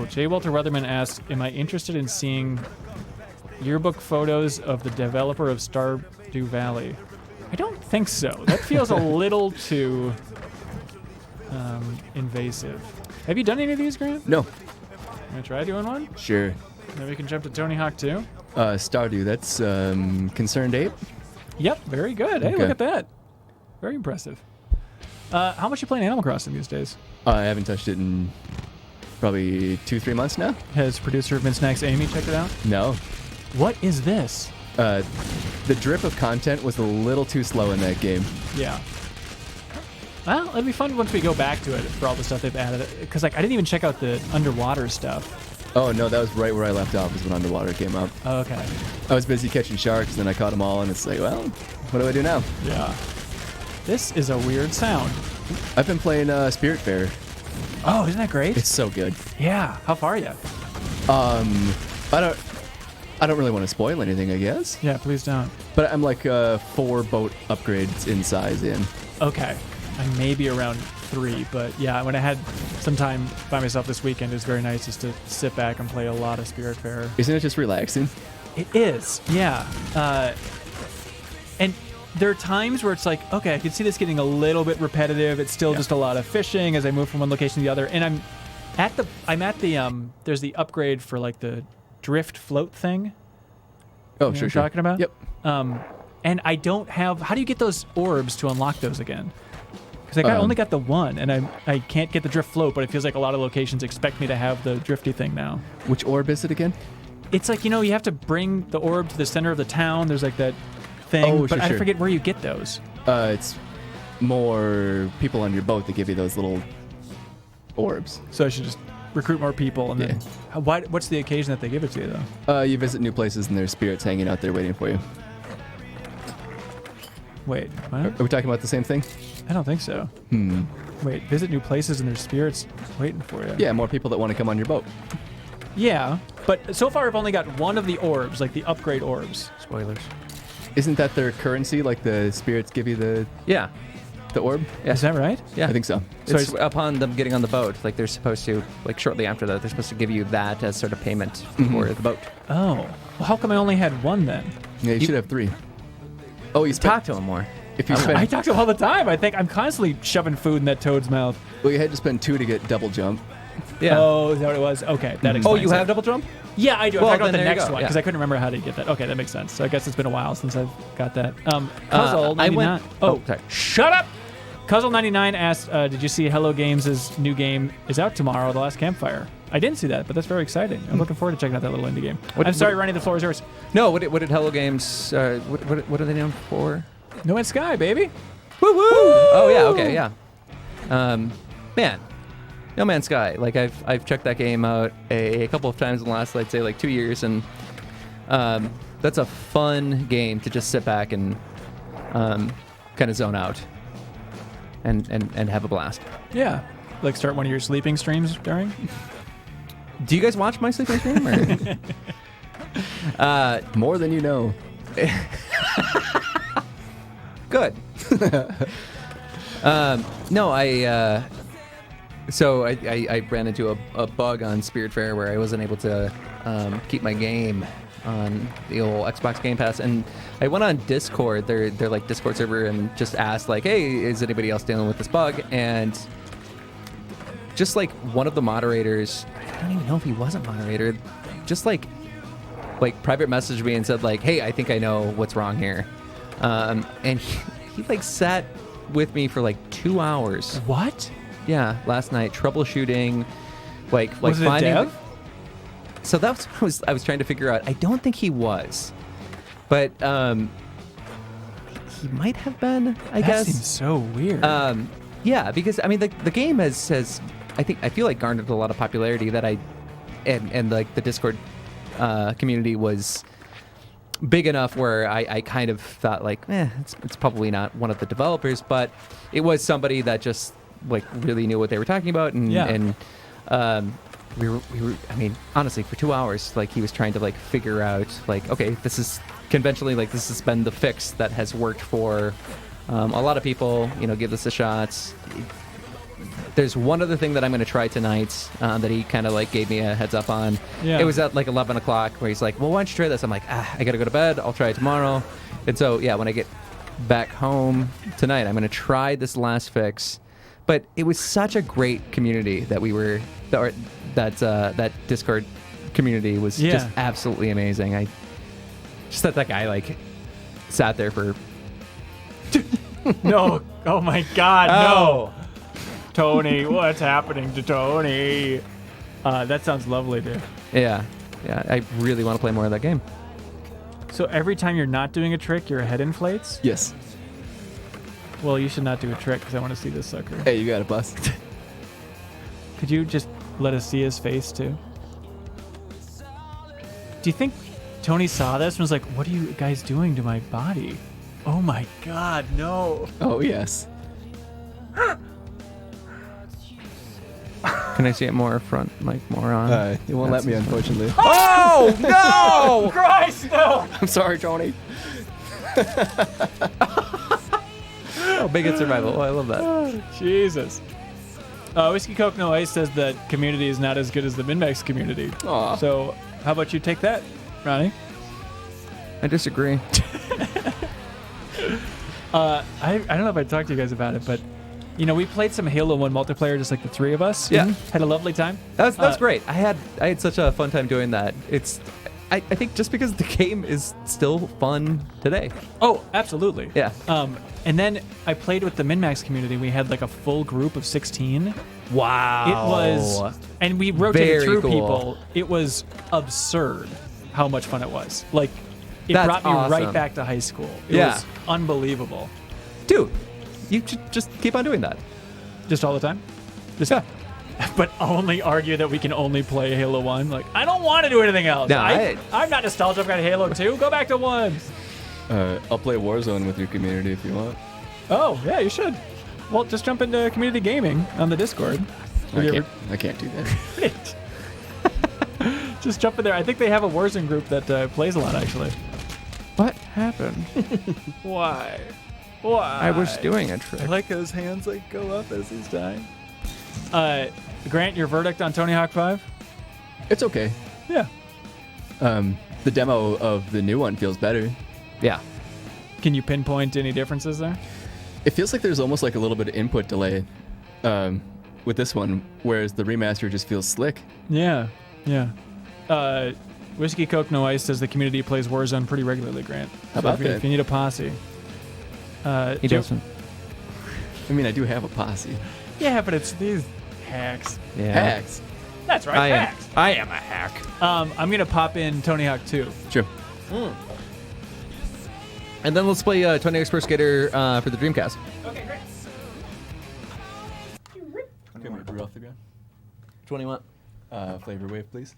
A: J. Walter Weatherman asked, am I interested in seeing yearbook photos of the developer of Stardew Valley? I don't think so. That feels a little too invasive. Have you done any of these, Grant?
C: No.
A: Want to try doing one?
C: Sure.
A: Then we can jump to Tony Hawk 2.
C: Stardew, that's Concerned Ape?
A: Yep, very good. Hey,
C: Okay.
A: look at that. Very impressive. How much you playing Animal Crossing these days?
C: I haven't touched it in probably 2-3 months now.
A: Has producer of MinnMax Amy checked it out?
C: No.
A: What is this?
C: The drip of content was a little too slow in that game.
A: Yeah. Well, it'll be fun once we go back to it for all the stuff they've added. Because like I didn't even check out the underwater stuff.
C: Oh, no, that was right where I left off is when Underwater came up.
A: Oh, okay.
C: I was busy catching sharks, then I caught them all, and it's like, well, what do I do now?
A: Yeah. This is a weird sound.
C: I've been playing Spiritfarer.
A: Oh, isn't that great?
C: It's so good.
A: Yeah. How far are you?
C: I don't really want to spoil anything, I guess.
A: Yeah, please don't.
C: But I'm like 4 boat upgrades in size in.
A: Okay. I may be around 3, but yeah, when I had some time by myself this weekend, it was very nice just to sit back and play a lot of Spiritfarer.
C: Isn't it just relaxing?
A: It is, yeah. And there are times where it's like, okay, I can see this getting a little bit repetitive. It's still just a lot of fishing as I move from one location to the other. And I'm at the there's the upgrade for like the drift float thing.
C: Oh,
A: You know
C: sure,
A: what
C: sure.
A: I'm talking about?
C: Yep.
A: And I don't have, how do you get those orbs to unlock those again? Because I only got the one, and I can't get the drift float, but it feels like a lot of locations expect me to have the drifty thing now.
C: Which orb is it again?
A: It's like, you have to bring the orb to the center of the town. There's like that thing,
C: Oh,
A: but
C: sure,
A: I
C: sure.
A: forget where you get those.
C: It's more people on your boat that give you those little orbs.
A: So I should just recruit more people. And then, what's the occasion that they give it to you, though?
C: You visit new places and there's spirits hanging out there waiting for you.
A: Wait, what?
C: Are we talking about the same thing?
A: I don't think so. Wait, visit new places and there's spirits waiting for you.
C: Yeah, more people that want to come on your boat.
A: Yeah, but so far I've only got one of the orbs, like the upgrade orbs.
B: Spoilers.
C: Isn't that their currency? Like the spirits give you the
B: Yeah.
C: orb?
B: Yeah.
A: Is that right?
B: Yeah.
C: I think so.
A: So
B: It's upon them getting on the boat, like they're supposed to, like shortly after that, they're supposed to give you that as sort of payment for the boat.
A: Oh. Well, how come I only had one then?
C: Yeah, you should have 3. Oh, you
B: Talk
C: spent.
B: to them more.
C: If you spend,
A: I talk to him all the time. I think I'm constantly shoving food in that toad's mouth.
C: well, you had to spend 2 to get double jump.
B: Yeah.
A: Oh, is that what it was? Okay, that explains
B: Oh, you
A: it.
B: have double jump?
A: Yeah, I do.
B: Well,
A: I talked about
B: then
A: the
B: there you
A: next
B: go,
A: one
B: yeah.
A: because I couldn't remember how to get that. Okay, that makes sense. So I guess it's been a while since I've got that. Cuzzle
B: I
A: 99.
B: went- oh, sorry.
A: Shut up! Cuzzle 99 asked, "Did you see Hello Games' new game is out tomorrow? The Last Campfire." I didn't see that, but that's very exciting. I'm looking forward to checking out that little indie game. I'm sorry, Ronnie. The floor is yours.
B: No, what did Hello Games, what are they known for?
A: No Man's Sky, baby.
B: Woo woo! Oh yeah, okay, yeah. Man, No Man's Sky. Like I've checked that game out a couple of times in the last, I'd say, like 2 years, and that's a fun game to just sit back and kind of zone out and have a blast.
A: Yeah, like start one of your sleeping streams during.
B: Do you guys watch my sleeping stream? Or?
C: More than you know.
B: Good. No, so I ran into a bug on Spiritfarer where I wasn't able to keep my game on the old Xbox Game Pass, and I went on Discord, their like Discord server, and just asked like, hey, is anybody else dealing with this bug? And just like one of the moderators, I don't even know if he was a moderator, just like private messaged me and said like, hey, I think I know what's wrong here. And he like sat with me for like 2 hours.
A: What?
B: Yeah, last night troubleshooting, like
A: Was it
B: finding.
A: a dev?
B: So that's what I was trying to figure out. I don't think he was, but he might have been. I
A: That
B: guess.
A: seems so weird.
B: Yeah, because I mean the game has I feel like garnered a lot of popularity that and like the Discord community was big enough where I kind of thought like, it's probably not one of the developers, but it was somebody that just like really knew what they were talking about, and
A: Yeah.
B: and we were. I mean, honestly, for 2 hours, like he was trying to like figure out like, okay, this is conventionally like this has been the fix that has worked for a lot of people. You know, give this a shot. There's one other thing that I'm going to try tonight that he kind of like gave me a heads up on.
A: Yeah.
B: It was at like 11 o'clock where he's like, well, why don't you try this? I'm like, I got to go to bed. I'll try it tomorrow. And so, yeah, when I get back home tonight, I'm going to try this last fix. But it was such a great community that we were, that Discord community was just absolutely amazing. I just thought that guy like sat there for...
A: No. Oh my God. No. Tony, what's happening to Tony? That sounds lovely, dude.
B: Yeah. I really want to play more of that game.
A: So every time you're not doing a trick, your head inflates?
C: Yes.
A: Well, you should not do a trick because I want to see this sucker.
C: Hey, you got a bust.
A: Could you just let us see his face too? Do you think Tony saw this and was like, what are you guys doing to my body? Oh my God, no.
C: Oh, yes.
B: Can I see it more front, like more on?
C: It won't let me, unfortunately.
B: Oh, no!
A: Christ, no!
C: I'm sorry, Tony.
B: Oh, Bigot Survival. Oh, I love that.
A: Jesus. Whiskey Coke No Ice says that community is not as good as the MinnMax community.
C: Aw.
A: So how about you take that, Ronnie?
B: I disagree.
A: I don't know if I talked to you guys about it, but you know, we played some Halo 1 multiplayer, just like the three of us.
B: Yeah.
A: Had a lovely time.
B: That's great. I had such a fun time doing that. I think just because the game is still fun today.
A: Oh, absolutely.
B: Yeah.
A: And then I played with the MinnMax community. We had like a full group of 16.
B: Wow.
A: It was, and we rotated
B: Very
A: through
B: cool.
A: people. It was absurd how much fun it was. Like, it
B: That's
A: brought me
B: awesome.
A: right back to high school. It
B: Yeah.
A: was unbelievable.
B: Dude, you should just keep on doing that.
A: Just all the time? Just,
B: Yeah.
A: But only argue that we can only play Halo 1. Like, I don't want to do anything else.
B: No,
A: I'm not nostalgic. I've got Halo 2. Go back to 1.
C: I'll play Warzone with your community if you want.
A: Oh, yeah, you should. Well, just jump into community gaming on the Discord.
C: I can't do that.
A: Just jump in there. I think they have a Warzone group that plays a lot, actually.
B: What happened?
A: Why? Why?
B: I was doing a trick.
A: I like how his hands like go up as he's dying. Grant, your verdict on Tony Hawk 5?
C: It's okay.
A: Yeah.
C: The demo of the new one feels better.
B: Yeah.
A: Can you pinpoint any differences there?
C: It feels like there's almost like a little bit of input delay with this one, whereas the remaster just feels slick.
A: Yeah. Whiskey Coke No Ice says the community plays Warzone pretty regularly, Grant.
C: How about
A: if
C: that?
A: If you need a posse.
B: He doesn't.
C: I mean, I do have a posse.
A: Yeah, but it's these hacks.
B: Yeah.
C: Hacks.
A: That's right, hacks.
B: I am a hack.
A: I'm going to pop in Tony Hawk 2.
C: Sure.
B: And then let's play Tony Hawk's Pro Skater for the Dreamcast.
A: Okay, great.
C: Okay, I'm gonna brew off the ground.
B: Which one do you want?
C: Flavor wave, please.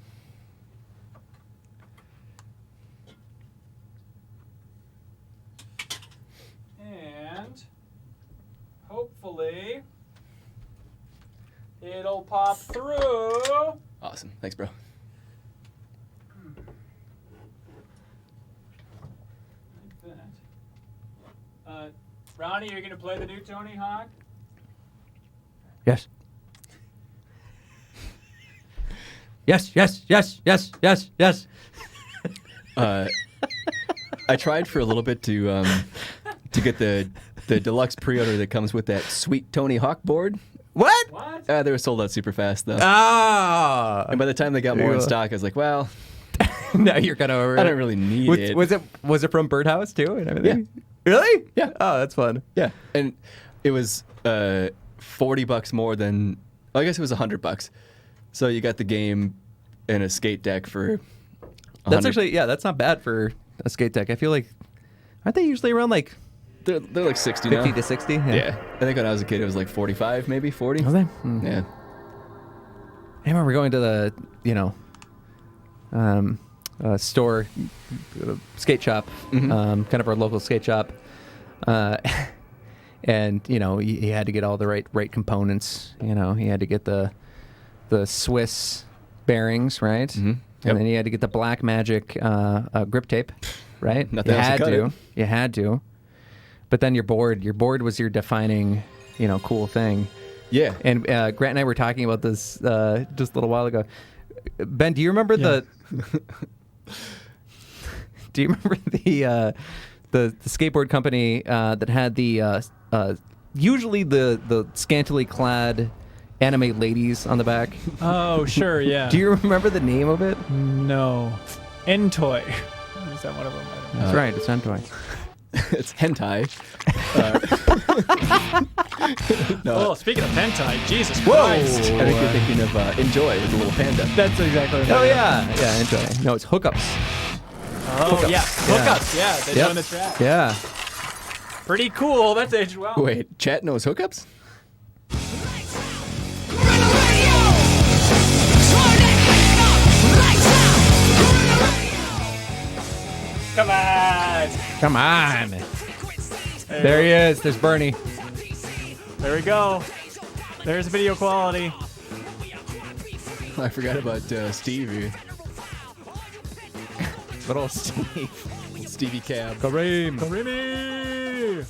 A: And hopefully it'll pop through.
C: Awesome. Thanks, bro.
A: Like that. Ronnie, you're gonna play the new Tony Hawk?
B: Yes. Yes.
C: I tried for a little bit to get the deluxe pre-order that comes with that sweet Tony Hawk board.
B: What?
A: What?
C: They were sold out super fast though.
B: Ah.
C: And by the time they got more in stock, I was like, well,
B: Now you're kind of over.
C: I don't really need it.
B: Was it from Birdhouse too and everything?
C: Yeah.
B: Really?
C: Yeah.
B: Oh, that's fun.
C: Yeah, and it was $40 more than. I guess it was $100. So you got the game and a skate deck for.
B: That's actually that's not bad for a skate deck. I feel like aren't they usually around like
C: They're like 60
B: 50
C: now.
B: to 60?
C: Yeah, I think when I was a kid it was like 45, maybe 40.
B: Was they?
C: Yeah.
B: I remember going to the store, skate shop, kind of our local skate shop, and and he had to get all the right components. He had to get the Swiss bearings, right?
C: Mm-hmm. Yep.
B: And then he had to get the Black Magic grip tape, right?
C: Nothing else to cut it.
B: You had to. But then your board was your defining, cool thing.
C: Yeah.
B: And Grant and I were talking about this just a little while ago. Ben, do you remember the skateboard company that had the usually the scantily clad anime ladies on the back?
A: Oh, sure, yeah.
B: Do you remember the name of it?
A: No. Entoy. Is that one of them?
B: That's right, it's Entoy.
C: It's hentai. No.
A: Oh, speaking of hentai, Jesus
B: Whoa!
A: Christ.
C: I think you're thinking of Enjoy, the little panda.
A: That's exactly what
B: Oh, yeah, Entoy. No, it's Hookups.
A: Oh,
B: Hookups.
A: yeah. Hookups, yeah. They're
B: Yep.
A: doing the track.
B: Yeah.
A: Pretty cool. That's aged well.
C: Wait, chat knows hookups?
A: Come on.
B: Come on. There he is. There's Bernie.
A: There we go. There's video quality.
C: I forgot about Stevie.
B: Little Steve.
C: Stevie Cab.
B: Kareem.
A: Karimi.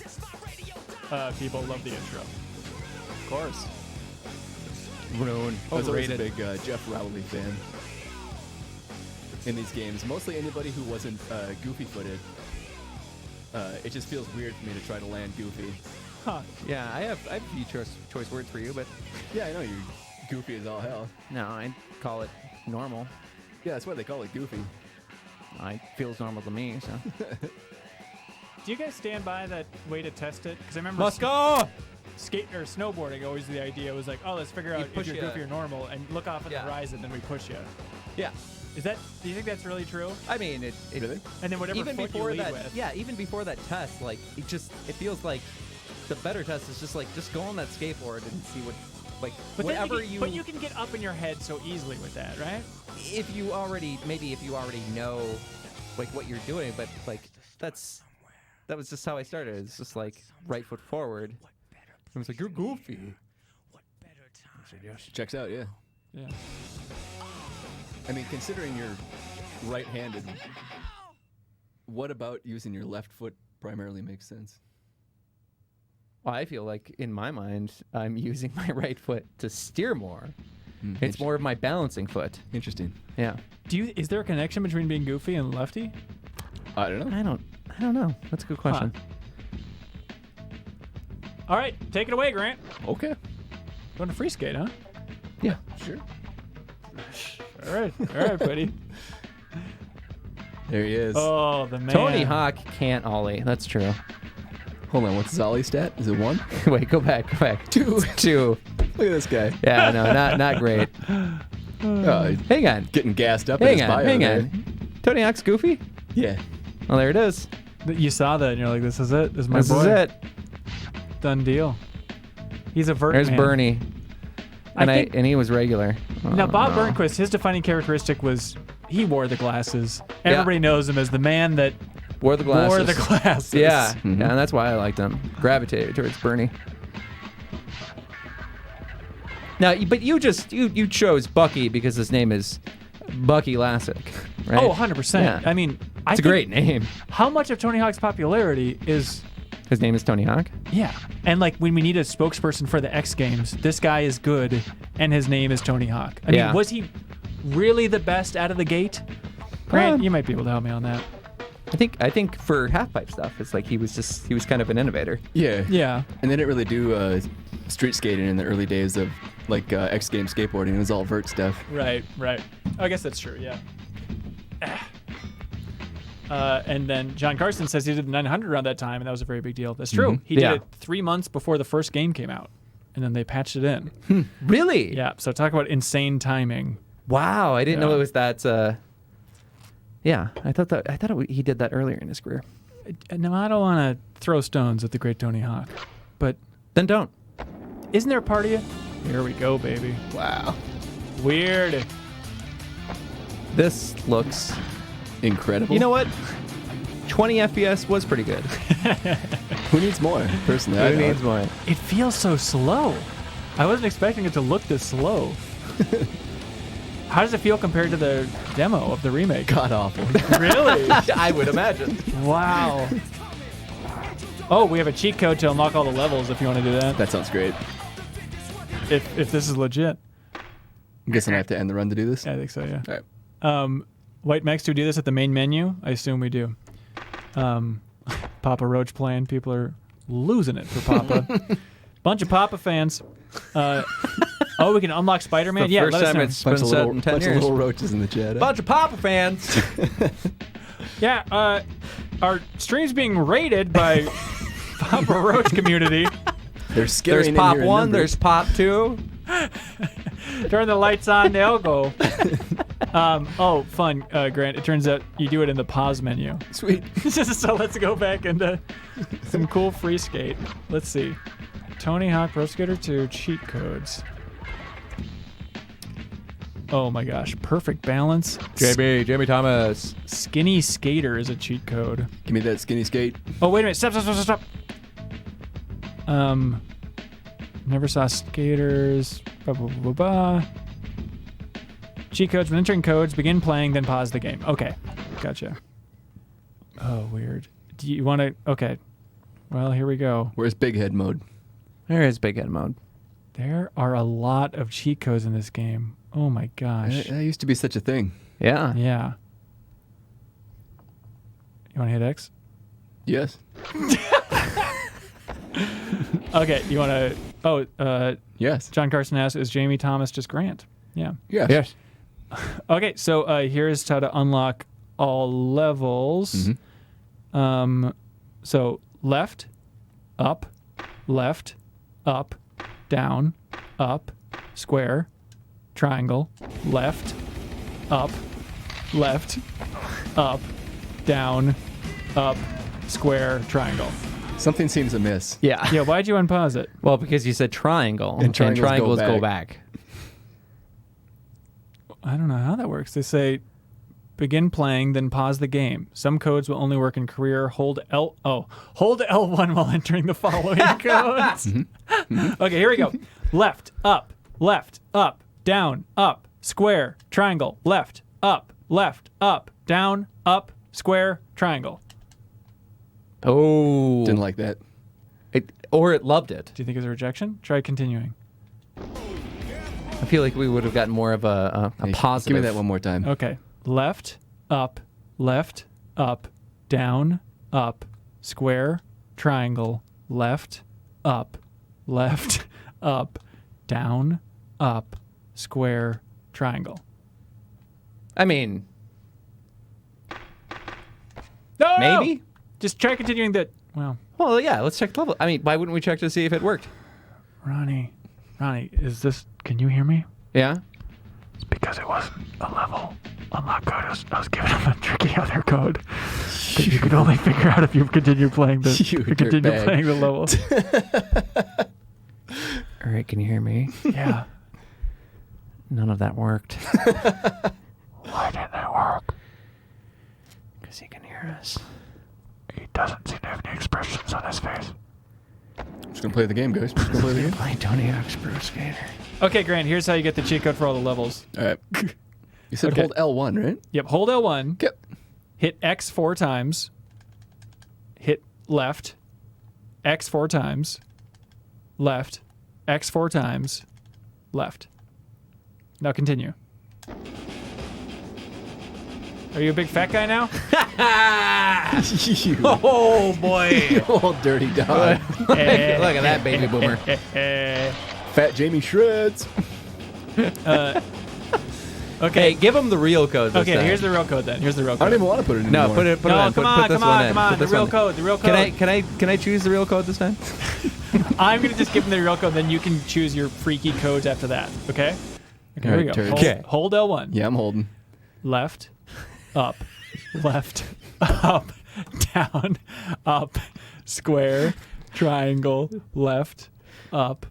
A: People love the intro. Of course.
B: Rune.
C: I was always a
A: Overrated.
C: big Jeff Rowley fan in these games. Mostly anybody who wasn't goofy-footed. It just feels weird for me to try to land goofy.
A: Huh.
B: Yeah, I have a few choice words for you, but
C: Yeah, I know you're goofy as all hell.
B: no, I call it normal.
C: Yeah, that's why they call it goofy.
B: It feels normal to me, so.
A: Do you guys stand by that way to test it? Because I remember
B: Musco!
A: skating or snowboarding, always the idea was like, oh, let's figure out if
B: push
A: you're
B: ya.
A: goofy or normal and look off on
B: Yeah.
A: the horizon, then we push you.
B: Yeah.
A: Do you think that's really true?
B: I mean, it
C: Really?
A: And then whatever
B: even
A: foot
B: before
A: you lead
B: that,
A: with.
B: yeah, even before that test, like it feels like the better test is just like just go on that skateboard and see what, like
A: But then
B: whatever
A: but you can get up in your head so easily with that, right?
B: if you already know like what you're doing, but like that was just how I started. It's just like right foot forward. I was like, you're goofy.
C: Checks out, yeah.
A: Yeah.
C: I mean, considering you're right-handed, what about using your left foot primarily makes sense?
B: Well, I feel like in my mind, I'm using my right foot to steer more. It's more of my balancing foot.
C: Interesting.
B: Yeah.
A: Is there a connection between being goofy and lefty?
C: I don't know.
B: I don't know. That's a good question.
A: All right, take it away, Grant.
C: Okay.
A: Going to free skate, huh?
B: Yeah.
C: Sure.
A: All right, buddy.
C: There he is.
A: Oh, the man.
B: Tony Hawk can't ollie. That's true.
C: Hold on, what's his ollie stat? Is it 1?
B: Wait, go back. 2.
C: Look at this guy.
B: Yeah, no, not great.
C: Oh, he's
B: Hang on.
C: getting gassed up in his bio
B: Hang
C: there.
B: on. Tony Hawk's goofy?
C: Yeah.
B: Well, there it is.
A: You saw that and you're like, this is it. This is my
B: This
A: boy.
B: is it.
A: Done deal. He's a vert
B: There's
A: man.
B: Bernie.
A: I think-
B: And he was regular.
A: Now,
B: Oh,
A: Bob
B: no.
A: Burnquist, his defining characteristic was he wore the glasses. Everybody knows him as the man that
B: Wore the glasses.
A: wore the glasses.
B: Yeah, yeah, and that's why I liked him. Gravitated towards Bernie. Now, but you chose Bucky because his name is Bucky Lassick, right?
A: Oh, 100%.
B: Yeah.
A: I mean,
B: It's a great name.
A: How much of Tony Hawk's popularity is...
B: His name is Tony Hawk?
A: Yeah. And like when we need a spokesperson for the X Games, this guy is good and his name is Tony Hawk. I mean, was he really the best out of the gate? Grant, you might be able to help me on that.
B: I think for half-pipe stuff, it's like he was kind of an innovator.
C: Yeah.
A: Yeah.
C: And they didn't really do street skating in the early days of like X Games skateboarding. It was all vert stuff.
A: Right. I guess that's true, yeah. And then John Carson says he did the 900 around that time, and that was a very big deal. That's true. He did it 3 months before the first game came out, and then they patched it in.
B: Really?
A: Yeah, so talk about insane timing.
B: Wow, I didn't know
A: Yeah.
B: it was that. Yeah, I thought he did that earlier in his career.
A: Now, I don't want to throw stones at the great Tony Hawk, but
B: Then don't.
A: isn't there a part of you? Here we go, baby.
C: Wow.
A: Weird.
B: This looks
C: Incredible.
B: You know what? 20 FPS was pretty good.
C: Who needs more? Personally, I
B: Who
C: don't.
B: needs more?
A: It feels so slow. I wasn't expecting it to look this slow. How does it feel compared to the demo of the remake?
C: God awful.
A: Really?
B: I would imagine.
A: Wow. Oh, we have a cheat code to unlock all the levels if you want to do that.
C: That sounds great.
A: If this is legit.
C: I'm guessing I have to end the run to do this.
A: Yeah, I think so, yeah.
C: All right.
A: White Max, do we do this at the main menu? I assume we do. Papa Roach playing. People are losing it for Papa. Bunch of Papa fans. We can unlock Spider-Man?
B: The
A: Yeah,
B: first
A: let us
B: time
A: know.
B: it's been set in 10
C: bunch of
B: years.
C: little roaches in the chat.
B: Bunch of Papa fans.
A: Yeah, our stream's being rated by Papa Roach community.
C: They're scary.
B: There's Pop 1, there's Pop 2.
A: Turn the lights on, they'll go. Fun, Grant. It turns out you do it in the pause menu.
C: Sweet.
A: So let's go back into some cool free skate. Let's see. Tony Hawk Pro Skater 2 cheat codes. Oh my gosh, perfect balance.
B: Jamie Thomas.
A: Skinny Skater is a cheat code.
C: Give me that skinny skate.
A: Oh, wait a minute. Stop. Never saw skaters. Cheat codes. When entering codes, begin playing, then pause the game. Okay. Gotcha. Oh, weird. Do you want to... Okay. Well, here we go.
C: Where's Big Head mode?
B: There is Big Head mode.
A: There are a lot of cheat codes in this game. Oh my gosh.
C: That used to be such a thing.
B: Yeah.
A: Yeah. You want to hit X?
C: Yes.
A: Okay, you want to... Oh,
C: Yes.
A: John Carson asks, is Jamie Thomas just Grant? Yeah.
C: Yes.
B: Yes.
A: Okay, so here's how to unlock all levels.
C: Mm-hmm.
A: So left, up, down, up, square, triangle, left, up, down, up, square, triangle.
C: Something seems amiss.
B: Yeah.
A: Yeah, why'd you unpause it?
B: Well, because you said triangle,
C: And triangles go
B: go
C: back.
B: back.
A: I don't know how that works. They say begin playing, then pause the game. Some codes will only work in career. Hold L1 while entering the following codes. Okay, here we go. Left, up, down, up, square, triangle, left, up, down, up, square, triangle.
B: Oh.
C: Didn't like that.
B: Or it loved it.
A: Do you think it's a rejection? Try continuing.
B: I feel like we would have gotten more of a
C: Hey,
B: positive.
C: Give me that one more time.
A: Okay. Left, up, down, up, square, triangle, left, up, down, up, square, triangle.
B: I mean,
A: No!
B: maybe?
A: Just try continuing the... Well,
B: Well, yeah, let's check the level. I mean, why wouldn't we check to see if it worked?
A: Ronnie, is this... Can you hear me?
B: Yeah?
A: It's because it wasn't a level unlock code. I was giving him a tricky other code that you could only figure out if you continue playing the...
C: You
A: continue
C: dirtbag.
A: playing the level.
B: All right, can you hear me?
A: Yeah.
B: None of that worked.
A: Why didn't that work?
B: Because he can hear us.
A: He doesn't seem to have any expressions on his face.
C: Just gonna play the game, guys. Just gonna play the game.
B: Play Tony Hawk's Pro Skater.
A: Okay, Grant, here's how you get the cheat code for all the levels.
C: All right. You said
A: Okay.
C: hold L1, right?
A: Yep, hold L1.
C: Yep.
A: Hit X 4 times. Hit left. X 4 times. Left. X 4 times. Left. Now continue. Are you a big fat guy now?
C: You
B: Oh, boy.
C: old dirty dog.
B: Look at that baby boomer.
C: Fat Jamie Shreds.
A: Okay.
B: Hey, give him the real code this
A: Okay,
B: time.
A: here's the real code then. Here's the real
C: I
A: code.
C: don't even want to put it in
B: No,
C: anymore.
B: put it
A: No,
B: on.
A: come
B: Put
A: on,
B: this
A: come
B: one
A: on,
B: in.
A: come on.
B: Put
A: The
B: this
A: real
B: one in.
A: code, the real code.
B: Can I choose the real code this time?
A: I'm going to just give him the real code, then you can choose your freaky codes after that, okay? Okay, here we go.
C: Alright, turds.
A: Hold,
B: Okay.
A: hold L1.
C: Yeah, I'm holding.
A: Left, up, up, down, up, square, triangle, left, up,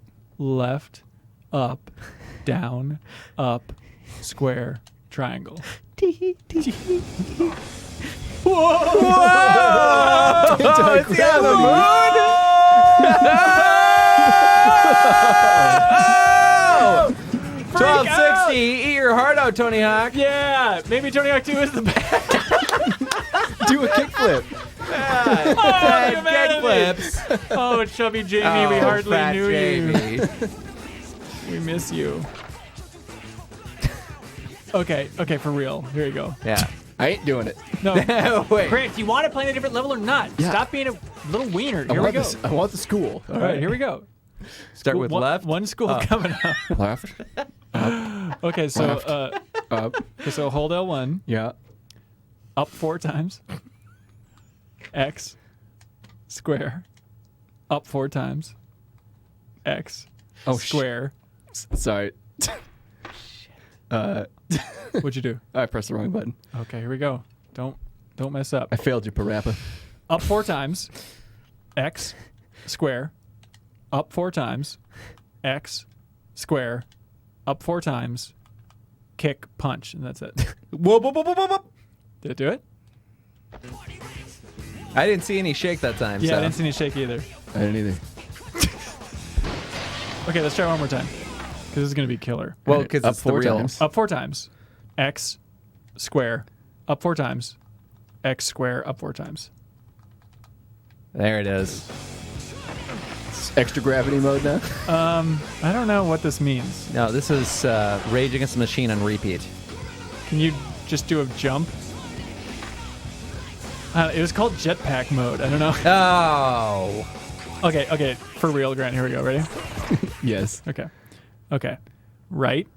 A: down, up, square, triangle.
B: Whoa! Oh, it's the other moon. 1260. Eat your heart out, Tony Hawk.
A: Yeah, maybe Tony Hawk 2 is the best.
C: Do a kickflip.
B: Kickflips.
A: Oh, chubby Jamie, we hardly
B: fat
A: knew
B: Jamie.
A: you. We miss you. Okay, for real. Here you go.
B: Yeah.
C: I ain't doing it.
A: No.
B: Wait.
A: Grant, do you want to play in a different level or not?
C: Yeah.
A: Stop being a little wiener. Here we go.
C: I want the school.
A: All right, here we go.
B: Start with left.
A: One school coming up.
C: Left.
A: Okay, so
C: Left. Up.
A: so hold L1.
C: Yeah.
A: Up 4 times. X. Square. Up 4 times. X.
C: Oh,
A: Square.
C: Sorry.
A: What'd you do?
C: I pressed the wrong button.
A: Okay, here we go. Don't mess up.
C: I failed you, Parappa.
A: Up 4 times. X. Square. Up 4 times. X. Square. Up 4 times. Kick, punch, and that's it.
B: Whoa, whoa, whoa, whoa, whoa, whoa.
A: Did it do it?
B: I didn't see any shake that time.
A: Yeah,
B: so.
A: I didn't see any shake either.
C: I didn't either.
A: Okay, let's try one more time. Because this is going to be killer.
B: Well, because
C: Up
B: it's the
C: 4
B: real.
C: times.
A: Up 4 times. X. Square. Up 4 times. X square. Up 4 times.
B: There it is.
C: It's extra gravity mode now.
A: I don't know what this means.
B: No, this is Rage Against the Machine on repeat.
A: Can you just do a jump? It was called jetpack mode. I don't know.
B: Oh.
A: Okay. For real, Grant. Here we go. Ready?
C: Yes.
A: Okay. Right.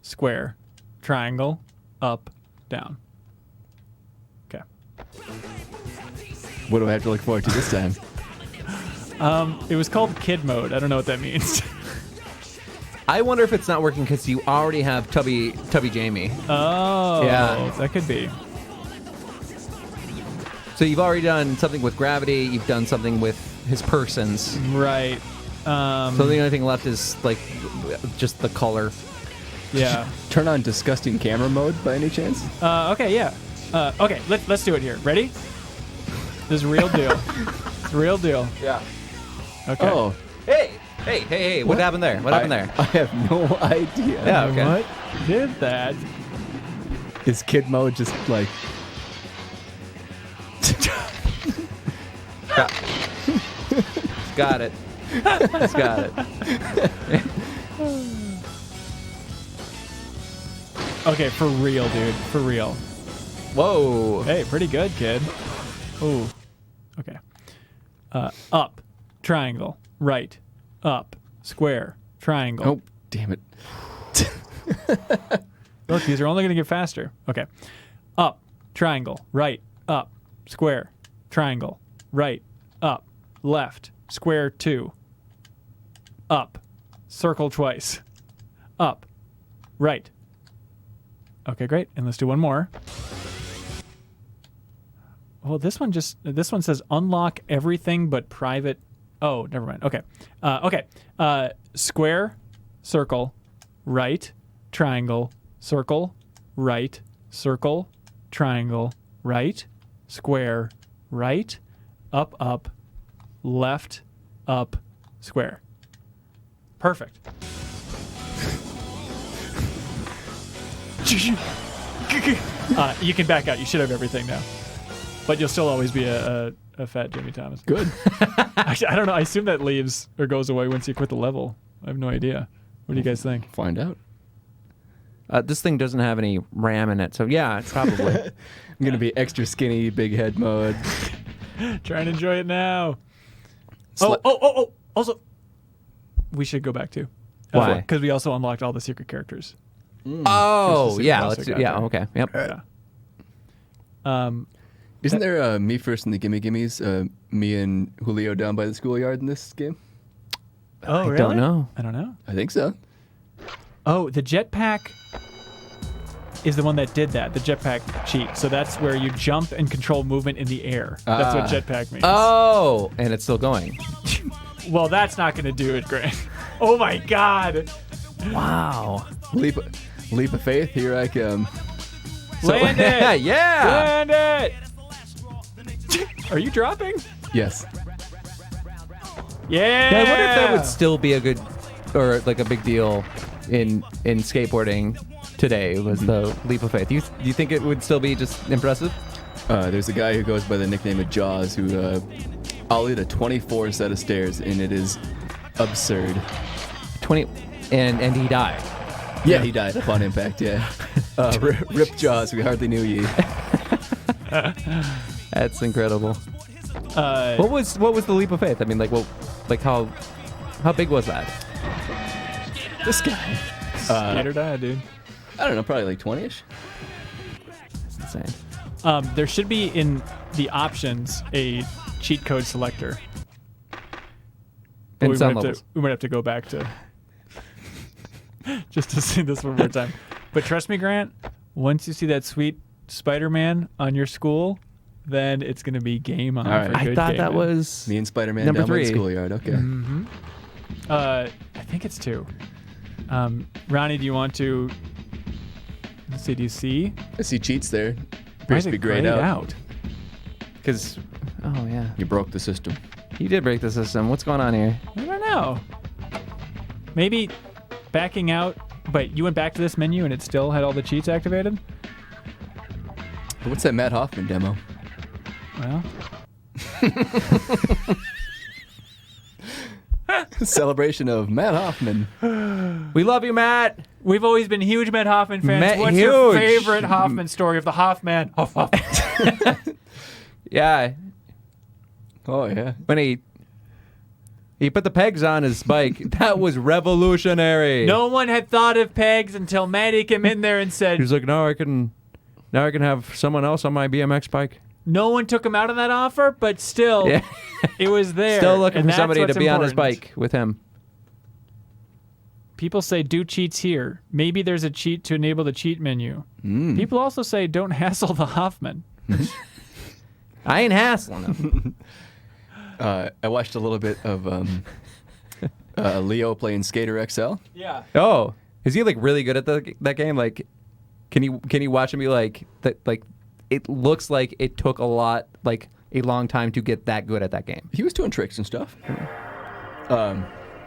A: Square. Triangle. Up. Down. Okay.
C: What do I have to look forward to this time?
A: It was called kid mode. I don't know what that means.
B: I wonder if it's not working because you already have Tubby Jamie.
A: Oh.
B: Yeah.
A: That could be.
B: So you've already done something with gravity. You've done something with his persons.
A: Right.
B: So the only thing left is like just the color.
A: Yeah.
C: Turn on disgusting camera mode by any chance?
A: Okay, yeah. Okay, let's do it here. Ready? This is real deal. It's real deal.
B: Yeah.
A: Okay.
C: Oh.
B: Hey! What happened there? What happened there?
C: I have no idea.
B: Yeah. Okay.
A: What did that?
C: Is kid mode just like...
B: Got it. It's got it.
A: Okay, for real, dude. For real.
B: Whoa.
A: Hey, pretty good, kid. Ooh. Okay. Up. Triangle. Right. Up. Square. Triangle.
C: Oh, damn it.
A: Look, these are only going to get faster. Okay. Up. Triangle. Right. Up. Square. Triangle. Right. Up. Left. Square 2. Up. Circle twice. Up. Right. Okay, great. And let's do one more. Well, this one says unlock everything but private. Oh, never mind. Okay. Square, circle, right, triangle, circle, right, circle, triangle, right, square, right, up, left, up, square. Perfect. You can back out. You should have everything now. But you'll still always be a fat Jimmy Thomas.
C: Good.
A: Actually, I don't know. I assume that leaves or goes away once you quit the level. I have no idea. What do you guys think?
C: Find out.
B: This thing doesn't have any RAM in it, so yeah, it's probably.
C: I'm going to be extra skinny, big head mode.
A: Try and enjoy it now.
C: Sli-
A: Oh. Also, we should go back to.
B: Why?
A: Because we also unlocked all the secret characters.
B: Oh,
A: Just
B: yeah.
A: also
B: Let's.
A: got
B: Yeah.
A: there.
B: Okay. Yep.
A: Yeah.
C: Isn't there Me First in the Gimme Gimmes? Me and Julio down by the schoolyard in this game?
A: Oh, really?
B: Don't know.
A: I don't know.
C: I think so.
A: Oh, the jetpack is the one that did that, the jetpack cheat. So that's where you jump and control movement in the air. That's what jetpack means.
B: Oh, and it's still going.
A: Well, that's not going to do it, Grant. Oh, my God.
B: Wow.
C: Leap of faith, here I come.
A: Land it.
B: Yeah.
A: Land it. Are you dropping?
C: Yes.
A: Yeah.
B: I wonder if that would still be a good or like a big deal in skateboarding today. Was the leap of faith? Do you think it would still be just impressive?
C: There's a guy who goes by the nickname of Jaws who ollied a 24 set of stairs, and it is absurd.
B: 20, and he died.
C: Yeah, he died upon impact. Yeah. Rip Jaws. We hardly knew ye.
B: That's incredible. What was the leap of faith? I mean, how big was that?
C: This guy.
A: Skate or die, dude.
C: I don't know, probably like 20-ish.
B: That's insane.
A: There should be in the options a cheat code selector.
B: In
A: we
B: some
A: might have
B: levels.
A: we might have to go back to just to see this one more time. But trust me, Grant, once you see that sweet Spider-Man on your school, then it's going to be game on.
C: All right.
A: For
B: I
A: good
B: thought that
A: gaming.
B: was
C: Me and Spider-Man
B: Number
C: down by the
B: 3.
C: schoolyard. Okay.
A: Mm-hmm. I think it's 2. Ronnie, do you want to? Let's see. Do you see?
C: I see cheats there.
A: Why
C: Appears
A: is
C: to be
A: it
C: grayed
A: grayed
C: out.
B: because. Oh yeah,
C: You broke the system.
B: you did break the system. What's going on here?
A: I don't know. Maybe backing out, but you went back to this menu and it still had all the cheats activated?
C: What's that Matt Hoffman demo?
A: Well,
C: Celebration of Matt Hoffman.
B: We love you, Matt.
A: we've always been huge Matt Hoffman fans.
B: Matt-
A: What's your
B: huge.
A: favorite Hoffman story of the Hoffman? Hoff.
B: Yeah,
C: Oh, yeah.
B: when he put the pegs on his bike, that was revolutionary.
A: No one had thought of pegs until Matty came in there and said,
B: He's like, now I can have someone else on my BMX bike.
A: no one took him out on that offer, but still,
B: Yeah.
A: it was there.
B: Still looking
A: and
B: for
A: that's
B: somebody to
A: what's
B: be on his
A: important.
B: bike with him.
A: People say do cheats here. Maybe there's a cheat to enable the cheat menu. People also say don't hassle the Hoffman.
B: I ain't hassling him.
C: I watched a little bit of Leo playing Skater XL.
A: Yeah.
B: Oh, is he like really good at that game? Like, can you watch him be like that? Like, it looks like it took a long time to get that good at that game.
C: He was doing tricks and stuff.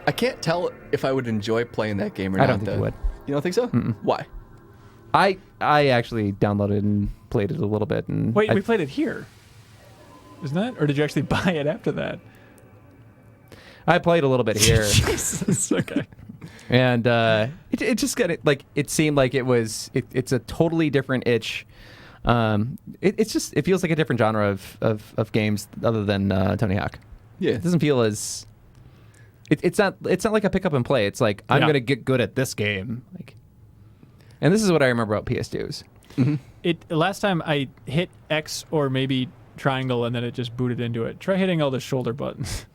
C: I can't tell if I would enjoy playing that game or not.
B: I don't think you would.
C: You don't think so? Why?
B: I actually downloaded and played it a little bit. And
A: Wait, we played it here. Isn't that? Or did you actually buy it after that?
B: I played a little bit here,
A: Jesus. Okay.
B: and it just got it like it seemed like it's a totally different itch. It feels like a different genre of games other than Tony Hawk.
C: Yeah.
B: It doesn't feel as it's not like a pick up and play. It's like I'm
A: Yeah.
B: gonna get good at this game. Like, and this is what I remember about PS2s.
A: Last time I hit X or maybe triangle and then it just booted into it. Try hitting all the shoulder buttons.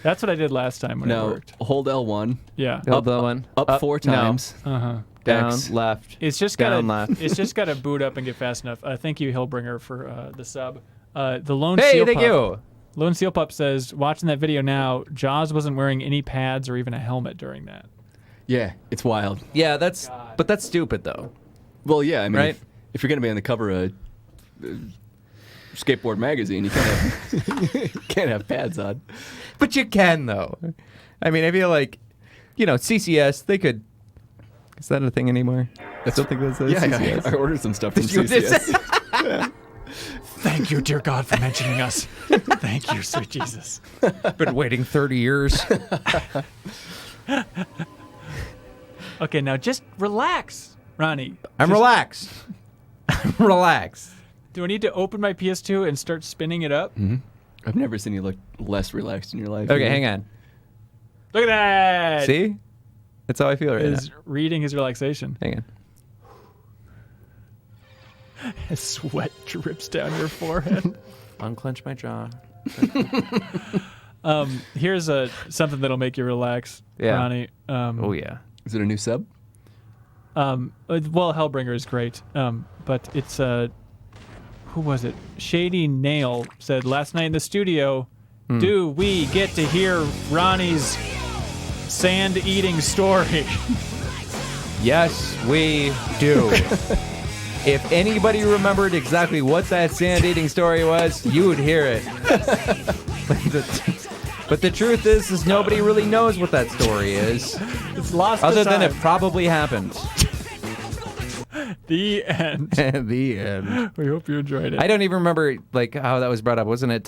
A: That's what I did last time when it
C: Now,
A: worked.
C: hold L1.
A: Yeah.
B: Hold that one
C: Up 4
B: no.
C: times.
A: Uh-huh.
B: down,
C: X.
B: left.
A: It's just
B: Down,
A: gotta
B: left.
A: it's just gotta boot up and get fast enough. Thank you, Hillbringer, for the sub. The Lone
B: Hey,
A: Seal
B: thank
A: Pup.
B: you.
A: Lone Seal Pup says, watching that video now, Jaws wasn't wearing any pads or even a helmet during that.
C: Yeah, it's wild.
B: Yeah, that's stupid though.
C: Well, yeah, I mean,
B: Right?
C: if you're going to be on the cover of Skateboard magazine, you can't have pads on.
B: But you can though. I mean, I feel like, CCS, they could. Is that a thing anymore? I still think that's CCS.
C: I ordered some stuff from
B: You did
C: CCS.
A: Thank you, dear God, for mentioning us. Thank you, sweet Jesus.
B: Been waiting 30 years.
A: Okay, now just relax, Ronnie.
B: I'm relaxed. I'm relaxed.
A: Do I need to open my PS2 and start spinning it up?
C: I've never seen you look less relaxed in your life.
B: Okay, hang on.
A: Look at that.
B: See? That's how I feel right
A: Is
B: now.
A: reading his relaxation.
B: Hang on.
A: As sweat drips down your forehead.
B: Unclench my jaw.
A: Here's something that'll make you relax,
B: Yeah.
A: Ronnie.
B: Oh, yeah.
C: Is it a new sub?
A: Well, Hellbringer is great, but it's who was it? Shady Nail said last night in the studio. Do we get to hear Ronnie's sand-eating story?
B: Yes, we do. If anybody remembered exactly what that sand eating story was, you would hear it. But the truth is nobody really knows what that story is.
A: It's lost
B: Other
A: to
B: than it
A: time.
B: probably happened.
A: The end.
B: The end.
A: We hope you enjoyed it.
B: I don't even remember like how that was brought up. Wasn't it?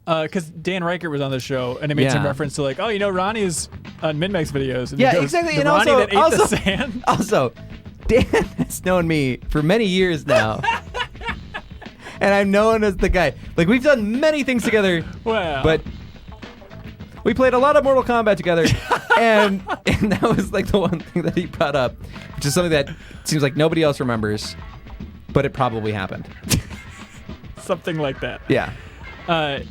A: Because Dan Reichert was on the show, and it made some
B: Yeah.
A: reference to like, oh, you know, Ronnie's on MinnMax videos. And he
B: Yeah,
A: goes,
B: exactly.
A: The
B: And
A: Ronnie
B: also,
A: that ate the sand.
B: Also, Dan has known me for many years now. And I'm known as the guy. Like, we've done many things together,
A: Wow.
B: but we played a lot of Mortal Kombat together. and that was like the one thing that he brought up, which is something that seems like nobody else remembers, but it probably happened.
A: Something like that.
B: Yeah.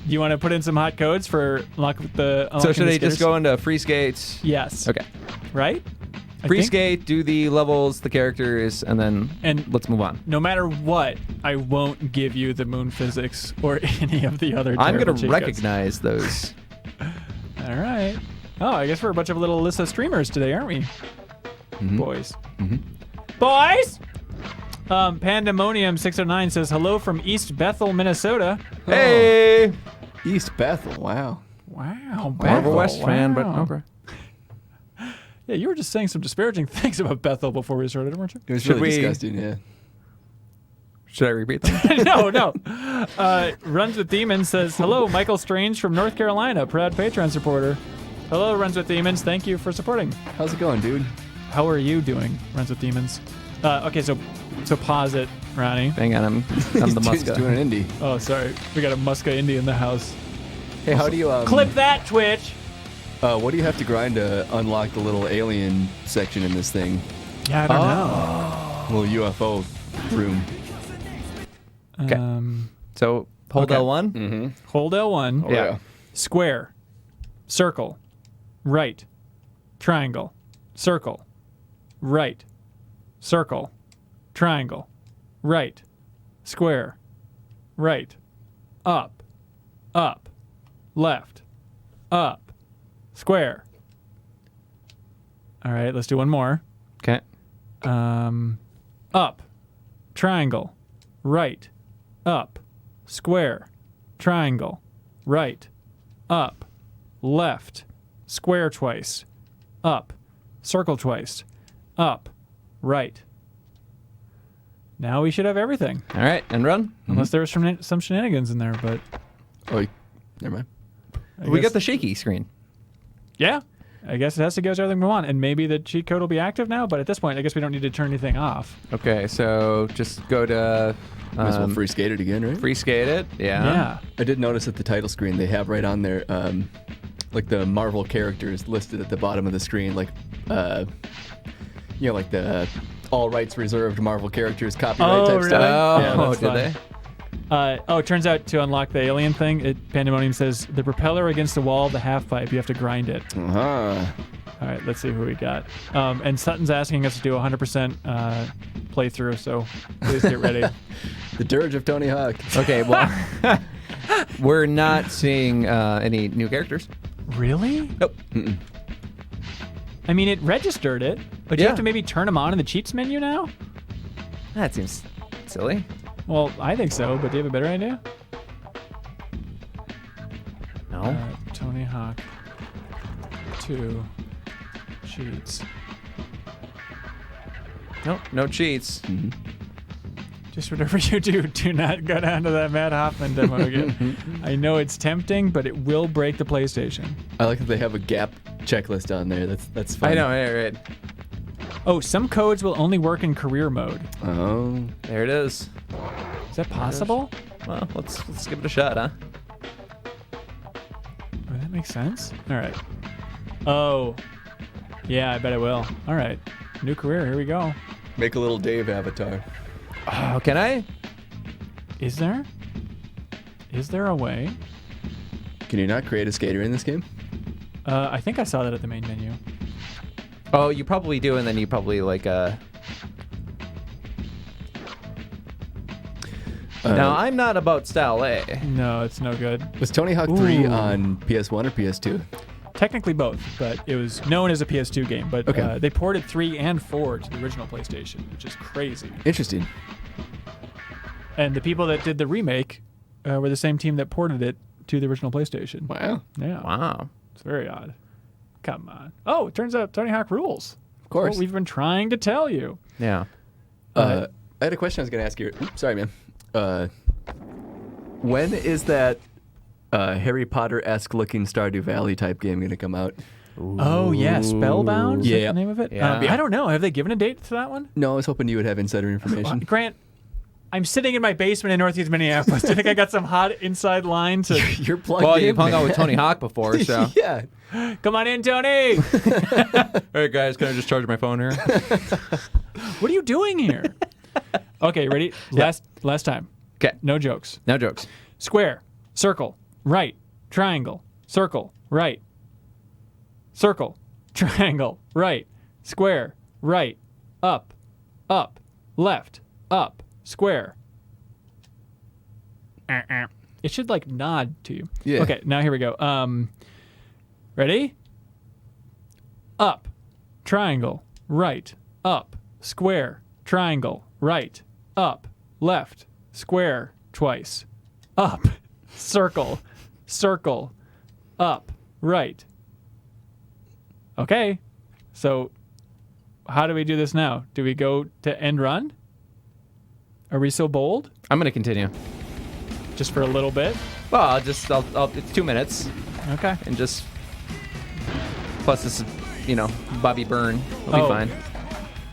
A: You want to put in some hot codes for unlocking the
B: So should I just
A: skaters?
B: go into free skates?
A: Yes.
B: Okay.
A: Right? I
B: Free
A: think
B: skate, do the levels, the characters, and then let's move on.
A: No matter what, I won't give you the moon physics or any of the other
B: I'm
A: terrible
B: going to
A: cheat codes.
B: recognize those.
A: All right. Oh, I guess we're a bunch of little Alyssa streamers today, aren't we?
B: Mm-hmm.
A: Boys. Boys! Pandemonium 609 says, hello from East Bethel, Minnesota.
B: Hey!
C: East Bethel. Wow.
A: Wow.
B: More of a
A: Bethel,
B: West fan, but
A: wow.
B: okay.
A: Yeah, you were just saying some disparaging things about Bethel before we started, weren't you?
C: It was
B: Should
C: really
B: we-
C: disgusting. Yeah.
B: Should I repeat them?
A: No. Runs with Demons says, hello, Michael Strange from North Carolina, proud Patreon supporter. Hello, Runs with Demons. Thank you for supporting.
C: How's it going, dude?
A: How are you doing, Runs with Demons? Okay, so pause it, Ronnie.
B: Hang on, I'm the
C: He's
B: Muska.
C: doing an indie.
A: Oh, sorry. We got a Muska Indie in the house.
C: Hey, how do you
A: Clip that, Twitch.
C: what do you have to grind to unlock the little alien section in this thing?
A: Yeah, I don't know.
C: Little UFO room.
B: Okay. So hold
A: Okay.
B: L1.
A: Hold L1.
C: Oh, yeah.
A: Square. Circle. Right. Triangle. Circle. Right. Circle. Triangle. Right. Square. Right. Up. Up. Left. Up. Square. All right, let's do one more.
B: Okay.
A: Up. Triangle. Right. Up. Square. Triangle. Right. Up. Left. Square twice. Up. Circle twice. Up. Right. Now we should have everything.
B: All right, and run.
A: Unless there was some shenanigans in there, but
C: Oh, never mind.
A: I
B: We
A: guess-
B: got the shaky screen.
A: Yeah. I guess it has to go to everything we want. And maybe the cheat code will be active now, but at this point, I guess we don't need to turn anything off.
B: Okay, so just go to
C: Might as well free skate it again, right?
B: free skate it. Yeah.
A: Yeah.
C: I did notice at the title screen they have right on there, like the Marvel characters listed at the bottom of the screen, like, like the all rights reserved Marvel characters, copyright type
A: really?
C: stuff.
B: Oh,
C: Yeah,
A: that's
B: did
A: fun.
B: they?
A: It turns out to unlock the alien thing, Pandemonium says, the propeller against the wall of the half pipe, you have to grind it.
C: Uh-huh.
A: All right, let's see who we got. And Sutton's asking us to do a 100% playthrough, so please get ready.
C: The Dirge of Tony Hawk.
B: Okay, well, we're not seeing any new characters.
A: Really?
B: Nope.
A: I mean, it registered it, but you
B: Yeah.
A: have to maybe turn them on in the cheats menu now?
B: That seems silly.
A: Well, I think so, but do you have a better idea?
B: No.
A: Tony Hawk 2 cheats.
B: Nope. No cheats.
A: Just whatever you do not go down to that Matt Hoffman demo again. I know it's tempting, but it will break the PlayStation.
C: I like that they have a gap checklist on there. That's fun.
B: I know. Right.
A: Oh, some codes will only work in career mode.
C: Oh.
B: There it is.
A: Is that possible?
B: Well, let's give it a shot, huh?
A: Oh, that makes sense. All right. Oh, yeah, I bet it will. All right. New career. Here we go.
C: Make a little Dave avatar.
B: Oh, can I?
A: Is there? Is there a way?
C: Can you not create a skater in this game?
A: I think I saw that at the main menu.
B: Oh, you probably do, and then you probably like Now I'm not about style A.
A: No, it's no good.
C: Was Tony Hawk 3
A: Ooh.
C: on PS1 or PS2?
A: Technically both, but it was known as a PS2 game. But
C: Okay.
A: they ported 3 and 4 to the original PlayStation, which is crazy.
C: Interesting.
A: And the people that did the remake were the same team that ported it to the original PlayStation.
C: Wow.
A: Yeah.
B: Wow.
A: It's very odd. Come on. Oh, it turns out Tony Hawk rules.
C: Of course.
A: What we've been trying to tell you.
B: Yeah.
C: I had a question I was going to ask you. Oops, sorry, man. When is that Harry Potter-esque looking Stardew Valley type game going to come out?
A: Oh, yeah. Spellbound? Is that
C: Yeah.
A: the name of it?
B: Yeah.
A: I don't know. Have they given a date to that one?
C: No, I was hoping you would have insider information.
A: Grant, I'm sitting in my basement in Northeast Minneapolis. Do you think I got some hot inside line to
C: You're plugged
B: Well,
C: in.
B: you've hung
C: man.
B: out with Tony Hawk before, so.
C: Yeah.
A: come on in, Tony?
B: Hey guys, can I just charge my phone here?
A: What are you doing here? Okay, ready? Last time.
B: Okay.
A: No jokes.
B: No jokes.
A: Square, circle, right, triangle, circle, right, circle, triangle, right, square, right, up, left, up, square. It should like nod to you.
C: Yeah.
A: Okay, now here we go. Ready? Up, triangle, right, up, square, triangle, right, up, left, square, twice, up, circle, circle, up, right. Okay, so how do we do this now? Do we go to end run? Are we so bold?
B: I'm going to continue.
A: Just for a little bit?
B: Well, it's 2 minutes.
A: Okay.
B: And just. Plus, this is, Bobby Byrne. We'll be
A: Oh.
B: fine.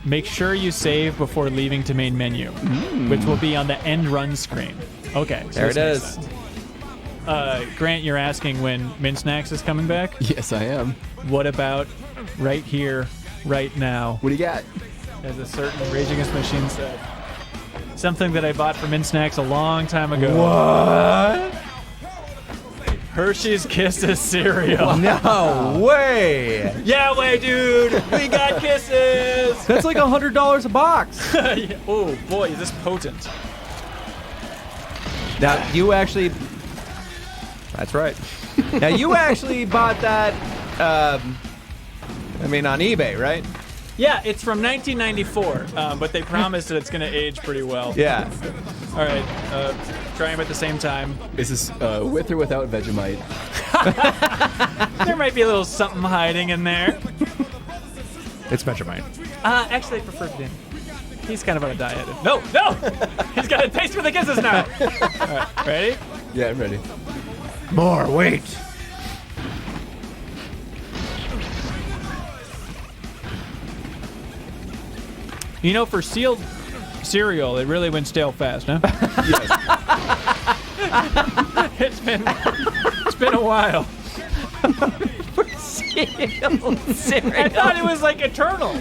A: Make sure you save before leaving to main menu, which will be on the end run screen. Okay. So
B: There
A: this
B: it
A: makes
B: is.
A: sense. Grant, you're asking when MinnMax is coming back?
C: Yes, I am.
A: What about right here, right now,
C: What do you got?
A: as a certain Rage Against the Machine said? Something that I bought from MinnMax a long time ago.
B: What?
A: Hershey's Kisses cereal.
B: No way!
A: Yeah, way, dude. We got Kisses.
B: That's like $100 a box.
A: Yeah. Oh boy, is this potent?
B: Now, you actually. That's right. Now, you actually bought that, on eBay, right?
A: Yeah, it's from 1994, but they promised that it's going to age pretty well.
B: Yeah.
A: All right, try them at the same time.
C: Is this with or without Vegemite?
A: There might be a little something hiding in there.
B: It's Vegemite.
A: Actually, I prefer Vin. He's kind of on a diet. No! He's got a taste for the Kisses now. All right, ready?
C: Yeah, I'm ready.
B: More, wait.
A: You know, for sealed cereal, it really went stale fast, huh?
C: Yes.
A: It's been a while. I thought it was like eternal.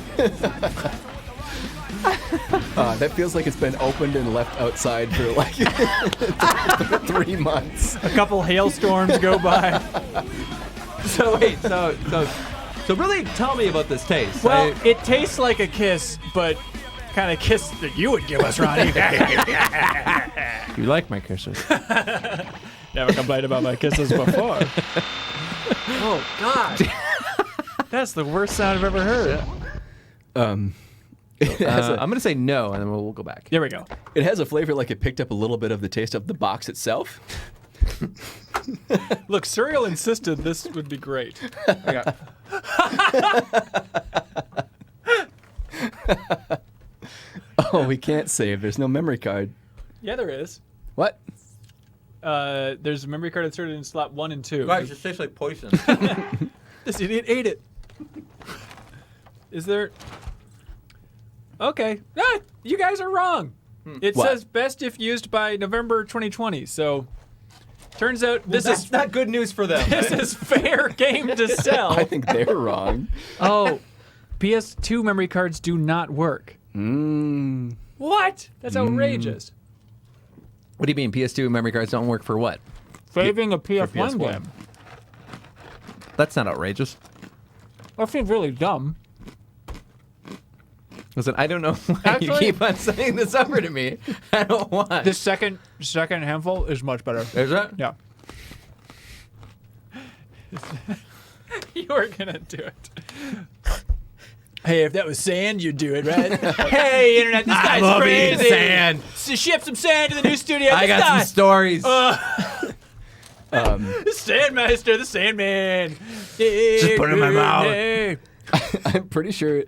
C: That feels like it's been opened and left outside for like 3 months.
A: A couple hailstorms go by.
B: So wait, so really tell me about this taste.
A: Well, it tastes like a kiss, but kind of kiss that you would give us, Ronnie.
B: You like my kisses.
A: Never complained about my kisses before. Oh, God. That's the worst sound I've ever heard.
C: It has,
B: I'm gonna say no, and then we'll go back.
A: There we go.
C: it has a flavor like it picked up a little bit of the taste of the box itself.
A: Look, Cereal insisted this would be great.
C: Oh, we can't save. There's no memory card.
A: Yeah, there is.
C: What?
A: There's a memory card inserted in slot 1 and 2.
B: Guys, it tastes like poison.
A: This idiot ate it. Is there... Okay. Ah, you guys are wrong. It
C: What?
A: says best if used by November 2020, so... Turns out this is
B: not good news for them.
A: this is fair game to sell.
C: I think they're wrong.
A: Oh, PS2 memory cards do not work. What? That's outrageous.
B: What do you mean PS2 memory cards don't work for what?
A: Saving a PS1
C: PS1.
A: game.
B: That's not outrageous.
A: That seems really dumb.
B: Listen, I don't know why
A: Actually-
B: you keep on saying this over to me. I don't want.
A: This second handful is much better.
B: Is that?
A: Yeah. You were gonna do it. Hey, if that was sand, you'd do it, right? Hey, internet, this guy's
B: love
A: crazy.
B: eating sand.
A: Ship some sand to the new studio.
B: I got some stories.
A: The Sandmaster, the Sandman. Just
B: put it in my mouth.
C: I'm pretty sure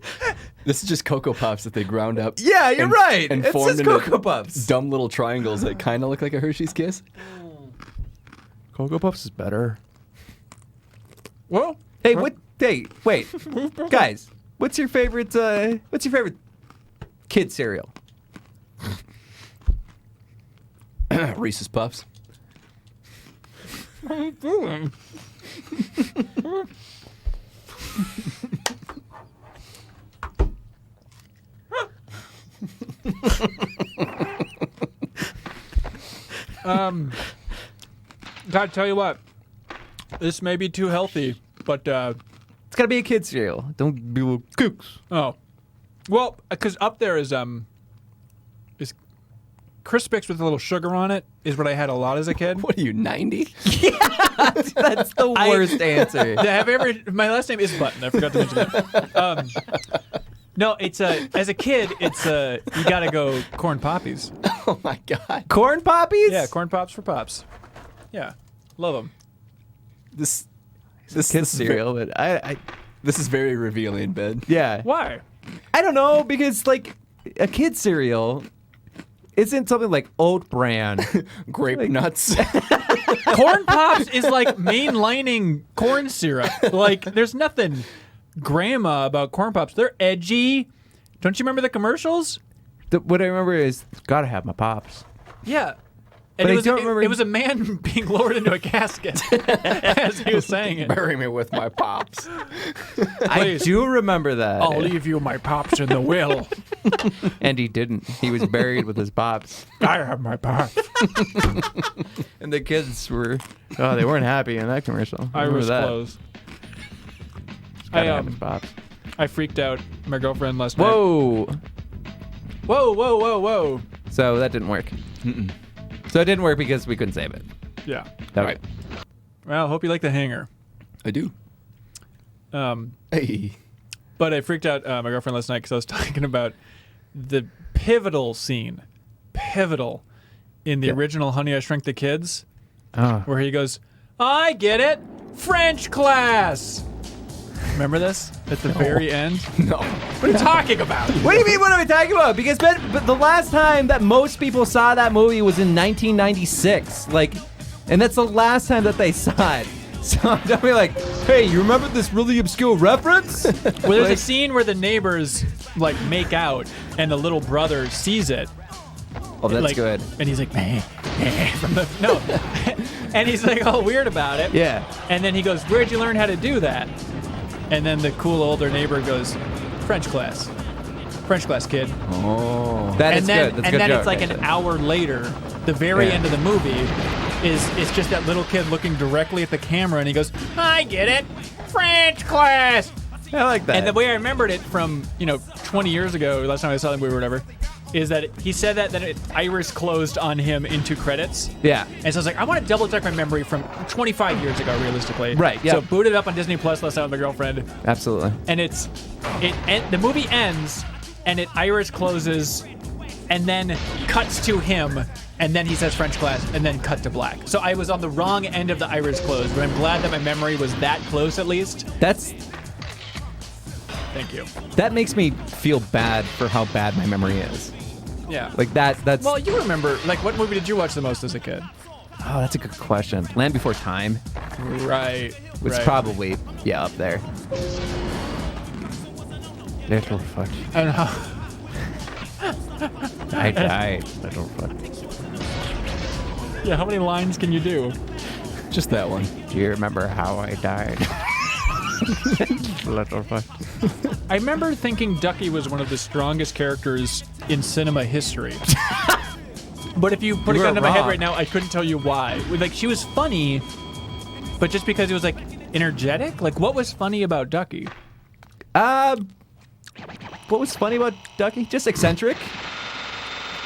C: this is just Cocoa Pops that they ground up.
B: Yeah, you're right.
C: And
B: It's
C: formed
B: just
C: into
B: Cocoa Puffs.
C: dumb little triangles that kind of look like a Hershey's Kiss.
B: Cocoa Puffs is better.
A: Well,
B: Hey, what? Hey, wait, guys. What's your favorite kid cereal?
C: Reese's Puffs.
A: what are you doing? Gotta tell you what, this may be too healthy, but
B: It's gotta be a kid cereal. Don't be little kooks.
A: oh, well, because up there is Crispix with a little sugar on it is what I had a lot as a kid.
C: What are you, 90?
B: That's the worst answer.
A: Have you ever? My last name is Button. I forgot to mention that. No, it's as a kid, it's you gotta go corn poppies.
C: Oh my God.
B: Corn poppies?
A: Yeah, corn pops for pops. Yeah, love them.
C: This
B: Kid cereal, but
C: This is very revealing, Ben.
B: yeah.
A: Why?
B: I don't know, because like a kid cereal isn't something like oat bran.
C: Grape nuts.
A: Corn pops is like mainlining corn syrup. Like, there's nothing grandma about corn pops. They're edgy. Don't you remember the commercials?
B: What I remember is gotta have my pops.
A: Yeah.
B: But
A: And
B: I
A: it was,
B: don't remember-
A: it was a man being lowered into a casket as he was saying it.
C: Bury me with my pops.
B: I
A: Please.
B: do remember that.
A: I'll leave you my pops in the will.
B: And he didn't. He was buried with his pops.
A: I have my pops.
B: And the kids were, they weren't happy in that commercial. I
A: I
B: remember
A: was
B: that.
A: close.
B: Gotta have his pops.
A: I freaked out my girlfriend last night.
B: Whoa.
A: Whoa, whoa, whoa, whoa.
B: So that didn't work. So it didn't work because we couldn't save it.
A: Yeah.
B: Okay.
C: Right.
A: Well, hope you like the hanger.
C: I do. Hey.
A: But I freaked out my girlfriend last night because I was talking about the pivotal scene. Pivotal. In the original Honey, I Shrunk the Kids.
B: Oh.
A: Where he goes, I get it. French class. Remember this? At the very end?
C: No.
A: What are you talking about?
B: What do you mean, what are we talking about? Because but the last time that most people saw that movie was in 1996. Like, and that's the last time that they saw it. So don't be like, hey, you remember this really obscure reference?
A: Well, there's a scene where the neighbors, like, make out, and the little brother sees it.
B: Oh, that's
A: like,
B: good.
A: And he's like, from the, no. And he's like all weird about it.
B: Yeah.
A: And then he goes, where'd you learn how to do that? And then the cool older neighbor goes, French class. French class, kid.
B: Oh. That is
A: then,
B: good. That's a
A: and
B: good
A: then
B: joke,
A: it's like
B: actually.
A: an hour later, the very
B: Yeah.
A: end of the movie is just that little kid looking directly at the camera, and he goes, I get it. French class.
B: I like that.
A: And the way I remembered it from, 20 years ago, last time I saw the movie or whatever, is that he said that iris closed on him into credits.
B: Yeah.
A: And so I was like, I want to double check my memory from 25 years ago, realistically.
B: Right, yeah.
A: So booted up on Disney Plus last night with my girlfriend,
B: Absolutely.
A: and the movie ends, and it iris closes, and then cuts to him, and then he says French class, and then cut to black. So I was on the wrong end of the iris close, but I'm glad that my memory was that close at least. Thank you.
B: That makes me feel bad for how bad my memory is.
A: Yeah.
B: Like that's
A: Well, you remember, like, what movie did you watch the most as a kid?
B: oh, that's a good question. Land Before Time
A: Right.
B: was
A: right.
B: probably up there. Little fudge.
A: And how,
B: I died, little fudge.
A: yeah, how many lines can you do?
C: Just that one.
B: Do you remember how I died? Little fudge.
A: I remember thinking Ducky was one of the strongest characters in cinema history. But if you put
B: You
A: a gun
B: were
A: to my head
B: wrong.
A: right now, I couldn't tell you why. Like, she was funny, but just because it was, like, energetic? Like, what was funny about Ducky?
B: What was funny about Ducky? Just eccentric.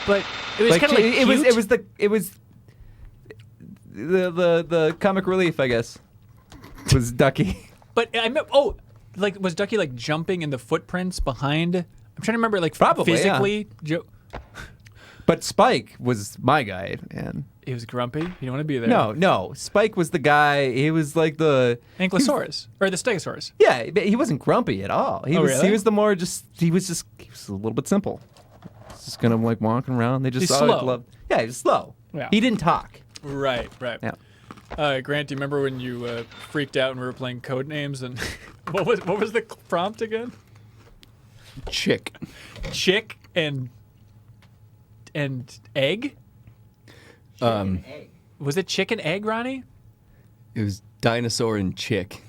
A: But it was kind of like
B: it was
A: cute.
B: it was the comic relief, I guess. Was Ducky.
A: But I meant, like, was Ducky like jumping in the footprints behind? I'm trying to remember, like,
B: Probably,
A: physically.
B: But Spike was my guy, man.
A: He was grumpy. He didn't want to be there.
B: No. Spike was the guy. He was like the
A: Ankylosaurus or the Stegosaurus.
B: Yeah, but he wasn't grumpy at all. He was.
A: Really?
B: He was the more just. He was a little bit simple. Just kind of like walking around. They just
A: He's slow.
B: loved. Yeah, he was slow.
A: Yeah.
B: He didn't talk.
A: Right.
B: Yeah.
A: Grant, do you remember when you freaked out when we were playing Codenames and what was the prompt again?
C: Chick
A: and egg? Was it chicken egg, Ronnie?
C: It was dinosaur and chick.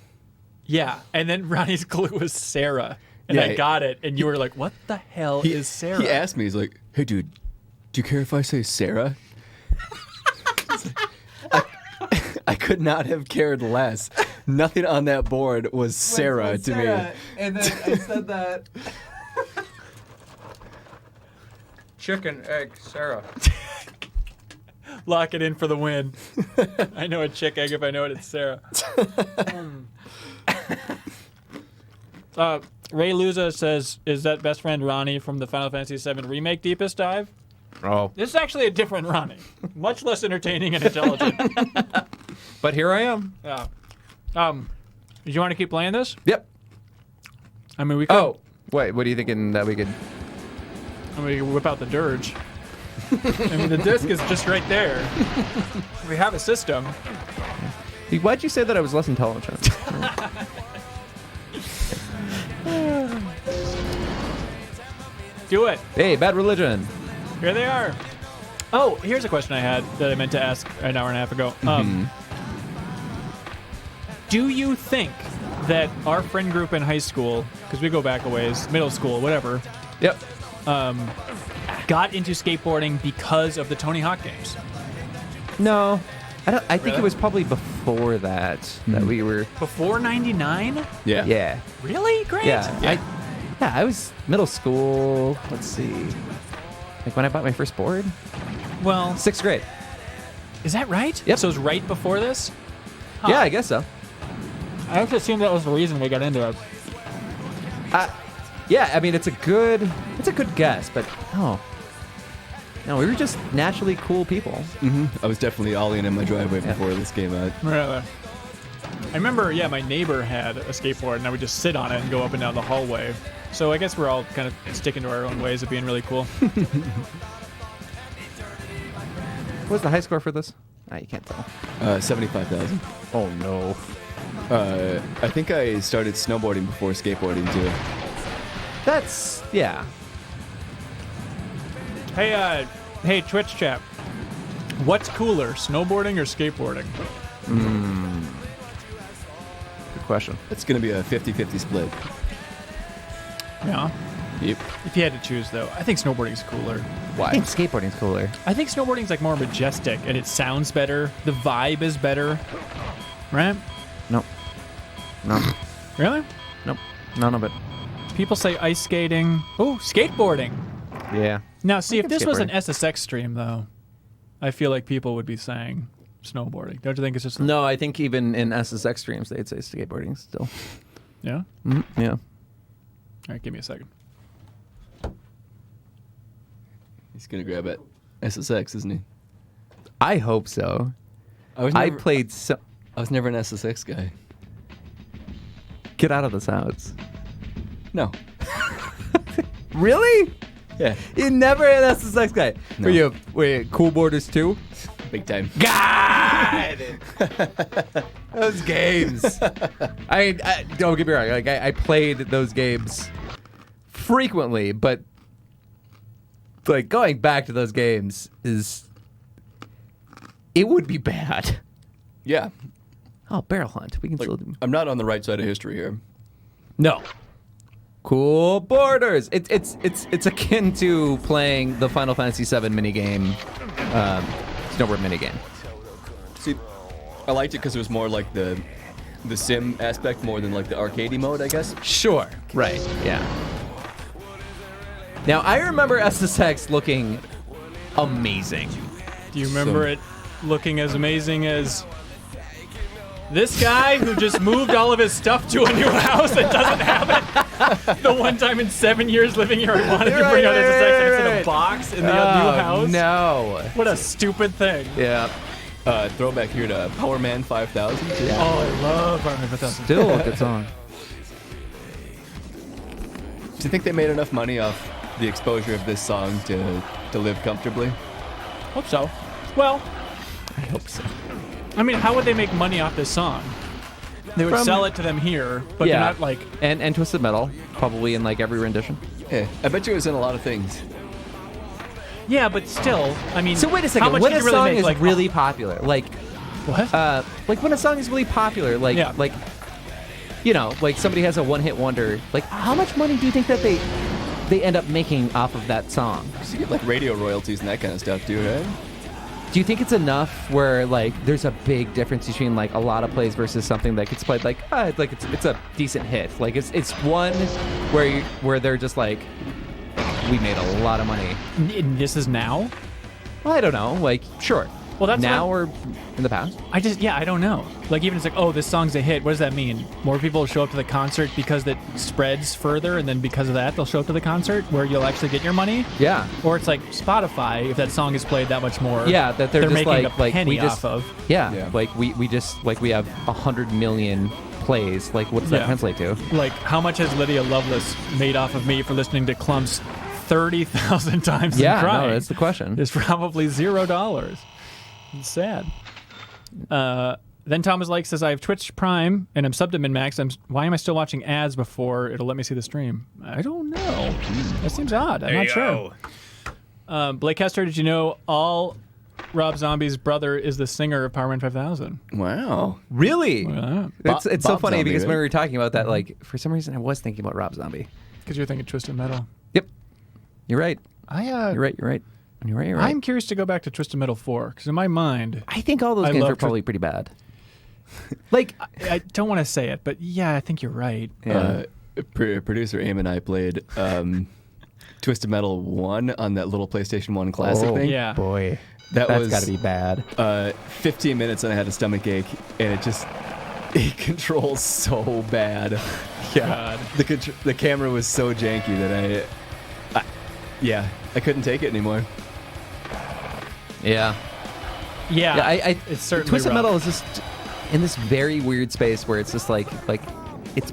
A: Yeah, and then Ronnie's clue was Sarah, and
C: Yeah,
A: I got it, and you were like, "What the hell is Sarah?"
C: He asked me, he's like, "Hey, dude, do you care if I say Sarah?" I could not have cared less. Nothing on that board was Sarah to me.
B: And then I said that. Chicken, egg, Sarah.
A: Lock it in for the win. I know a chick egg if I know it. It's Sarah. Ray Luza says, "Is that best friend Ronnie from the Final Fantasy VII Remake Deepest Dive?"
B: Oh.
A: This is actually a different Ronnie. Much less entertaining and intelligent.
B: But here I am.
A: Yeah. Do you want to keep playing this?
B: Yep.
A: I mean, we could.
B: Oh, wait. What are you thinking that we could?
A: I mean, we could whip out the dirge. I mean, the disc is just right there. We have a system.
B: Why'd you say that I was less intelligent?
A: Do it.
B: Hey, Bad Religion.
A: Here they are. Oh, here's a question I had that I meant to ask an hour and a half ago. Do you think that our friend group in high school, because we go back a ways, middle school, whatever,
B: Yep.
A: got into skateboarding because of the Tony Hawk games?
B: No. I think
A: Really?
B: it was probably before that we were.
A: Before 99?
C: Yeah.
B: Yeah.
A: Really? Great.
B: Yeah. I was middle school. Let's see. Like when I bought my first board?
A: Well,
B: 6th grade.
A: is that right?
B: Yep.
A: So it was right before this? Huh.
B: Yeah, I guess so.
A: I have to assume that was the reason we got into it.
B: Yeah, I mean it's a good guess, but no, we were just naturally cool people.
C: I was definitely ollie in my driveway before this came out.
A: Really? I remember, my neighbor had a skateboard, and I would just sit on it and go up and down the hallway. So I guess we're all kind of sticking to our own ways of being really cool.
B: What was the high score for this? You can't tell.
C: 75,000.
B: Oh no.
C: I think I started snowboarding before skateboarding too.
B: That's yeah.
A: Hey, Twitch chat. What's cooler, snowboarding or skateboarding?
B: Good question.
C: It's gonna be a 50-50 split.
A: Yeah.
C: Yep.
A: If you had to choose, though, I think snowboarding's cooler.
B: I think skateboarding's cooler.
A: I think snowboarding's like more majestic, and it sounds better. The vibe is better, right?
B: No.
A: Really?
B: Nope. None of it.
A: People say ice skating. Oh, skateboarding.
B: Yeah.
A: Now, see, if
B: think
A: this was an
B: skateboarding.
A: SSX stream, though, I feel like people would be saying snowboarding. Don't you think it's just...
B: No, I think even in SSX streams they'd say skateboarding still.
A: Yeah?
B: Yeah.
A: All right, give me a second.
C: He's gonna grab it. SSX, isn't he?
B: I hope so.
C: I
B: I played so.
C: I was never an SSX guy.
B: Get out of this house.
C: No.
B: Really?
C: Yeah.
B: You never an SSX guy.
C: No.
B: Were you cool borders too?
C: Big time.
B: God! Those games. I don't get me wrong. Like I played those games frequently, but like going back to those games it would be bad.
C: Yeah.
B: Oh, barrel hunt. We can
C: Like,
B: still do.
C: I'm not on the right side of history here.
B: No. Cool borders. It's akin to playing the Final Fantasy VII minigame, snowboard minigame.
C: See, I liked it because it was more like the sim aspect more than like the arcadey mode, I guess.
B: Sure. Right. Yeah. Now I remember SSX looking amazing.
A: Do you remember it looking as amazing as This guy who just moved all of his stuff to a new house and doesn't have it. The one time in 7 years living here, he wanted to bring out his sex in a box in the new house.
B: No.
A: What a stupid thing.
B: Yeah.
C: Throwback here to Power Man 5000.
B: Yeah.
A: Oh, I love Power Man 5000.
B: Still a good song.
C: Do you think they made enough money off the exposure of this song to live comfortably?
A: Hope so. Well,
B: I hope so.
A: I mean, how would they make money off this song? They would sell it to them here, but they're not like...
B: And Twisted Metal, probably in like every rendition.
C: Yeah, I bet you it was in a lot of things.
A: Yeah, but still, I mean...
B: So wait a second,
A: how much
B: when
A: did
B: a
A: you really
B: song
A: make?
B: is
A: Like,
B: really popular, like...
A: What?
B: Like when a song is really popular, like...
A: Yeah.
B: Like, you know, like somebody has a one-hit wonder, like how much money do you think that they end up making off of that song?
C: So you get like radio royalties and that kind of stuff too, right?
B: Do you think it's enough where like there's a big difference between like a lot of plays versus something that gets played like it's a decent hit? Like it's one where they're just like, we made a lot of money.
A: This is now?
B: Well, I don't know. Like sure.
A: Well, that's
B: now or in the past.
A: I don't know. Like, even it's like, oh, this song's a hit. What does that mean? More people will show up to the concert because it spreads further, and then because of that, they'll show up to the concert where you'll actually get your money?
B: Yeah.
A: Or it's like Spotify, if that song is played that much more.
B: Yeah, that they're just
A: making
B: like
A: a penny
B: we just,
A: off of.
B: Yeah, like we just like we have 100 million plays. Like, what does that translate to?
A: Like, how much has Lydia Lovelace made off of me for listening to Clumps 30,000 times and crying?
B: No, that's the question.
A: It's probably $0. It's sad. Then Thomas Lake says, I have Twitch Prime and I'm subbed to MinnMax. Why am I still watching ads before it'll let me see the stream? I don't know. That seems odd. I'm not sure. Blake Hester, did you know all Rob Zombie's brother is the singer of Power Man 5000?
C: Wow.
B: Really?
A: Yeah.
B: It's so
C: Bob
B: funny
C: Zombie,
B: because
C: right?
B: when we were talking about that, like for some reason I was thinking about Rob Zombie.
A: Because you're thinking Twisted Metal.
B: Yep. You're right.
A: You're
B: You're right.
A: I'm curious to go back to Twisted Metal 4 because in my mind,
B: I think all those
A: I
B: games
A: love
B: are probably pretty bad. Like,
A: I don't want to say it, but yeah, I think you're right.
C: Producer Aim and I played Twisted Metal 1 on that little PlayStation 1 classic thing.
A: Yeah.
B: boy,
C: That's
B: got to be bad.
C: 15 minutes and I had a stomach ache, and it controls so bad.
A: God.
C: The camera was so janky that I couldn't take it anymore.
B: Yeah.
A: Yeah. It's certainly
B: Twisted
A: rough.
B: Metal is just in this very weird space where it's just like it's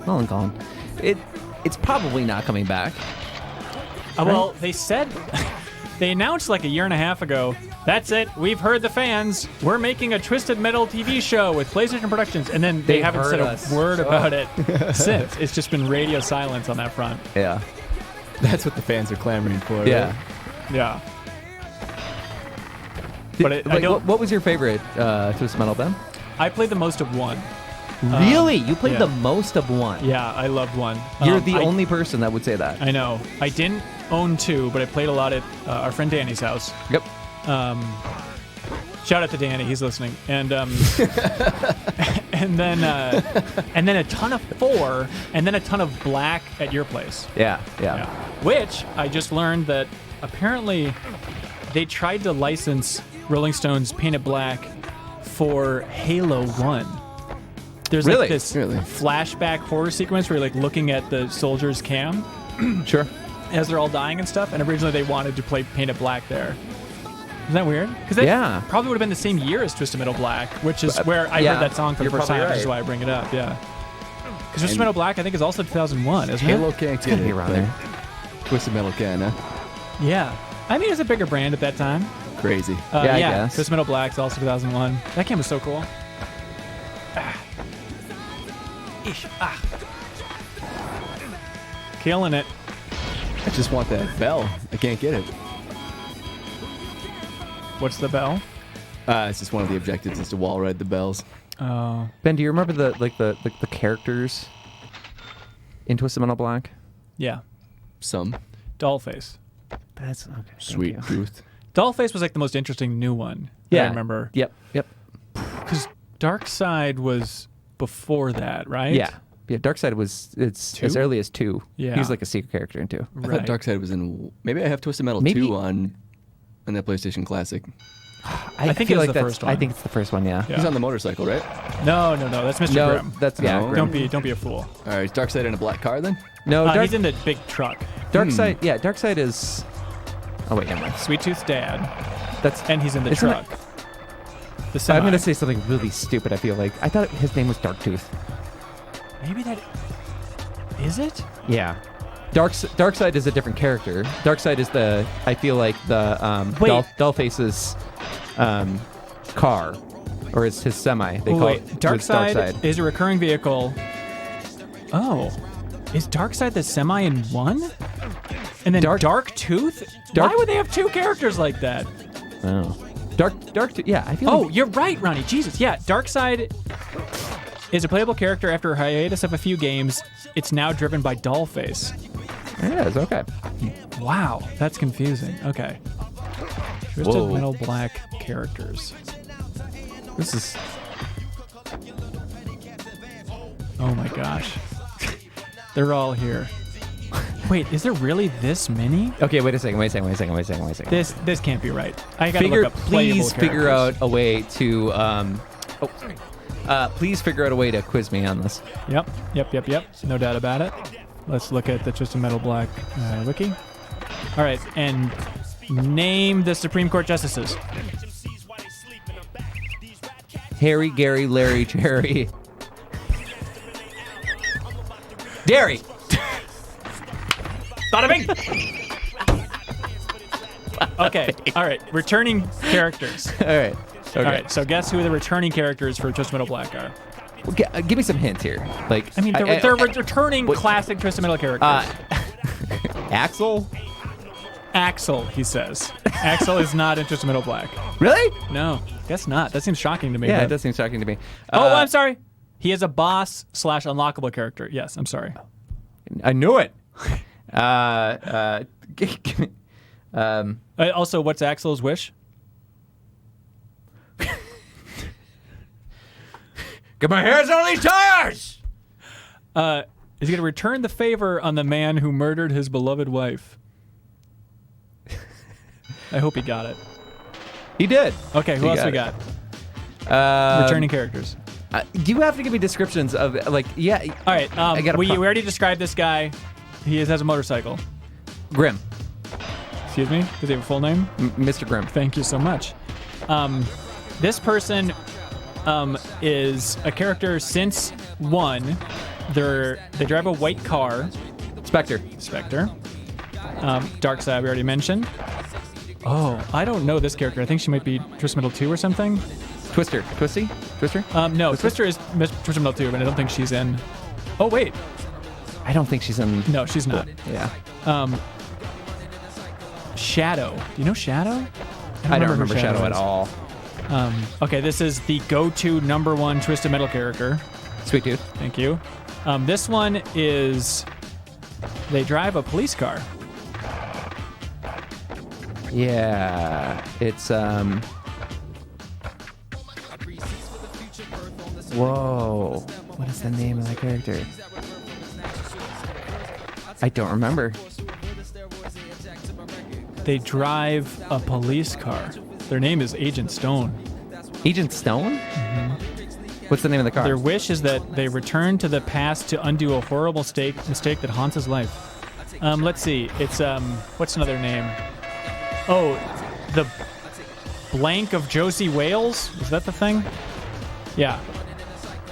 B: well and gone. It's probably not coming back.
A: Well, they said they announced like a year and a half ago. That's it. We've heard the fans. We're making a Twisted Metal TV show with PlayStation Productions, and then they haven't said a word about it since. It's just been radio silence on that front.
B: Yeah.
C: That's what the fans are clamoring for.
B: Yeah.
C: Right?
A: Yeah. But
B: what was your favorite Twisted Metal, Ben?
A: I played the most of one.
B: Really? You played
A: yeah.
B: the most of one?
A: Yeah, I loved one.
B: You're the only person that would say that.
A: I know. I didn't own two, but I played a lot at our friend Danny's house.
B: Yep.
A: Shout out to Danny, he's listening. And and then a ton of 4, and then a ton of Black at your place.
B: Yeah.
A: Which I just learned that apparently they tried to license Rolling Stone's Paint It Black for Halo 1. There's
B: Really?
A: like this flashback horror sequence where you're like looking at the soldier's cam
B: Sure.
A: as they're all dying and stuff, and originally they wanted to play Paint It Black there. Isn't that weird? Because that probably would have been the same year as Twisted Metal Black, which is where I heard that song for the first time, which is why I bring it up, yeah. Because Twisted Metal Black, I think, is also 2001, isn't
C: Halo
A: it?
C: can't get it,
B: around
C: but
B: there.
C: Twisted Metal can, huh?
A: Yeah. I mean, it was a bigger brand at that time.
C: Crazy.
B: Yeah, I guess.
A: Twisted Metal Black's also 2001. That game was so cool. Killing it.
C: I just want that bell. I can't get it.
A: What's the bell?
C: It's just one of the objectives is to wall ride the bells.
A: Oh.
B: Ben, do you remember the characters in Twisted Metal Black?
A: Yeah.
C: Some.
A: Dollface.
B: That's okay.
C: Sweet truth.
A: Dollface was like the most interesting new one. that I remember.
B: Yep.
A: Because Darkseid was before that, right?
B: Yeah. Darkseid was as early as 2.
A: Yeah.
B: He was like a secret character in 2.
C: I thought Darkseid was in. Maybe I have Twisted Metal 2 on that PlayStation Classic.
A: I think
B: feel
A: it was
B: like
A: the
B: that's-
A: first one.
B: I think it's the first one. Yeah.
A: Yeah.
C: He's on the motorcycle, right?
A: No, that's Mr.
B: No,
A: Grimm.
B: that's yeah.
C: No.
B: Grimm.
A: Don't be a fool.
C: All right, Darkseid in a black car then?
B: No,
A: He's in the big truck.
B: Darkseid. Yeah, Darkseid is. Oh wait, never mind.
A: Sweet Tooth's dad,
B: That's.
A: and he's in the
B: Isn't
A: truck. The semi.
B: I'm gonna say something really stupid. I feel like I thought his name was Darktooth.
A: Maybe that is it.
B: Yeah. Darkseid is a different character. Darkseid is the. I feel like the
A: Wait.
B: Dollface's car, or is his semi. They call it
A: Darkseid is a recurring vehicle. Oh, is Darkseid the semi in one? And then Dark Tooth? Why would they have two characters like that?
B: Oh. Dark. Yeah, I feel.
A: Oh,
B: like,
A: you're right, Ronnie. Jesus, yeah. Darkseid is a playable character after a hiatus of a few games. It's now driven by Dollface.
B: it is okay.
A: Wow, that's confusing. Okay. Twisted
B: Whoa.
A: Metal Black characters.
B: This is.
A: Oh my gosh. They're all here. Wait, is there really this many?
B: Okay, wait a second.
A: This can't be right. I gotta look up playable
B: Please figure
A: characters.
B: out a way to. Please figure out a way to quiz me on this.
A: Yep. No doubt about it. Let's look at the Twisted Metal Black wiki. All right, and name the Supreme Court justices.
B: Harry, Gary, Larry, Jerry. Derry.
A: Bada bing! Okay, all right. Returning characters.
B: All right. Okay.
A: All right, so guess who the returning characters for Twisted Metal Black are?
B: Well, give me some hints here. Like,
A: I mean, they're returning classic Twisted Metal characters.
B: Axel.
A: Axel, he says. Axel is not in Twisted Metal Black.
B: Really?
A: No, guess not. That seems shocking to me.
B: Yeah,
A: but-
B: it does seem shocking to me.
A: Oh, I'm sorry. He is a boss / unlockable character. Yes, I'm sorry.
B: I knew it.
A: Also, what's Axel's wish?
B: Get my hands on these tires.
A: Is he going to return the favor on the man who murdered his beloved wife? I hope he got it.
B: He did.
A: Okay, who
B: He
A: else
B: got
A: we
B: it.
A: got? Returning characters.
B: You have to give me descriptions of like, yeah.
A: All right,
B: I got a
A: we already described this guy. He has a motorcycle.
B: Grimm.
A: Excuse me? Does he have a full name?
B: Mr. Grimm.
A: Thank you so much. This person is a character since 1. They drive a white car.
B: Spectre.
A: Darkseid we already mentioned. Oh, I don't know this character. I think she might be Twisted Metal 2 or something.
B: Twister. Twisty? Twister?
A: No, Twister is Twisted Metal 2, but I don't think she's in. Oh, wait.
B: I don't think she's in.
A: No, she's not.
B: Yeah.
A: Shadow. Do you know Shadow?
B: I don't
A: who
B: remember Shadow at
A: is.
B: all.
A: Okay, this is the go-to #1 Twisted Metal character.
B: Sweet Tooth.
A: Thank you. This one is they drive a police car.
B: Yeah. It's Whoa. What is the name of that character? I don't remember.
A: They drive a police car. Their name is Agent Stone.
B: Agent Stone? What's the name of the car?
A: Their wish is that they return to the past to undo a horrible mistake that haunts his life. Let's see. It's what's another name? Oh, the Blank of Josie Wales. Is that the thing? Yeah.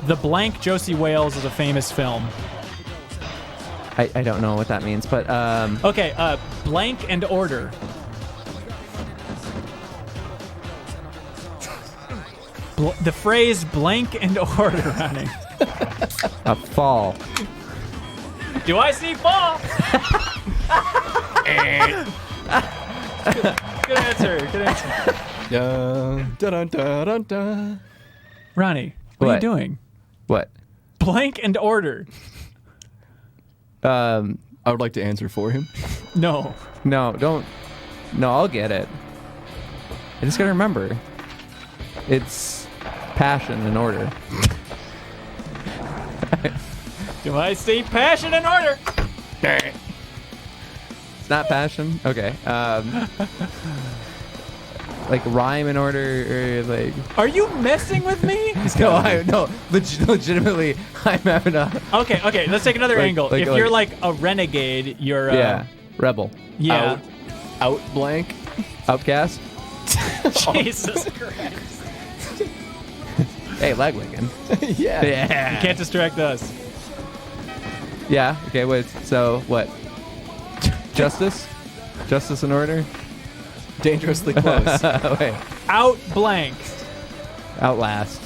A: The Blank Josie Wales is a famous film.
B: I don't know what that means, but
A: Okay, Blank and Order. The phrase blank and order, Ronnie.
B: a fall.
A: Do I see fall? Good answer.
C: Dun, dun, dun, dun, dun.
A: Ronnie, what are you
B: What?
A: doing?
B: What?
A: Blank and order.
C: I would like to answer for him.
A: No.
B: No, don't. No, I'll get it. I just gotta remember. It's passion and order.
A: Do I see passion and order?
B: It's not passion? Okay. like rhyme in order or like.
A: Are you messing with me?
B: No, legitimately, I'm having a.
A: Okay. Let's take another angle. If you're like a renegade, you're
B: rebel.
A: Yeah.
C: Out blank.
B: Outcast.
A: Jesus Christ.
B: Hey, Lagwagon.
C: Yeah.
A: You can't distract us.
B: Yeah. Okay. Wait. So what? Justice in order.
C: Dangerously close.
B: Wait.
A: Out blank.
B: Outlast.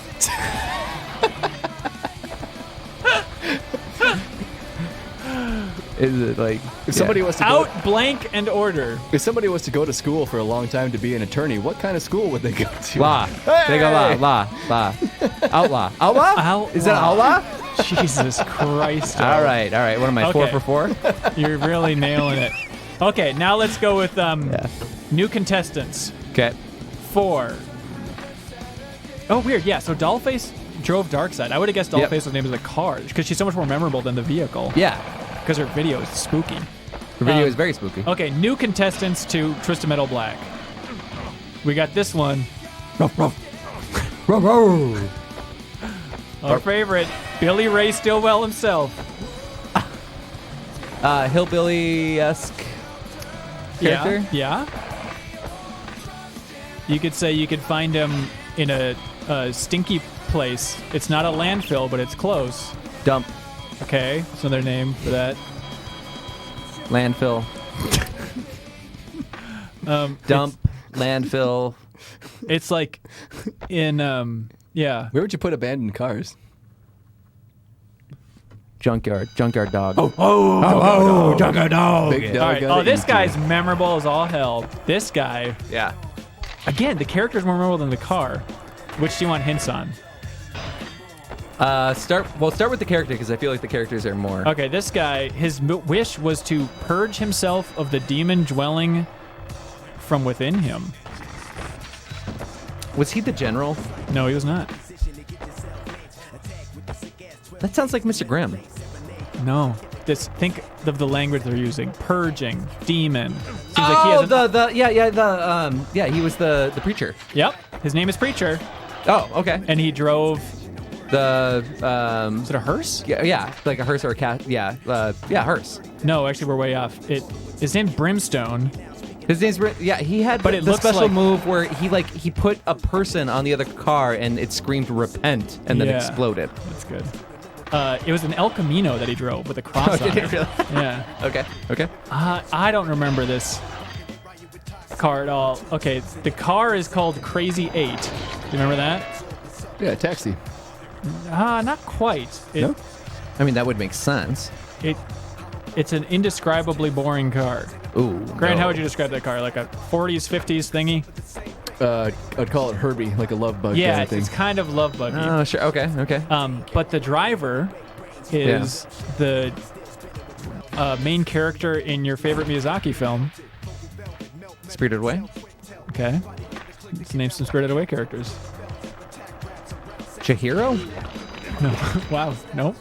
B: Is it like
C: If somebody was to
A: Out
C: go,
A: blank and order.
C: if somebody was to go to school for a long time to be an attorney, what kind of school would they go to?
B: law? They go law. Outlaw. Is that outlaw?
A: Jesus Christ.
B: All right. What am I?
A: Okay.
B: 4 for 4?
A: You're really nailing it. Okay, now let's go with new contestants.
B: Okay.
A: 4. Oh, weird. Yeah, so Dollface drove Darkseid. I would have guessed Dollface was named as a car because she's so much more memorable than the vehicle.
B: Yeah.
A: Because her video is spooky.
B: The video is very spooky.
A: Okay, new contestants to Twisted Metal Black. We got this one. Our favorite, Billy Ray Stillwell himself.
B: Hillbilly-esque character.
A: Yeah. You could say you could find him in a stinky place. It's not a landfill, but it's close.
B: Dump.
A: Okay, that's another name for that.
B: Landfill. Dump. Landfill.
A: It's like in yeah.
C: Where would you put abandoned cars?
B: Junkyard dog.
A: Junkyard Dog.
C: Big dog.
A: All right.
C: gotta
A: Oh, this
C: eat
A: guy's
C: you.
A: memorable as all hell. This guy,
B: Yeah.
A: again, the character's more memorable than the car. Which do you want hints on?
B: Start with the character because I feel like the characters are more.
A: Okay, this guy, his wish was to purge himself of the demon dwelling from within him.
B: Was he the general?
A: No, he was not.
B: That sounds like Mr. Grimm.
A: No. Just think of the language they're using. Purging, demon. Seems like he has
B: he was the preacher.
A: Yep. His name is Preacher,
B: Oh, okay.
A: and he drove.
B: The
A: Is it a hearse?
B: yeah, like a hearse or a cat. Yeah, hearse.
A: No, actually, we're way off. His name's Brimstone.
B: His name's he had
A: But it
B: the
A: looks
B: special
A: like-
B: move where he put a person on the other car and it screamed repent and then
A: Yeah.
B: exploded.
A: That's good. It was an El Camino that he drove with a cross on
B: Did
A: it.
B: it really?
A: Yeah.
B: Okay.
A: I don't remember this car at all. Okay, the car is called Crazy 8. Do you remember that?
C: Yeah, taxi.
A: Not quite.
C: No?
B: I mean that would make sense.
A: It's an indescribably boring car.
B: Ooh.
A: Grant,
B: no.
A: how would you describe that car? Like a 40s, 50s thingy?
C: I'd call it Herbie, like a love bug
A: Yeah,
C: kind of thing.
A: it's kind of love buggy.
B: Oh, sure. Okay.
A: But the driver is the main character in your favorite Miyazaki film.
B: Spirited Away.
A: Okay. Let's name some Spirited Away characters.
B: Chihiro?
A: No. Wow. Nope.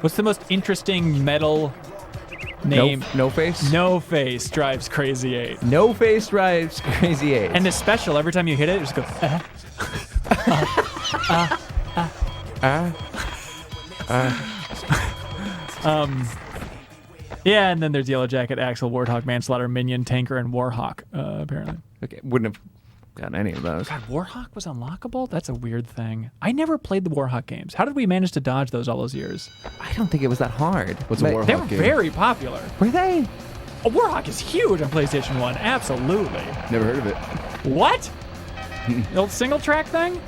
A: What's the most interesting metal name?
B: No face.
A: No Face drives Crazy 8.
B: No face drives Crazy 8.
A: And the special, every time you hit it, it just goes, yeah, and then there's Yellow Jacket, Axel, Warthog, Manslaughter, Minion, Tanker, and Warhawk, apparently.
B: Okay, wouldn't have gotten any of those.
A: God, Warhawk was unlockable? That's a weird thing. I never played the Warhawk games. How did we manage to dodge those all those years?
B: I don't think it was that hard.
C: What's a
B: But-
C: Warhawk
A: They were
C: game?
A: very popular.
B: Were they?
A: Oh, Warhawk is huge on PlayStation 1. Absolutely.
C: Never heard of it.
A: What? The old single track thing?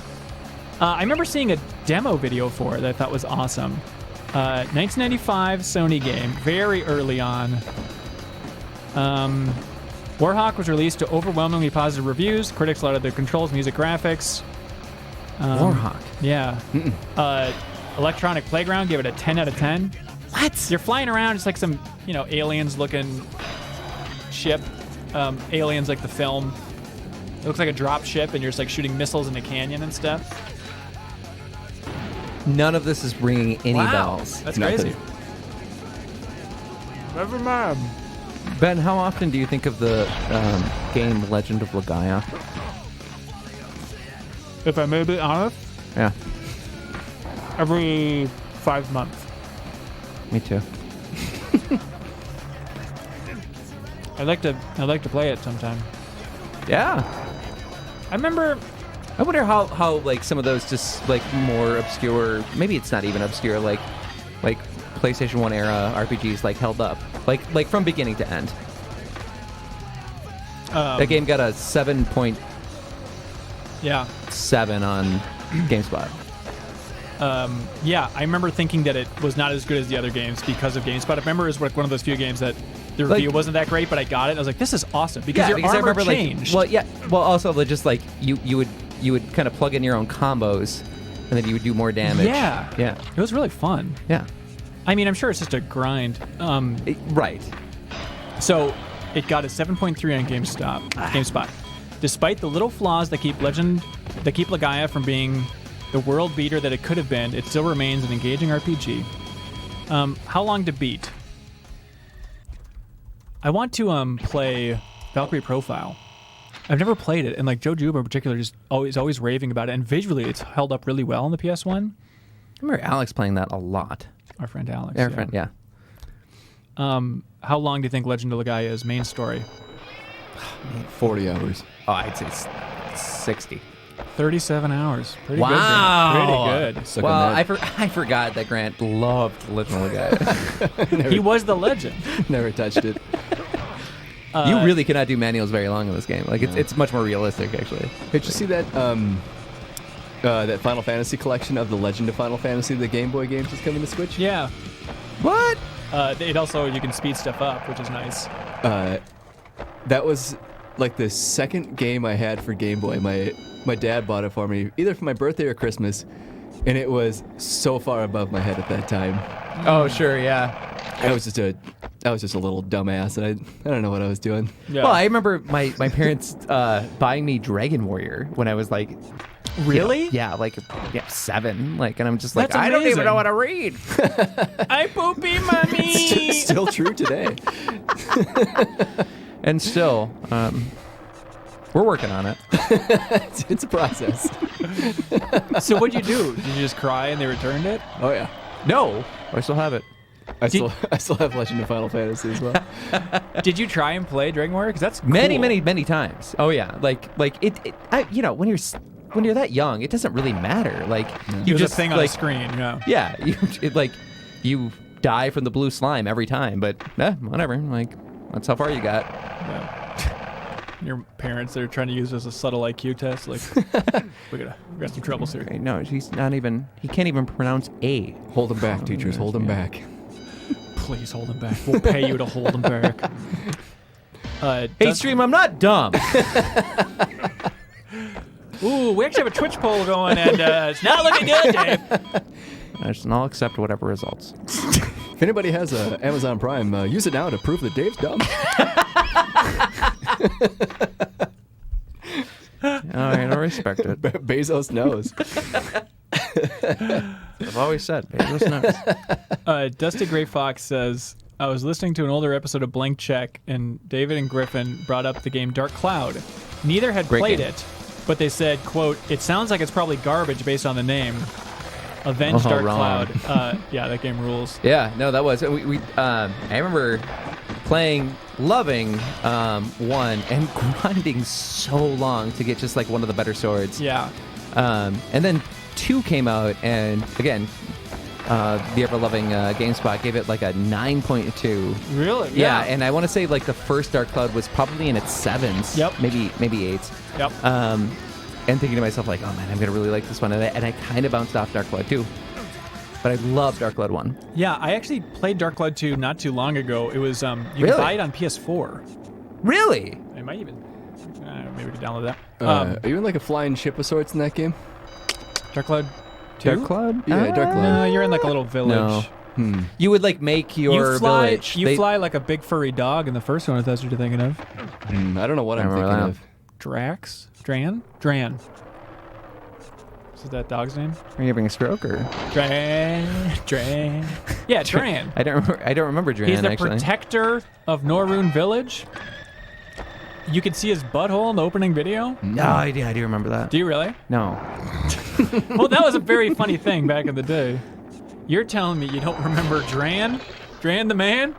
A: I remember seeing a demo video for it that I thought was awesome. 1995 Sony game, very early on. Warhawk was released to overwhelmingly positive reviews. Critics lauded the controls, music, graphics.
B: Warhawk.
A: Yeah. Electronic Playground gave it a 10 out of 10.
B: What?
A: You're flying around just like some, aliens-looking ship. Aliens like the film. It looks like a drop ship, and you're just like shooting missiles in a canyon and stuff.
B: None of this is ringing any bells.
A: That's
C: Nothing.
A: crazy. Never mind.
B: Ben, how often do you think of the game Legend of Legaia?
A: If I may be honest,
B: Yeah,
A: every 5 months.
B: me too.
A: I like to play it sometime.
B: Yeah.
A: I remember.
B: I wonder how like some of those just like more obscure, maybe it's not even obscure, like PlayStation 1 era RPGs like held up, like from beginning to end. That game got a 7.7
A: Yeah.
B: on GameSpot.
A: Yeah, I remember thinking that it was not as good as the other games because of GameSpot. I remember it was like one of those few games that the review
B: Like-
A: wasn't that great, but I got it. I was like, this is awesome because your
B: because I
A: armor
B: remember
A: changed.
B: also just like you would kind of plug in your own combos, and then you would do more damage.
A: Yeah.
B: Yeah.
A: It was really fun.
B: Yeah.
A: I mean, I'm sure it's just a grind.
B: Right.
A: So it got a 7.3 on GameSpot. Despite the little flaws that keep Legaia from being the world beater that it could have been, it still remains an engaging RPG. How long to beat? I want to play Valkyrie Profile. I've never played it, and like Joe Juba in particular is always raving about it, and visually it's held up really well on the PS1.
B: I remember Alex playing that a lot.
A: Our friend Alex.
B: Our friend, yeah.
A: How long do you think Legend of Legaia's main story?
C: 40 hours.
B: Oh, I'd say 60.
A: 37 hours. Pretty
B: Wow.
A: good. Pretty good.
C: Suck
B: Well,
C: on
B: I
C: that.
B: forgot that Grant loved Legend of Legaia.
A: He was the legend.
C: Never touched it.
B: You really cannot do manuals very long in this game. Like it's much more realistic, actually.
C: Hey, did you see that that Final Fantasy collection of the Legend of Final Fantasy, the Game Boy games, is coming to Switch?
A: Yeah.
B: What?
A: It also, you can speed stuff up, which is nice.
C: That was like the second game I had for Game Boy. My dad bought it for me, either for my birthday or Christmas, and it was so far above my head at that time.
B: Oh, sure, yeah.
C: I was just a little dumbass, and I don't know what I was doing.
A: Yeah.
B: Well, I remember my parents buying me Dragon Warrior when I was like,
A: Really?
B: yeah, 7. Like, and I'm just like,
A: That's
B: I don't even
A: amazing.
B: know how to read.
A: I poopy mommy.
C: It's still true today.
B: And still, we're working on it.
C: It's a process.
A: So what'd you do? Did you just cry and they returned it?
C: Oh yeah.
B: No, I still have it.
C: I still have Legend of Final Fantasy as well.
A: Did you try and play Dragon Warrior? Because that's cool.
B: Many times. Oh yeah, like when you're that young, it doesn't really matter. Like you
A: There's
B: just
A: a thing on the screen. Yeah.
B: Yeah, you die from the blue slime every time, but whatever. Like that's how far you got.
A: Yeah. Your parents, they're trying to use it as a subtle IQ test. Like, we got some troubles here.
B: Okay, no, he can't even pronounce A.
C: Hold him back, teachers. Hold him back.
A: Please hold him back. We'll pay you to hold him back.
B: Hey, stream, I'm not dumb.
A: Ooh, we actually have a Twitch poll going, and it's not looking good, Dave.
B: I'll accept whatever results.
C: If anybody has a Amazon Prime, use it now to prove that Dave's dumb.
B: All right, I respect it.
C: Bezos knows.
B: I've always said Bezos knows.
A: Dusty Gray Fox says, I was listening to an older episode of Blank Check, and David and Griffin brought up the game Dark Cloud. Neither had
B: Great
A: played
B: game.
A: it, but they said, quote, it sounds like it's probably garbage based on the name. Avenge Dark
B: wrong.
A: Cloud. Yeah, that game rules.
B: Yeah, no, that was I remember playing, loving 1 and grinding so long to get just like one of the better swords.
A: Yeah.
B: And then 2 came out, and again, the ever-loving GameSpot gave it like a 9.2.
A: Really?
B: Yeah, and I want to say like the first Dark Cloud was probably in its 7s.
A: Yep.
B: Maybe 8s.
A: Yep.
B: And thinking to myself like, oh man, I'm gonna really like this one, and I kind of bounced off Dark Cloud 2, but I love Dark Cloud 1.
A: Yeah, I actually played Dark Cloud 2 not too long ago. It was, you
B: Really?
A: can buy it on PS4.
B: Really?
A: I might even, maybe we could download that.
C: Are you in like a flying ship of sorts in that game?
A: Dark Cloud 2?
B: Dark Cloud?
C: Yeah, Dark Cloud.
A: No, you're in like a little village.
B: No. You would like make your
A: You fly,
B: village.
A: you fly like a big furry dog in the first one, if that's what you're thinking of.
C: I don't know what I'm
B: remember
C: thinking
B: that.
C: of.
A: Drax? Dran? Dran. Is that dog's name?
B: Are you having a stroke or?
A: Dran. Yeah, Dran.
B: I don't remember Dran.
A: He's the
B: actually.
A: protector of Norrune Village. You can see his butthole in the opening video.
B: No, I do remember that.
A: Do you really?
B: No.
A: Well, that was a very funny thing back in the day. You're telling me you don't remember Dran? Dran the man?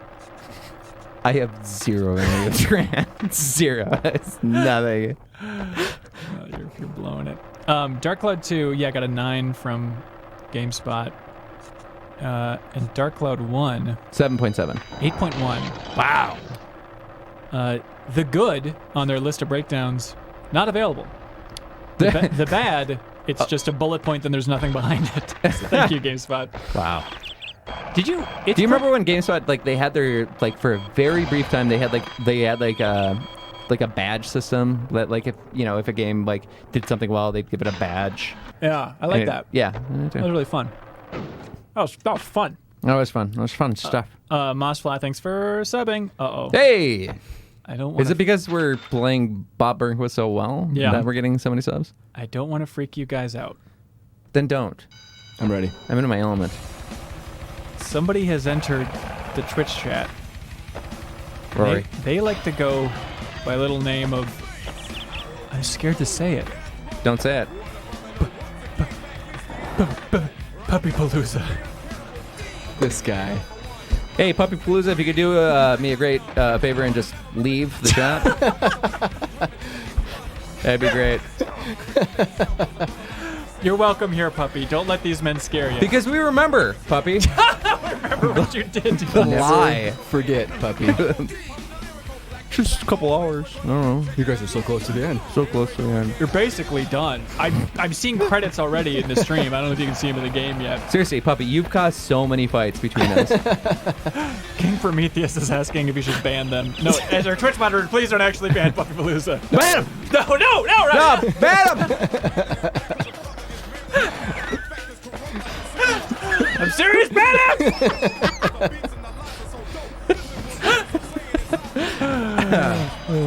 B: I have zero memory of Dran. Zero. It's nothing.
A: Oh, you're blowing it. Dark Cloud 2, yeah, got a 9 from GameSpot. And Dark Cloud 1,
B: 7.7.
A: 8.1. Wow. The good on their list of breakdowns, not available. The bad, it's just a bullet point, then there's nothing behind it. So thank you, GameSpot.
B: Wow.
A: Did you?
B: Do you remember when GameSpot they had their for a very brief time they had a badge system that if a game did something well they'd give it a badge.
A: Yeah, I like that.
B: Yeah,
A: that was really fun. That was fun.
B: That was fun. That was fun stuff.
A: Mossfly, thanks for subbing.
B: Hey.
A: I don't want.
B: Is it because we're playing Bob Burnquist so well that we're getting so many subs?
A: I don't want to freak you guys out.
B: Then don't.
C: I'm ready.
B: I'm in my element.
A: Somebody has entered the Twitch chat.
B: Rory.
A: They like to go by a little name of. I'm scared to say it.
B: Don't say it.
A: Puppy Palooza.
C: This guy.
B: Hey, Puppy Palooza, if you could do me a great favor and just leave the chat. That'd be great.
A: You're welcome here, Puppy. Don't let these men scare you.
B: Because we remember, Puppy.
A: Remember what you did to
B: The
A: us.
B: lie.
C: Forget, puppy.
B: Just a couple hours. I don't know.
C: You guys are so close to the end.
B: So close to the end.
A: You're basically done. I'm seeing credits already in the stream. I don't know if you can see them in the game yet.
B: Seriously, Puppy, you've caused so many fights between us.
A: King Prometheus is asking if you should ban them. No, as our Twitch monitor, please don't actually ban Puppy Palooza.
B: Ban him!
A: No, right?
B: No, ban him!
A: I'm serious, ban him!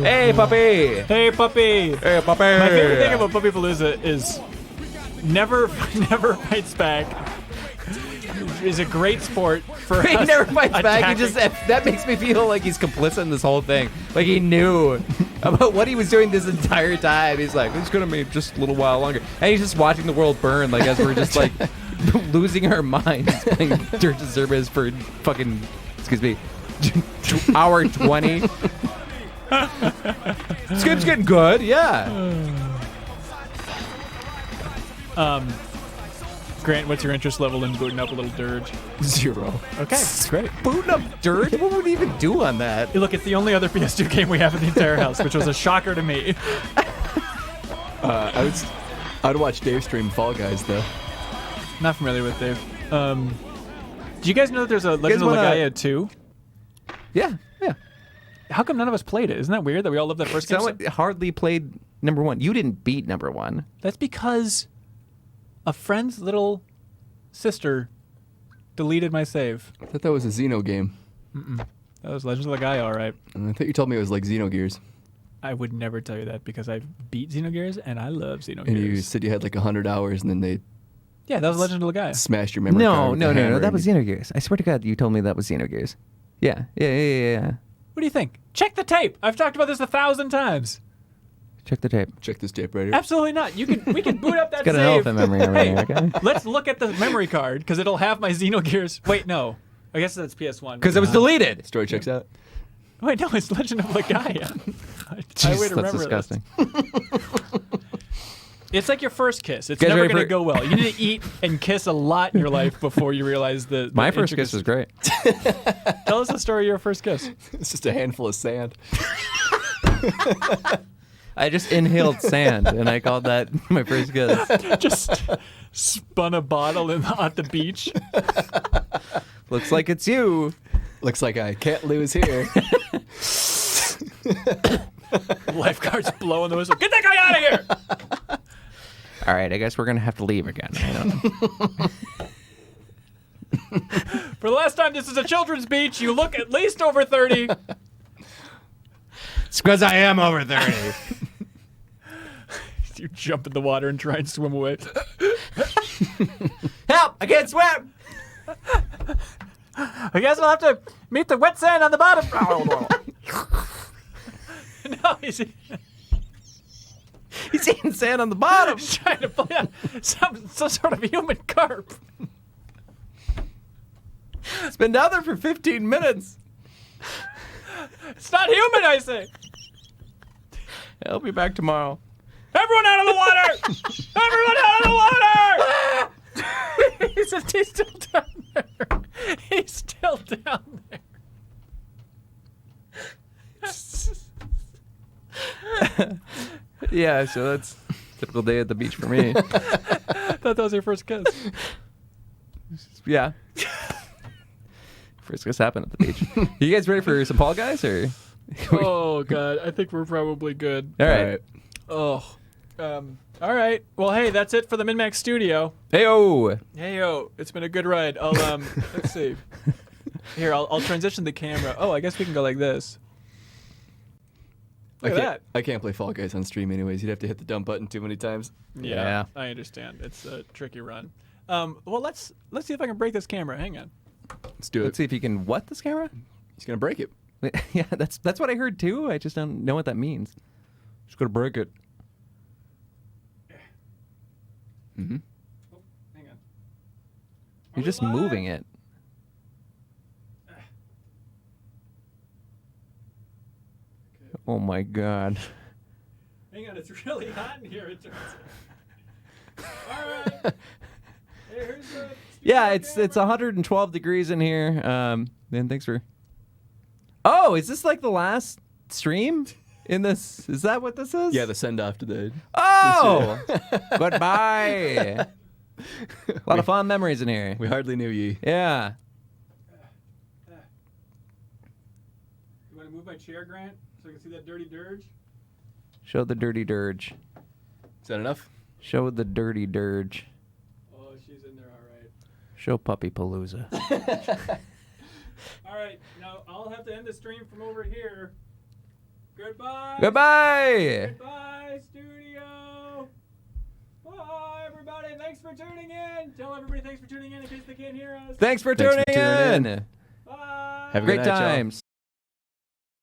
B: Hey, Puppy!
A: Hey, Puppy!
B: Hey, Puppy!
A: My favorite thing about Puppy Palooza is never fights back. Is a great sport for
B: He
A: us
B: never fights back. He
A: attacking-
B: just that makes me feel like he's complicit in this whole thing. Like he knew about what he was doing this entire time. He's like, it's gonna be just a little while longer, and he's just watching the world burn. Like as we're just losing our minds playing Dirge of Cerberus for fucking hour 20. This game's getting good, yeah.
A: Grant, what's your interest level in booting up a little Dirge?
C: 0.
A: Okay, great.
B: Booting up Dirge? What would we even do on that?
A: Hey, look, it's the only other PS2 game we have in the entire house, which was a shocker to me.
C: I'd watch Dave stream Fall Guys though.
A: Not familiar with Dave. Do you guys know that there's a Legend of Legaia 2?
B: Yeah.
A: How come none of us played it? Isn't that weird that we all loved that first game?
B: Someone hardly played number 1. You didn't beat number 1.
A: That's because a friend's little sister deleted my save.
C: I thought that was a Xeno game.
A: That was Legend of Legaia, all right.
C: And I thought you told me it was like Xenogears.
A: I would never tell you that because I beat Xenogears and I love Xenogears.
C: And you said you had like 100 hours and then they
A: Yeah, that was Legend of Legaia.
C: smashed your memory card with the hammer
B: No. That
C: and
B: was Xenogears. I swear to God, you told me that was Xenogears. Yeah.
A: What do you think? Check the tape. I've talked about this 1,000 times.
B: Check the tape.
C: Check this tape right here.
A: Absolutely not. We can boot up that
B: Got an
A: save.
B: elephant memory over
A: Hey,
B: there, okay?
A: let's look at the memory card because it'll have my Xenogears. Wait, no. I guess that's PS1.
B: Because it was deleted.
C: Story checks out.
A: Wait, no, it's Legend of Legaia. I would
B: That's
A: remember
B: disgusting.
A: It's like your first kiss. It's
B: Guys
A: never
B: ready
A: going to
B: for-
A: go well. You need to eat and kiss a lot in your life before you realize the
B: My first kiss was great.
A: Tell us the story of your first kiss.
C: It's just a handful of sand.
B: I just inhaled sand, and I called that my first kiss.
A: Just spun a bottle at the beach.
B: Looks like it's you.
C: Looks like I can't lose here.
A: Lifeguards blowing the whistle. Get that guy out of here!
B: All right, I guess we're going to have to leave again.
A: For the last time, this is a children's beach. You look at least over 30.
B: It's because I am over 30.
A: You jump in the water and try and swim away.
B: Help! I can't swim!
A: I guess I'll have to meet the wet sand on the bottom. No, he's
B: eating sand on the bottom.
A: He's trying to play on some sort of human carp.
B: It's been down there for 15 minutes.
A: It's not human, I say.
B: I'll be back tomorrow.
A: Everyone out of the water! Everyone out of the water! He's still down there. He's still down there.
B: Yeah, so that's a typical day at the beach for me.
A: Thought that was your first kiss.
B: Yeah. First kiss happened at the beach. You guys ready for some Fall Guys, or?
A: Oh God, I think we're probably good.
B: All right.
A: Oh. All right. Well, hey, that's it for the MinnMax studio.
B: Hey-o!
A: Hey-o, it's been a good ride. I'll let's see. Here, I'll transition the camera. Oh, I guess we can go like this. Look at that.
C: I can't play Fall Guys on stream anyways. You'd have to hit the dump button too many times.
A: Yeah. I understand. It's a tricky run. Well, let's see if I can break this camera. Hang on.
C: Let's do it.
B: Let's see if you can what this camera?
C: He's gonna break it.
B: Yeah, that's what I heard too. I just don't know what that means. Just gonna break it.
C: Mm-hmm.
A: Oh, hang on.
B: You're just moving it. Oh my God.
A: Hang on, it's really hot in here. It turns out. All right. Here's the
B: Yeah, it's 112 degrees in here. Man, thanks for. Oh, is this like the last stream in this? Is that what this is?
C: Yeah, the send off to the.
B: Oh, goodbye. A lot of fond memories in here.
C: We hardly knew ye.
B: Yeah.
A: You want to move my chair, Grant, so I can see that dirty dirge?
B: Show the dirty dirge.
C: Is that enough?
B: Show the dirty dirge.
A: Oh, she's in there, all right.
B: Show Puppy Palooza.
A: All right, now I'll have to end the stream from over here. Goodbye.
B: Goodbye.
A: Goodbye, studio. Bye, everybody. Thanks for tuning in. Tell everybody thanks for tuning in case they can't hear us.
B: Thanks for
C: Thanks
B: tuning
C: for tuning
B: in.
A: Bye.
C: Have a
B: Great
C: good night, y'all.
B: times.